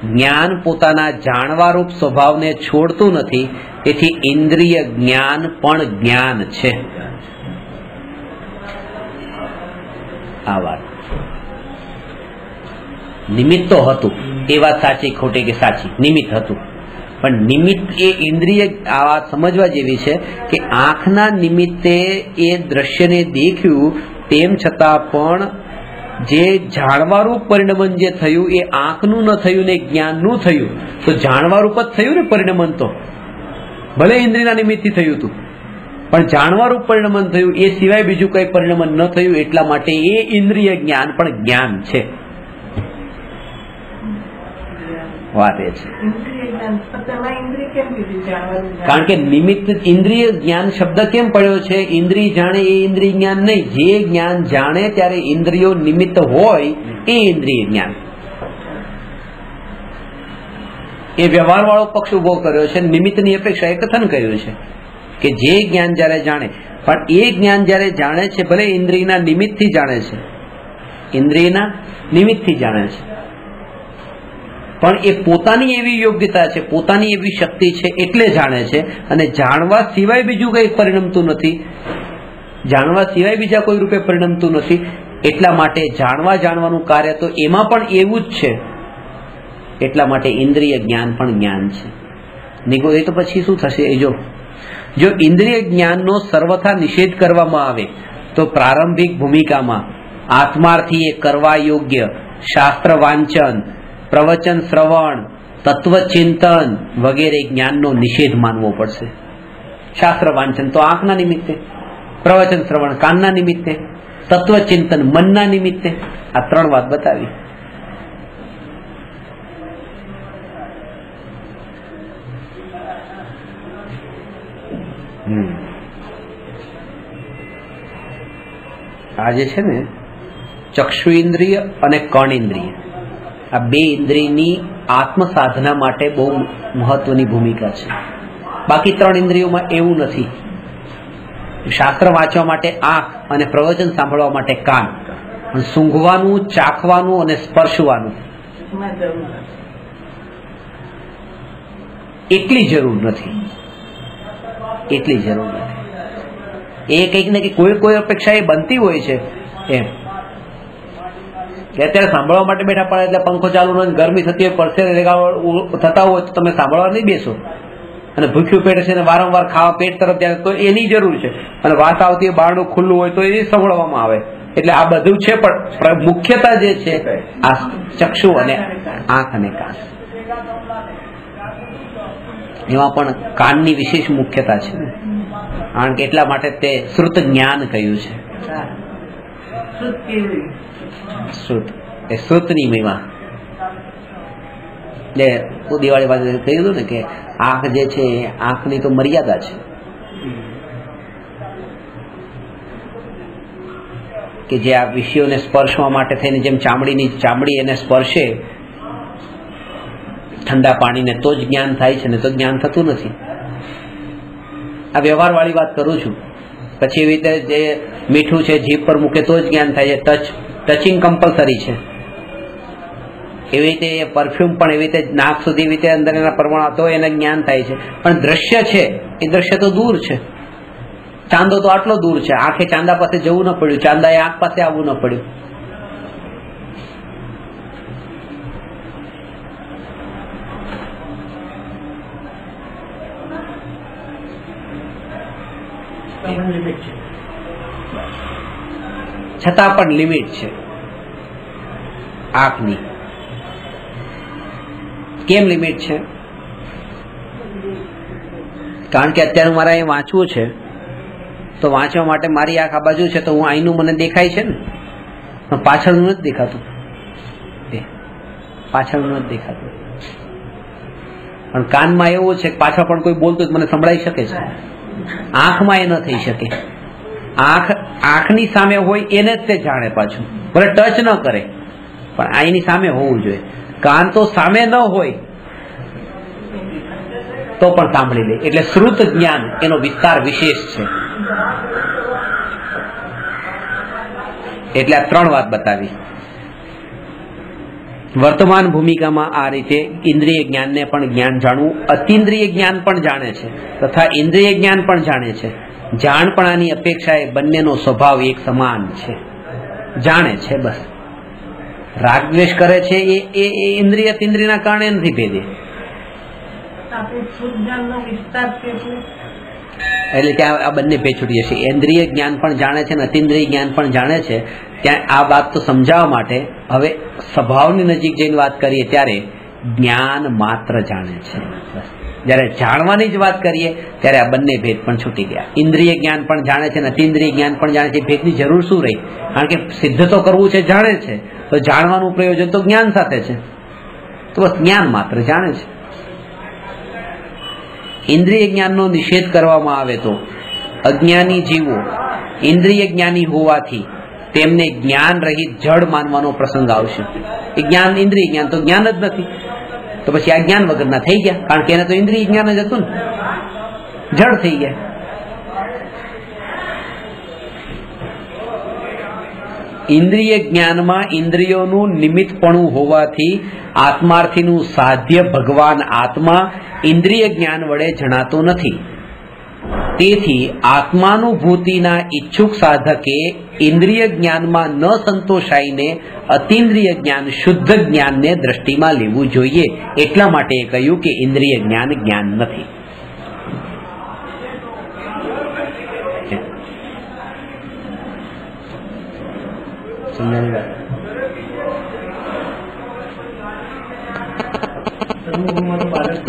જ્ઞાન પોતાના જાણવારૂપ સ્વભાવને છોડતું નથી. તેથી ઇન્દ્રિય જ્ઞાન પણ જ્ઞાન છે. આ વાત નિમિત્ત તો હતું, એ વાત સાચી ખોટી કે સાચી, નિમિત્ત હતું. પણ નિમિત્ત એ ઇન્દ્રિય, આ વાત સમજવા જેવી છે કે આંખના નિમિત્તે એ દ્રશ્યને દેખ્યું, તેમ છતાં પણ જે જાણવારૂપ પરિણમન જે થયું એ આંખનું ન થયું ને જ્ઞાનનું થયું. તો જાણવારૂપ જ થયું ને પરિણમન, તો ભલે ઇન્દ્રિયના નિમિત્તથી થયું હતું પણ જાણવારૂપ પરિણમન થયું, એ સિવાય બીજું કઈ પરિણમન ન થયું. એટલા માટે એ ઇન્દ્રિય જ્ઞાન પણ જ્ઞાન છે. વાત એ છે. કારણ કે નિમિત્ત ઇન્દ્રિય જ્ઞાન શબ્દ કેમ પડ્યો છે? ઇન્દ્રિય જાણે એ ઇન્દ્રિય જ્ઞાન નહીં. જે જ્ઞાન જાણે ત્યારે ઇન્દ્રિયો નિમિત્ત હોય એ ઇન્દ્રિય જ્ઞાન. એ વ્યવહાર વાળો પક્ષ ઉભો કર્યો છે. નિમિત્તની અપેક્ષા એ કથન કર્યું છે કે જે જ્ઞાન જયારે જાણે, પણ એ જ્ઞાન જયારે જાણે છે, ભલે ઇન્દ્રિયના નિમિત્તથી જાણે છે, ઇન્દ્રિયના નિમિત્તથી જાણે છે, પણ એ પોતાની એવી યોગ્યતા છે, પોતાની એવી શક્તિ છે એટલે જાણે છે. અને જાણવા સિવાય બીજું કંઈ પરિણમતું નથી, જાણવા સિવાય બીજા કોઈ રૂપે પરિણમતું નથી. એટલા માટે જાણવાનું કાર્ય તો એમાં પણ એવું જ છે. એટલા માટે ઇન્દ્રિય જ્ઞાન પણ જ્ઞાન છે. નિગો એ તો પછી શું થશે? એ જો ઇન્દ્રિય જ્ઞાનનો સર્વથા નિષેધ કરવામાં આવે તો પ્રારંભિક ભૂમિકામાં આત્માર્થી એ કરવા યોગ્ય શાસ્ત્ર વાંચન, પ્રવચન શ્રવણ, તત્વચિંતન વગેરે જ્ઞાનનો નિષેધ માનવો પડશે. શાસ્ત્ર વાંચન તો આંખના નિમિત્તે, પ્રવચન શ્રવણ કાનના નિમિત્તે, તત્વચિંતન મનના નિમિત્તે. આ 3 વાત બતાવી. આ જે છે ને ચક્ષુ ઇન્દ્રિય અને કર્ણ ઇન્દ્રિય, આ 2 ઇન્દ્રિયની આત્મ સાધના માટે બહુ મહત્વની ભૂમિકા છે. બાકી 3 ઇન્દ્રિયોમાં એવું નથી. શાસ્ત્ર વાંચવા માટે આંખ અને પ્રવચન સાંભળવા માટે કાન, સૂંઘવાનું, ચાખવાનું અને સ્પર્શવાનું એટલી જરૂર નથી. એટલી જરૂર નથી. એ કંઈક ને કંઈક કોઈ અપેક્ષા એ બનતી હોય છે. એમ કે અત્યારે સાંભળવા માટે બેઠા પડે એટલે પંખો ચાલુ ન, ગરમી થતી હોય, પરસેવે થતા હોય તો તમે સાંભળવા નહીં બેસો. અને ભૂખ્યું પેટ છે ને વારંવાર ખાવા પેટ તરફ જાય તો એની જરૂર છે. અને વાત આવતી હોય, બારણું ખુલ્લું હોય તો એ સાંભળવામાં આવે. એટલે આ બધું છે, પણ મુખ્યતા જે છે આ ચક્ષુ અને આંખ અને કાન. એમાં પણ કાનની વિશેષ મુખ્યતા છે. કારણ કે એટલા માટે તે શ્રુત જ્ઞાન કહ્યું છે. શ્રુત એ શ્રુતની મહિમા. એટલે દિવાળી પાસે કહ્યું હતું ને કે આંખ જે છે આંખની તો મર્યાદા છે. કે જે આ વિષયોને સ્પર્શવા માટે થઈને જેમ ચામડી એને સ્પર્શે ઠંડા પાણીને તો જ જ્ઞાન થાય છે, ને તો જ્ઞાન થતું નથી. આ વ્યવહાર વાળી વાત કરું છું. પછી એવી રીતે જે મીઠું છે જીભ પર મૂકે તો જ જ્ઞાન થાય છે. ટચિંગ કમ્પલસરી છે. એવી રીતે પરફ્યુમ પણ એવી રીતે નાક સુધી એવી રીતે અંદર એના પરમાણુ તો એને જ્ઞાન થાય છે. પણ દ્રશ્ય છે એ દ્રશ્ય તો દૂર છે. ચાંદો તો આટલો દૂર છે, આંખે ચાંદા પાસે જવું ન પડ્યું, ચાંદાએ આંખ પાસે આવવું ન પડ્યું. છતાં પણ લિમિટ છે આંખની. કેમ લિમિટ છે? કારણ કે અત્યારે મારે અહીં વાંચવું છે, તો વાંચવા માટે મારી આંખ આ બાજુ છે, તો હું અહીંનું મને દેખાય છે ને, પણ પાછળનું નથી દેખાતું. પાછળનું નથી દેખાતું. પણ કાનમાં એવું છે કે પાછળ પણ કોઈ બોલતું મને સંભળાઈ શકે છે. આંખમાં એ ન થઈ શકે. આંખની સામે હોય એને જ તે જાણે. પાછું ભલે ટચ ન કરે પણ અહીંની સામે હોવું જોઈએ. કાન તો સામે ન હોય તો પણ સાંભળી લે. એટલે શ્રુત જ્ઞાન એનો વિસ્તાર વિશેષ છે. એટલે આ 3 વાત બતાવી. વર્તમાન ભૂમિકામાં આ રીતે ઇન્દ્રિય જ્ઞાનને પણ જ્ઞાન જાણવું, અતિન્દ્રિય જ્ઞાન પણ જાણે છે તથા ઇન્દ્રિય જ્ઞાન પણ જાણે છે. જાણપણાની અપેક્ષાએ બંનેનો સ્વભાવ એક સમાન છે. જાણે છે બસ. રાગ દ્વેષ કરે છે એ ઇન્દ્રિય તિન્દ્રિયના કારણે નથી ભેદે. એટલે ત્યાં આ બંને ભેદ છૂટી જશે. ઇન્દ્રિય જ્ઞાન પણ જાણે છે અને અતિન્દ્રિય જ્ઞાન પણ જાણે છે. ત્યાં આ વાત તો સમજાવવા માટે હવે સ્વભાવની નજીક જઈને વાત કરીએ ત્યારે જ્ઞાન માત્ર જાણે છે. જયારે જાણવાની જ વાત કરીએ ત્યારે આ બંને ભેદ પણ છૂટી ગયા. ઇન્દ્રિય જ્ઞાન પણ જાણે છે અને અતિન્દ્રિય જ્ઞાન પણ જાણે છે. ભેદની જરૂર શું રહી? કારણ કે સિદ્ધ તો કરવું છે, જાણે છે, તો જાણવાનું પ્રયોજન તો જ્ઞાન સાથે છે. તો બસ જ્ઞાન માત્ર જાણે છે. ઇન્દ્રિય જ્ઞાનનો નિષેધ કરવામાં આવે તો અજ્ઞાની જીવો ઇન્દ્રિય જ્ઞાની હોવાથી તેમને જ્ઞાન રહિત જડ માનવાનો પ્રસંગ આવશે. એ જ્ઞાન ઇન્દ્રિય જ્ઞાન તો જ્ઞાન જ નથી, તો પછી આ જ્ઞાન વગરના થઈ ગયા. કારણ કે એને તો ઇન્દ્રિય જ્ઞાન જ હતું ને, જડ થઈ ગયા. ઇન્દ્રિય જ્ઞાનમાં ઇન્દ્રિયોનું નિમિત્તપણું હોવાથી આત્માર્થીનું સાધ્ય ભગવાન આત્મા ઇન્દ્રિય જ્ઞાન વડે જણાતો નથી. તેથી આત્માનુભૂતિના ઈચ્છુક સાધકે ઇન્દ્રિય જ્ઞાનમાં ન સંતોષાઈને અતિન્દ્રિય જ્ઞાન શુદ્ધ જ્ઞાનને દ્રષ્ટિમાં લેવું જોઈએ. એટલા માટે કહ્યું કે ઇન્દ્રિય જ્ઞાન જ્ઞાન નથી.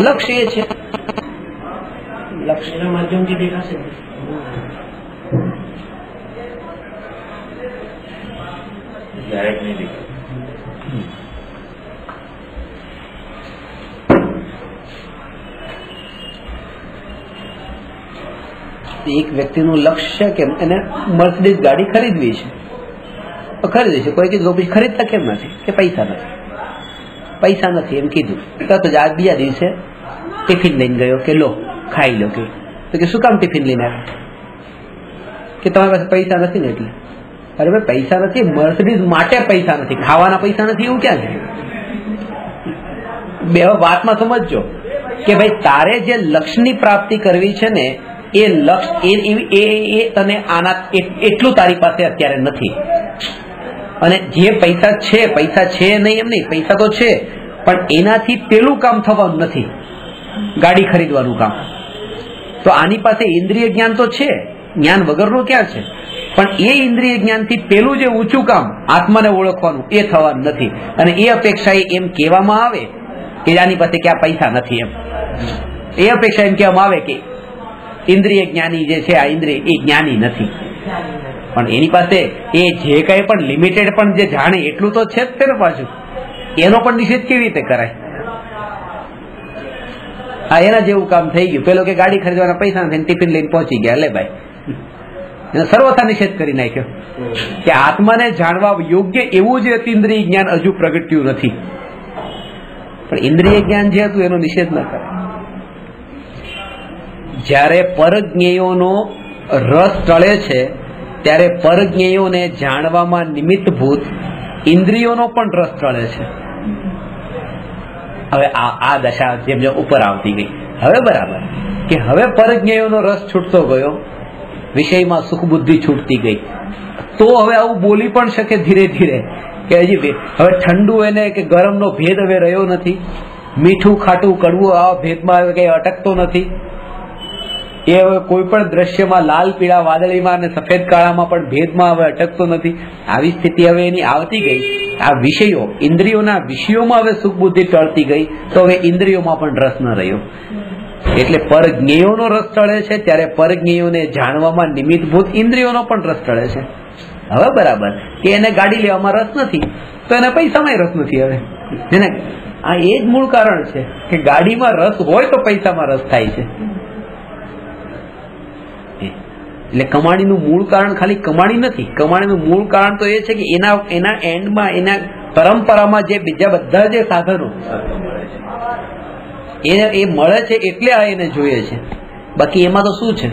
લક્ષ્ય એ છે, લક્ષ્યના માધ્યમથી દેખાશે. એક વ્યક્તિનું લક્ષ્ય કેમ એને મર્સિડીઝ ગાડી ખરીદવી છે, ખરીદી છે. કોઈ કીધું પછી ખરીદતા કેમ નથી? કે પૈસા નથી. પૈસા નથી એમ કીધું તરત જ આ બીજા દિવસે ટિફિન લઈને ગયો કે લો ખાઈ લો. કે શું કામ ટિફિન લઈને આવ્યા? કે તમારી પાસે પૈસા નથી ને એટલે. અરે ભાઈ પૈસા નથી, મર્સિડીઝ માટે પૈસા નથી, ખાવાના પૈસા નથી એવું ક્યાં છે? બે વાતમાં સમજજો કે ભાઈ તારે જે લક્ષ્યની પ્રાપ્તિ કરવી છે ને એ લક્ષ્ય એ તને આના એટલું તારી પાસે અત્યારે નથી. અને જે પૈસા છે નહીં એમ નહીં, પૈસા તો છે પણ એનાથી પેલું કામ થવાનું નથી, ગાડી ખરીદવાનું કામ. તો આની પાસે ઇન્દ્રિય જ્ઞાન તો છે, જ્ઞાન વગરનું ક્યાં છે, પણ એ ઇન્દ્રિય જ્ઞાનથી પેલું જે ઊંચું કામ આત્માને ઓળખવાનું એ થવાનું નથી. અને એ અપેક્ષા એમ કહેવામાં આવે કે આની પાસે ક્યાં પૈસા નથી, એમ એ અપેક્ષા એમ કહેવામાં આવે કે ઇન્દ્રિય જ્ઞાની જે છે આ ઇન્દ્રિય એ જ્ઞાની નથી. પણ એની પાસે એ જે કઈ પણ લિમિટેડ પણ જે જાણે એટલું તો છે જ તે પાછું. એનો પણ નિષેધ કેવી રીતે કરાય? હા, એના જેવું કામ થઈ ગયું. પેલો કે ગાડી ખરીદવાના પૈસા નથી, ટિફિન લઈને પહોંચી ગયા, લે ભાઈ એને સર્વથા નિષેધ કરી નાખ્યો કે આત્માને જાણવા યોગ્ય એવું જે અતિન્દ્રિય જ્ઞાન હજુ પ્રગટ્યું નથી. પણ ઇન્દ્રિય જ્ઞાન જે હતું એનો નિષેધ ન કરે. જ્યારે પરજ્ઞેયોનો રસ ટળે છે ત્યારે પરજ્ઞેયોને જાણવામાં નિમિત્તભૂત ઇન્દ્રિયોનો પણ રસ ટળે છે. હવે આ દશા જેમ જેમ ઉપર આવતી ગઈ, હવે બરાબર કે હવે પરજ્ઞેયોનો રસ છૂટતો ગયો, વિષયમાં સુખ બુદ્ધિ છૂટતી ગઈ, તો હવે આવું બોલી પણ શકે ધીરે ધીરે કે હજી હવે ઠંડુ એને કે ગરમનો ભેદ હવે રહ્યો નથી, મીઠું ખાટું કડવું આવા ભેદમાં હવે કઈ અટકતો નથી. એ હવે કોઈ પણ દ્રશ્યમાં લાલ પીળા વાદળીમાં અને સફેદ કાળામાં પણ ભેદમાં હવે અટકતો નથી. આવી સ્થિતિ હવે એની આવતી ગઈ. આ વિષયો, ઇન્દ્રિયોના વિષયોમાં હવે સુખ બુદ્ધિ ટળતી ગઈ, તો હવે ઇન્દ્રિયોમાં પણ રસ ન રહ્યો. એટલે પરજ્ઞેયોનો રસ ટળે છે, ત્યારે પરજ્ઞેયોને જાણવામાં નિમિત્તભૂત ઇન્દ્રિયોનો પણ રસ ટળે છે. હવે બરાબર કે એને ગાડી લેવામાં રસ નથી, તો એને પૈસામાં રસ નથી. હવે એને આ એ જ મૂળ કારણ છે કે ગાડીમાં રસ હોય તો પૈસામાં રસ થાય છે. એટલે કમાણીનું મૂળ કારણ ખાલી કમાણી નથી. કમાણીનું મૂળ કારણ તો એ છે કે એના એન્ડમાં, એના પરંપરામાં જે બીજા બધા જે સાધનો એ મળે છે એટલે આ એને જોઈએ છે. બાકી એમાં તો શું છે?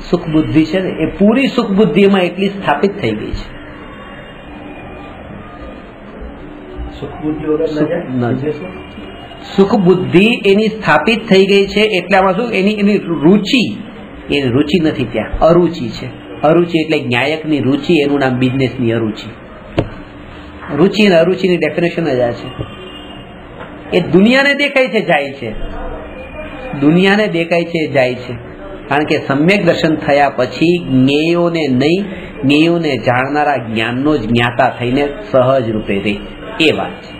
સુખ બુદ્ધિ છે ને, એ પૂરી સુખ બુદ્ધિ એમાં એટલી સ્થાપિત થઈ ગઈ છે. સુખ બુદ્ધિ એની સ્થાપિત થઈ ગઈ છે એટલે આમાં શું, એની રુચિ, એની રુચિ નથી ત્યાં, અરુચિ છે. અરુચિ એટલે ન્યાયકની રુચિ, એનું નામ બિઝનેસની અરુચિ. રુચિ અને અરુચિની ડેફિનેશન જ આ છે. એ દુનિયાને દેખાય છે જાય છે, દુનિયાને દેખાય છે જાય છે. કારણ કે સમ્યક દર્શન થયા પછી જ્ઞેયોને નહીં, જ્ઞેયોને જાણનારા જ્ઞાનનો જ જ્ઞાતા થઈને સહજ રૂપે રહે, એ વાત છે.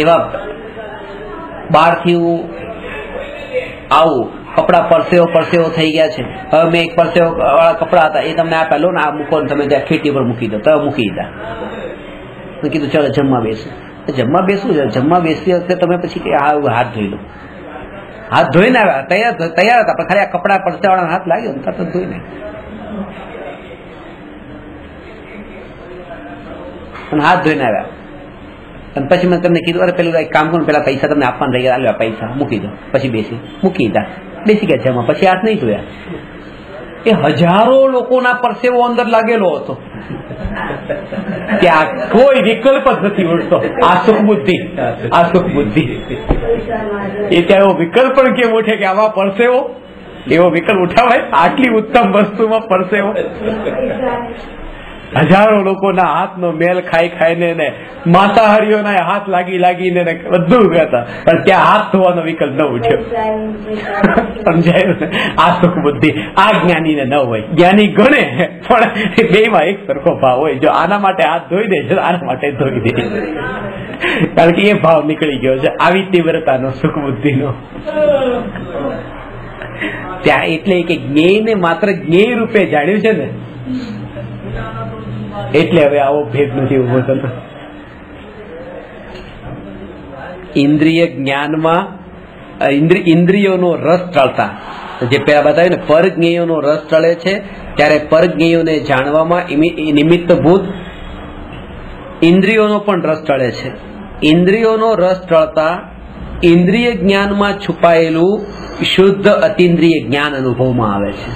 એવા બહારથી હું આવું, કપડા પરસેવો થઈ ગયા છે. હવે મેં એક પરસેવો વાળા કપડા હતા, એ તમને આપેલો ને, આ મૂકો ને તમે ત્યાં ખેતી પર મૂકી દો, તમે મૂકી દીધા. મેં કીધું ચાલો જમવા બેસું. જમવા બેસવું છે, જમવા બેસતી વખતે તમે પછી હાથ ધોઈ લો. હાથ ધોઈને આવ્યા, તૈયાર હતા, પણ ખાલી આ કપડા પરસેવાળા હાથ લાગ્યો ને તરત ધોઈને. અને હાથ ધોઈને આવ્યા. અને પછી મેં તમને કીધું, અરે પેલું કામ કરું, પેલા પૈસા તમને આપવાના રહી ગયા, પૈસા મૂકી દો. પછી મૂકી દીધા, બેસી ગયા જમવા. પછી હાથ નહીં ધોયા. એ હજારો લોકોના પરસેવો અંદર લાગેલો હતો. ત્યાં કોઈ વિકલ્પ જ નથી ઉડતો. આ સુખ બુદ્ધિ, આ સુખ બુદ્ધિ. એ ત્યાં એવો વિકલ્પ પણ કેમ ઉઠે કે આમાં પરસેવો, એવો વિકલ્પ ઉઠાવાય? આટલી ઉત્તમ વસ્તુમાં પરસેવો. હજારો લોકોના હાથનો મેલ ખાઈને માંસાહારીઓના હાથ લાગીને બધું હતા, પણ ત્યાં હાથ ધોવાનો વિકલ્પ ન ઉઠ્યો. સમજાયું ને? આ સુખ બુદ્ધિ આ જ્ઞાનીને ન હોય. જ્ઞાની ગણે પણ બેમાં એક સરખો ભાવ હોય. જો આના માટે હાથ ધોઈ દે છે, આના માટે ધોઈ દે, કારણ કે એ ભાવ નીકળી ગયો છે. આવી તીવ્રતાનો સુખ બુદ્ધિનો ત્યાં. એટલે કે જ્ઞેયને માત્ર જ્ઞેય રૂપે જાણ્યું છે ને, એટલે હવે આવો ભેદ નથી ઉભો થતો. ઇન્દ્રિય જ્ઞાનમાં ઇન્દ્રિયોનો રસ ટળતા, જે પેલા બતાવ્યું ને, પરજ્ઞેયોનો રસ ટળે છે, ત્યારે પરજ્ઞેયોને જાણવામાં નિમિત્તભૂત ઇન્દ્રિયોનો પણ રસ ટળે છે. ઇન્દ્રિયોનો રસ ટળતા ઇન્દ્રિય જ્ઞાનમાં છુપાયેલું શુદ્ધ અતિન્દ્રિય જ્ઞાન અનુભવમાં આવે છે.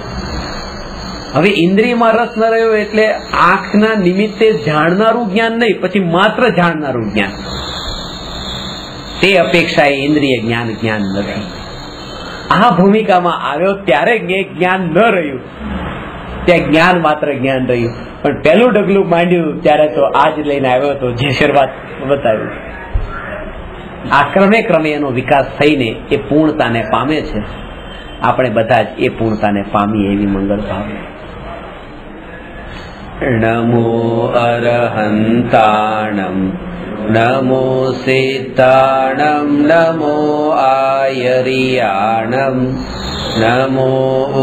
હવે ઇન્દ્રિયમાં રસ ન રહ્યો એટલે આંખના નિમિત્તે જાણનારું જ્ઞાન નહીં, પછી માત્ર જાણનારું જ્ઞાન, તે અપેક્ષાએ ઇન્દ્રિય જ્ઞાન નથી. આ ભૂમિકામાં આવ્યો ત્યારે જ્ઞાન ન રહ્યું, ત્યાં જ્ઞાન માત્ર જ્ઞાન રહ્યું. પણ પહેલું ડગલું માંડ્યું ત્યારે તો આજ લઈને આવ્યો હતો, જે શરૂઆત બતાવ્યું. આ ક્રમે એનો વિકાસ થઈને એ પૂર્ણતાને પામે છે. આપણે બધા જ એ પૂર્ણતાને પામીએ એવી મંગળ ભાવના. નમો અરહંતાણમ નમો સિદ્ધાણમ નમો આયરિયાણમ નમો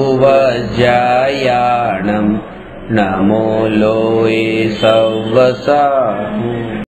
ઉવજ્જાયાણમ નમો લોય સવસા.